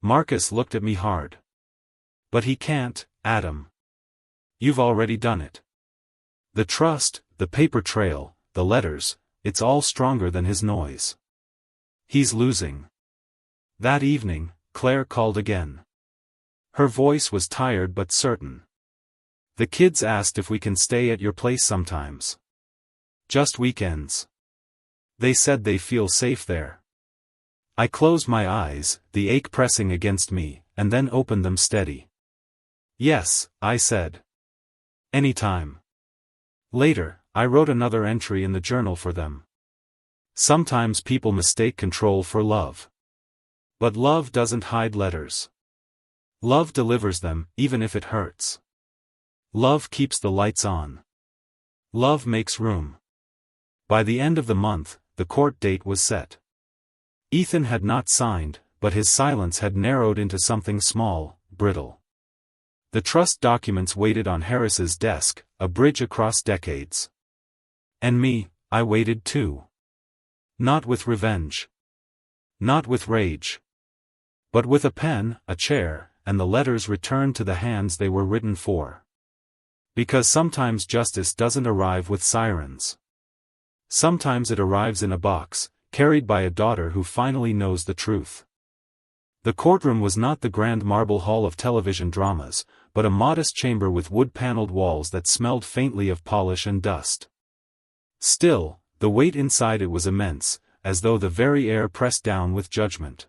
Marcus looked at me hard. "But he can't, Adam. You've already done it. The trust, the paper trail, the letters, it's all stronger than his noise. He's losing." That evening, Claire called again. Her voice was tired but certain. "The kids asked if we can stay at your place sometimes. Just weekends. They said they feel safe there." I closed my eyes, the ache pressing against me, and then opened them steady. "Yes," I said. "Anytime." Later, I wrote another entry in the journal for them. Sometimes people mistake control for love. But love doesn't hide letters. Love delivers them, even if it hurts. Love keeps the lights on. Love makes room. By the end of the month, the court date was set. Ethan had not signed, but his silence had narrowed into something small, brittle. The trust documents waited on Harris's desk, a bridge across decades. And me, I waited too. Not with revenge. Not with rage. But with a pen, a chair, and the letters returned to the hands they were written for. Because sometimes justice doesn't arrive with sirens. Sometimes it arrives in a box, carried by a daughter who finally knows the truth. The courtroom was not the grand marble hall of television dramas, but a modest chamber with wood-paneled walls that smelled faintly of polish and dust. Still, the weight inside it was immense, as though the very air pressed down with judgment.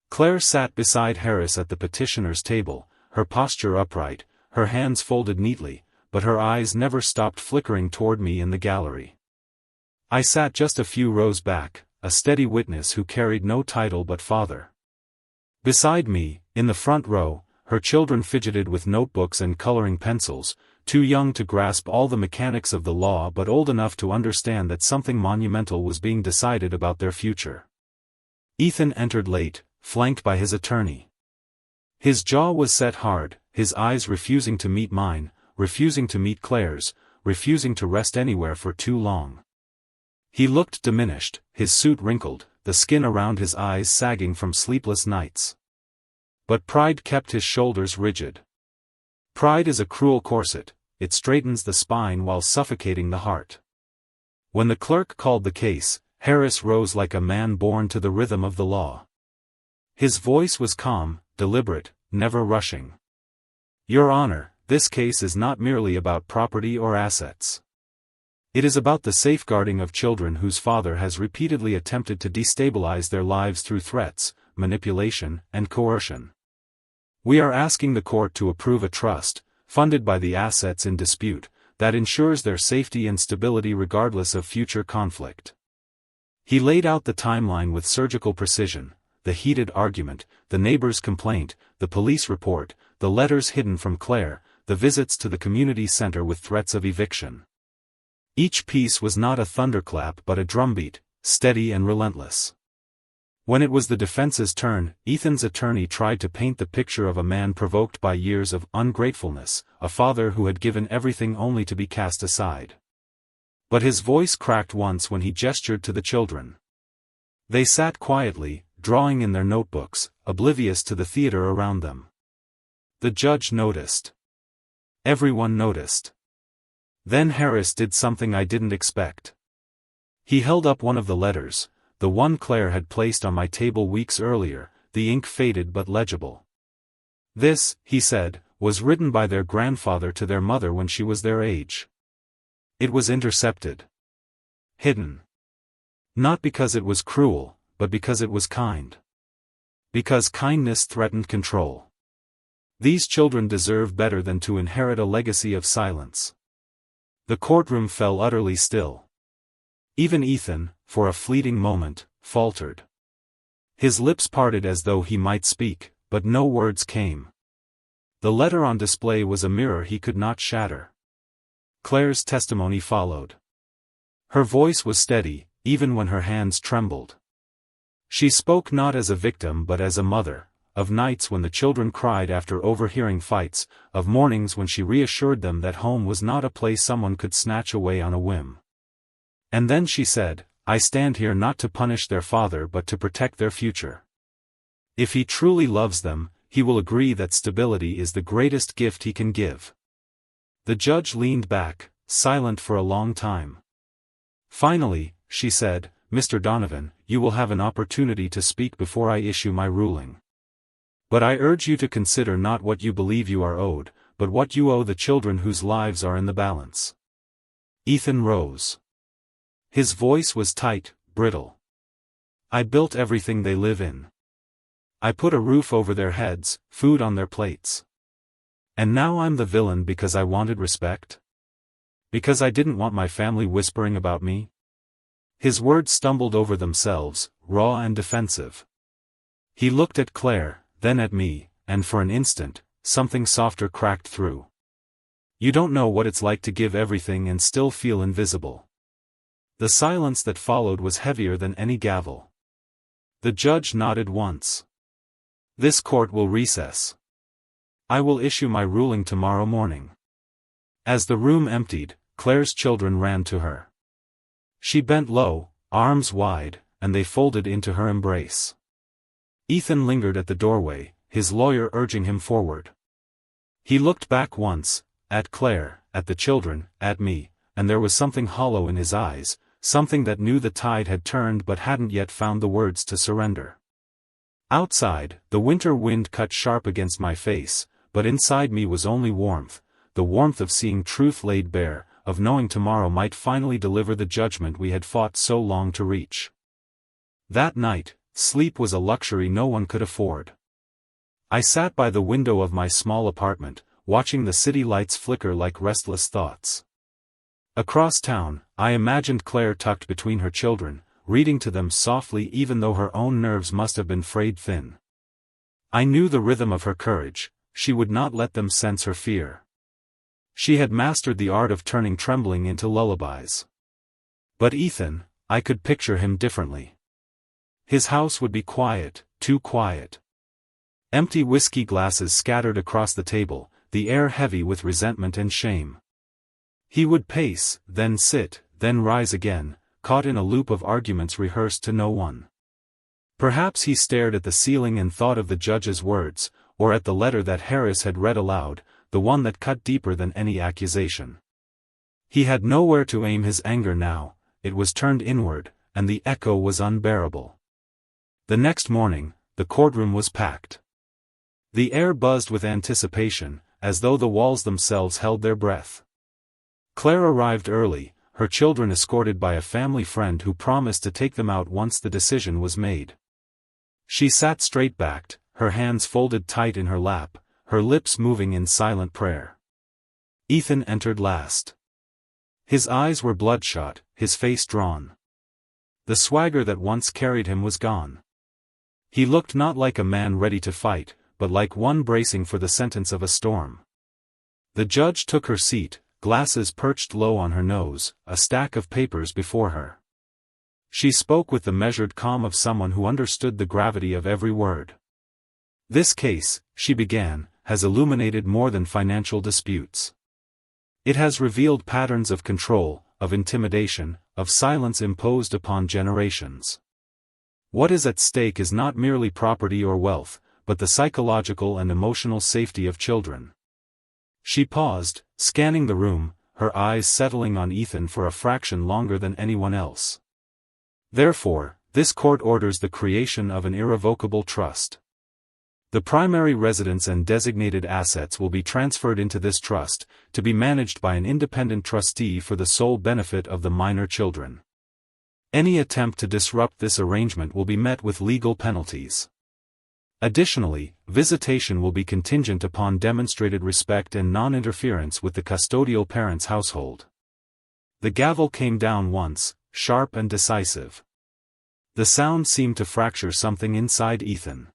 Claire sat beside Harris at the petitioner's table, her posture upright, her hands folded neatly, but her eyes never stopped flickering toward me in the gallery. I sat just a few rows back, a steady witness who carried no title but father. Beside me, in the front row, her children fidgeted with notebooks and coloring pencils, too young to grasp all the mechanics of the law but old enough to understand that something monumental was being decided about their future. Ethan entered late, flanked by his attorney. His jaw was set hard, his eyes refusing to meet mine, refusing to meet Claire's, refusing to rest anywhere for too long. He looked diminished, his suit wrinkled, the skin around his eyes sagging from sleepless nights. But pride kept his shoulders rigid. Pride is a cruel corset, it straightens the spine while suffocating the heart. When the clerk called the case, Harris rose like a man born to the rhythm of the law. His voice was calm, deliberate, never rushing. "Your Honor, this case is not merely about property or assets. It is about the safeguarding of children whose father has repeatedly attempted to destabilize their lives through threats, manipulation, and coercion. We are asking the court to approve a trust, funded by the assets in dispute, that ensures their safety and stability regardless of future conflict." He laid out the timeline with surgical precision, the heated argument, the neighbor's complaint, the police report, the letters hidden from Claire, the visits to the community center with threats of eviction. Each piece was not a thunderclap but a drumbeat, steady and relentless. When it was the defense's turn, Ethan's attorney tried to paint the picture of a man provoked by years of ungratefulness, a father who had given everything only to be cast aside. But his voice cracked once when he gestured to the children. They sat quietly, drawing in their notebooks, oblivious to the theater around them. The judge noticed. Everyone noticed. Then Harris did something I didn't expect. He held up one of the letters, the one Claire had placed on my table weeks earlier, the ink faded but legible. This, he said, was written by their grandfather to their mother when she was their age. It was intercepted. Hidden. Not because it was cruel, but because it was kind. Because kindness threatened control. These children deserve better than to inherit a legacy of silence. The courtroom fell utterly still. Even Ethan, for a fleeting moment, faltered. His lips parted as though he might speak, but no words came. The letter on display was a mirror he could not shatter. Claire's testimony followed. Her voice was steady, even when her hands trembled. She spoke not as a victim but as a mother, of nights when the children cried after overhearing fights, of mornings when she reassured them that home was not a place someone could snatch away on a whim. And then she said, "I stand here not to punish their father but to protect their future. If he truly loves them, he will agree that stability is the greatest gift he can give." The judge leaned back, silent for a long time. Finally, she said, "Mr. Donovan, you will have an opportunity to speak before I issue my ruling. But I urge you to consider not what you believe you are owed, but what you owe the children whose lives are in the balance." Ethan rose. His voice was tight, brittle. "I built everything they live in. I put a roof over their heads, food on their plates. And now I'm the villain because I wanted respect? Because I didn't want my family whispering about me?" His words stumbled over themselves, raw and defensive. He looked at Claire, then at me, and for an instant, something softer cracked through. "You don't know what it's like to give everything and still feel invisible." The silence that followed was heavier than any gavel. The judge nodded once. "This court will recess. I will issue my ruling tomorrow morning." As the room emptied, Claire's children ran to her. She bent low, arms wide, and they folded into her embrace. Ethan lingered at the doorway, his lawyer urging him forward. He looked back once, at Claire, at the children, at me, and there was something hollow in his eyes, something that knew the tide had turned but hadn't yet found the words to surrender. Outside, the winter wind cut sharp against my face, but inside me was only warmth, the warmth of seeing truth laid bare, of knowing tomorrow might finally deliver the judgment we had fought so long to reach. That night, sleep was a luxury no one could afford. I sat by the window of my small apartment, watching the city lights flicker like restless thoughts. Across town, I imagined Claire tucked between her children, reading to them softly even though her own nerves must have been frayed thin. I knew the rhythm of her courage, she would not let them sense her fear. She had mastered the art of turning trembling into lullabies. But Ethan, I could picture him differently. His house would be quiet, too quiet. Empty whiskey glasses scattered across the table, the air heavy with resentment and shame. He would pace, then sit, then rise again, caught in a loop of arguments rehearsed to no one. Perhaps he stared at the ceiling and thought of the judge's words, or at the letter that Harris had read aloud, the one that cut deeper than any accusation. He had nowhere to aim his anger now, it was turned inward, and the echo was unbearable. The next morning, the courtroom was packed. The air buzzed with anticipation, as though the walls themselves held their breath. Claire arrived early, her children escorted by a family friend who promised to take them out once the decision was made. She sat straight-backed, her hands folded tight in her lap, her lips moving in silent prayer. Ethan entered last. His eyes were bloodshot, his face drawn. The swagger that once carried him was gone. He looked not like a man ready to fight, but like one bracing for the sentence of a storm. The judge took her seat, glasses perched low on her nose, a stack of papers before her. She spoke with the measured calm of someone who understood the gravity of every word. "This case," she began, "has illuminated more than financial disputes. It has revealed patterns of control, of intimidation, of silence imposed upon generations. What is at stake is not merely property or wealth, but the psychological and emotional safety of children. She paused, scanning the room, her eyes settling on Ethan for a fraction longer than anyone else. Therefore, this court orders the creation of an irrevocable trust. The primary residence and designated assets will be transferred into this trust, to be managed by an independent trustee for the sole benefit of the minor children. Any attempt to disrupt this arrangement will be met with legal penalties. Additionally, visitation will be contingent upon demonstrated respect and non-interference with the custodial parent's household. The gavel came down once, sharp and decisive. The sound seemed to fracture something inside Ethan.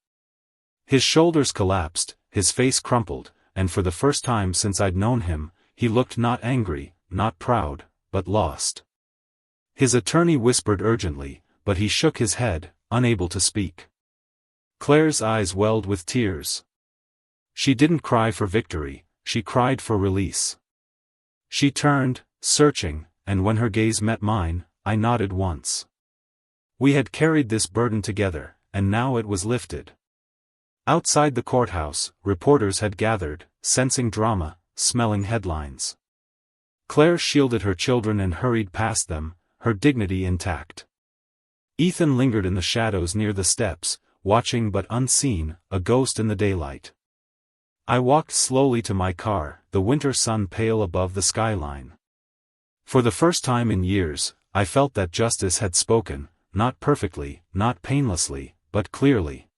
His shoulders collapsed, his face crumpled, and for the first time since I'd known him, he looked not angry, not proud, but lost. His attorney whispered urgently, but he shook his head, unable to speak. Claire's eyes welled with tears. She didn't cry for victory, she cried for release. She turned, searching, and when her gaze met mine, I nodded once. We had carried this burden together, and now it was lifted. Outside the courthouse, reporters had gathered, sensing drama, smelling headlines. Claire shielded her children and hurried past them, her dignity intact. Ethan lingered in the shadows near the steps, watching but unseen, a ghost in the daylight. I walked slowly to my car, the winter sun pale above the skyline. For the first time in years, I felt that justice had spoken, not perfectly, not painlessly, but clearly.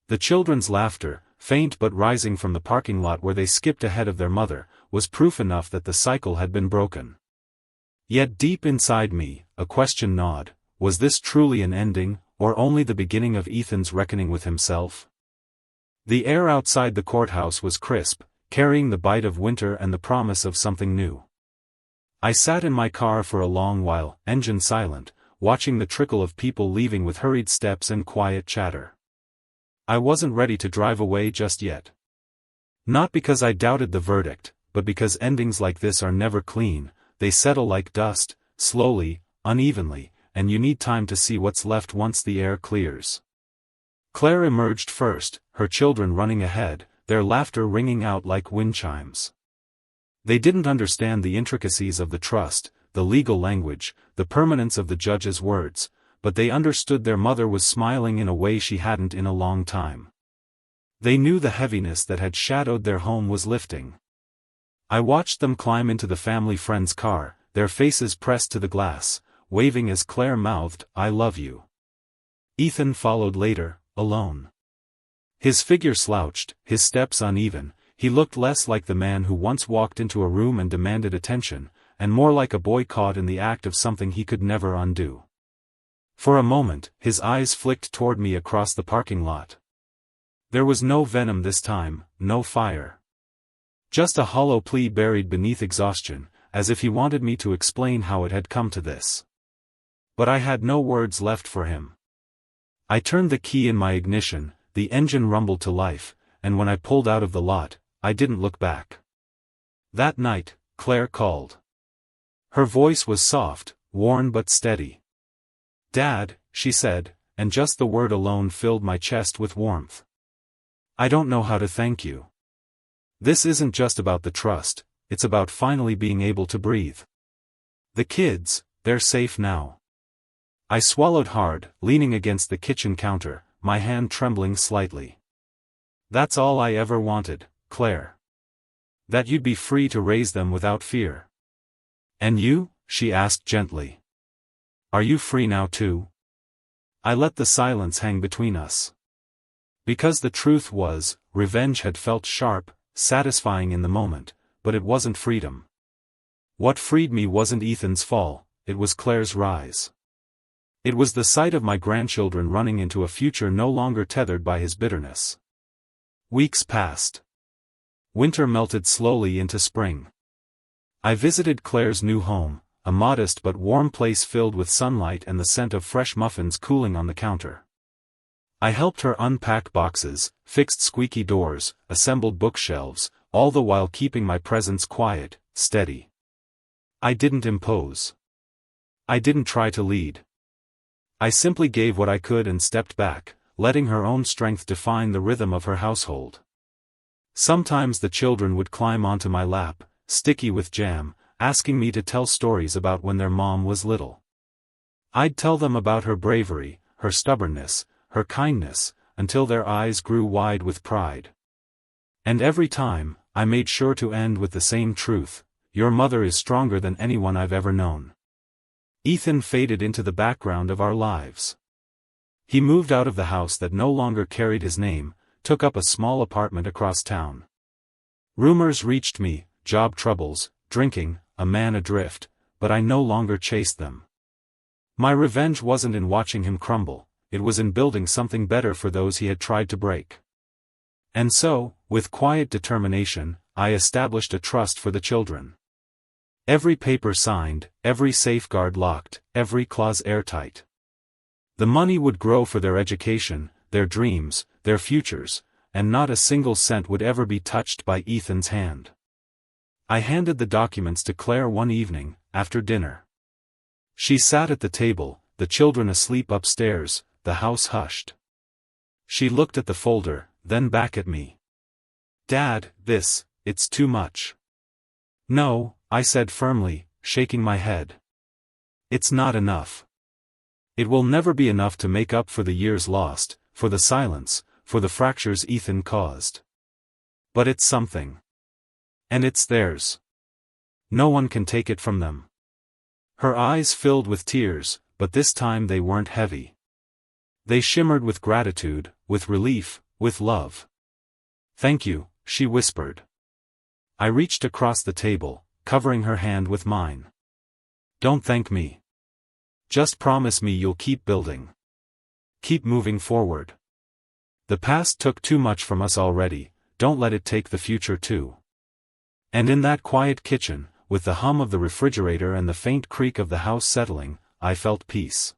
The children's laughter, faint but rising from the parking lot where they skipped ahead of their mother, was proof enough that the cycle had been broken. Yet deep inside me, a question gnawed: was this truly an ending, or only the beginning of Ethan's reckoning with himself? The air outside the courthouse was crisp, carrying the bite of winter and the promise of something new. I sat in my car for a long while, engine silent, watching the trickle of people leaving with hurried steps and quiet chatter. I wasn't ready to drive away just yet. Not because I doubted the verdict, but because endings like this are never clean, they settle like dust, slowly, unevenly, and you need time to see what's left once the air clears. Claire emerged first, her children running ahead, their laughter ringing out like wind chimes. They didn't understand the intricacies of the trust, the legal language, the permanence of the judge's words, but they understood their mother was smiling in a way she hadn't in a long time. They knew the heaviness that had shadowed their home was lifting. I watched them climb into the family friend's car, their faces pressed to the glass, waving as Claire mouthed, "I love you." Ethan followed later, alone. His figure slouched, his steps uneven, he looked less like the man who once walked into a room and demanded attention, and more like a boy caught in the act of something he could never undo. For a moment, his eyes flicked toward me across the parking lot. There was no venom this time, no fire. Just a hollow plea buried beneath exhaustion, as if he wanted me to explain how it had come to this. But I had no words left for him. I turned the key in my ignition, the engine rumbled to life, and when I pulled out of the lot, I didn't look back. That night, Claire called. Her voice was soft, worn but steady. "Dad," she said, and just the word alone filled my chest with warmth. "I don't know how to thank you. This isn't just about the trust, it's about finally being able to breathe. The kids, they're safe now." I swallowed hard, leaning against the kitchen counter, my hand trembling slightly. "That's all I ever wanted, Claire. That you'd be free to raise them without fear." "And you?" she asked gently. "Are you free now too?" I let the silence hang between us. Because the truth was, revenge had felt sharp, satisfying in the moment, but it wasn't freedom. What freed me wasn't Ethan's fall, it was Claire's rise. It was the sight of my grandchildren running into a future no longer tethered by his bitterness. Weeks passed. Winter melted slowly into spring. I visited Claire's new home, a modest but warm place filled with sunlight and the scent of fresh muffins cooling on the counter. I helped her unpack boxes, fixed squeaky doors, assembled bookshelves, all the while keeping my presence quiet, steady. I didn't impose. I didn't try to lead. I simply gave what I could and stepped back, letting her own strength define the rhythm of her household. Sometimes the children would climb onto my lap, sticky with jam, asking me to tell stories about when their mom was little. I'd tell them about her bravery, her stubbornness, her kindness, until their eyes grew wide with pride. And every time, I made sure to end with the same truth: your mother is stronger than anyone I've ever known. Ethan faded into the background of our lives. He moved out of the house that no longer carried his name, took up a small apartment across town. Rumors reached me: job troubles, drinking, a man adrift, but I no longer chased them. My revenge wasn't in watching him crumble, it was in building something better for those he had tried to break. And so, with quiet determination, I established a trust for the children. Every paper signed, every safeguard locked, every clause airtight. The money would grow for their education, their dreams, their futures, and not a single cent would ever be touched by Ethan's hand. I handed the documents to Claire one evening, after dinner. She sat at the table, the children asleep upstairs, the house hushed. She looked at the folder, then back at me. "Dad, it's too much." "No," I said firmly, shaking my head. "It's not enough. It will never be enough to make up for the years lost, for the silence, for the fractures Ethan caused. But it's something. And it's theirs. No one can take it from them." Her eyes filled with tears, but this time they weren't heavy. They shimmered with gratitude, with relief, with love. "Thank you," she whispered. I reached across the table, covering her hand with mine. "Don't thank me. Just promise me you'll keep building. Keep moving forward. The past took too much from us already, don't let it take the future too." And in that quiet kitchen, with the hum of the refrigerator and the faint creak of the house settling, I felt peace.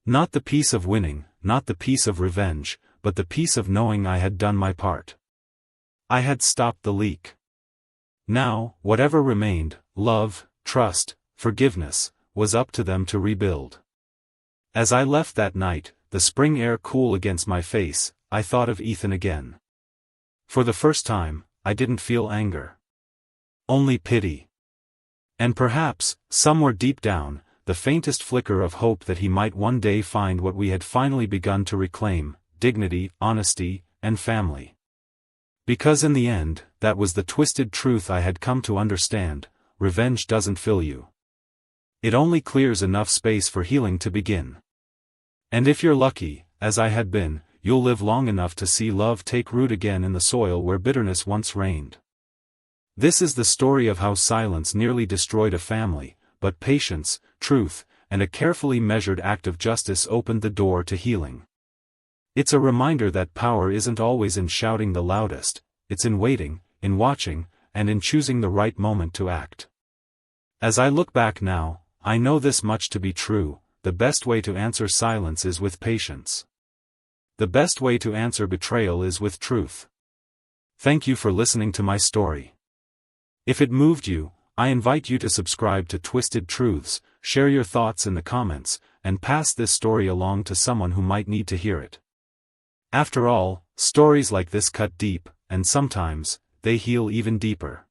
Not the peace of winning, not the peace of revenge, but the peace of knowing I had done my part. I had stopped the leak. Now, whatever remained, love, trust, forgiveness, was up to them to rebuild. As I left that night, the spring air cool against my face, I thought of Ethan again. For the first time, I didn't feel anger. Only pity. And perhaps, somewhere deep down, the faintest flicker of hope that he might one day find what we had finally begun to reclaim: dignity, honesty, and family. Because in the end, that was the twisted truth I had come to understand: revenge doesn't fill you. It only clears enough space for healing to begin. And if you're lucky, as I had been, you'll live long enough to see love take root again in the soil where bitterness once reigned. This is the story of how silence nearly destroyed a family, but patience, truth, and a carefully measured act of justice opened the door to healing. It's a reminder that power isn't always in shouting the loudest, it's in waiting, in watching, and in choosing the right moment to act. As I look back now, I know this much to be true: the best way to answer silence is with patience. The best way to answer betrayal is with truth. Thank you for listening to my story. If it moved you, I invite you to subscribe to Twisted Truths, share your thoughts in the comments, and pass this story along to someone who might need to hear it. After all, stories like this cut deep, and sometimes, they heal even deeper.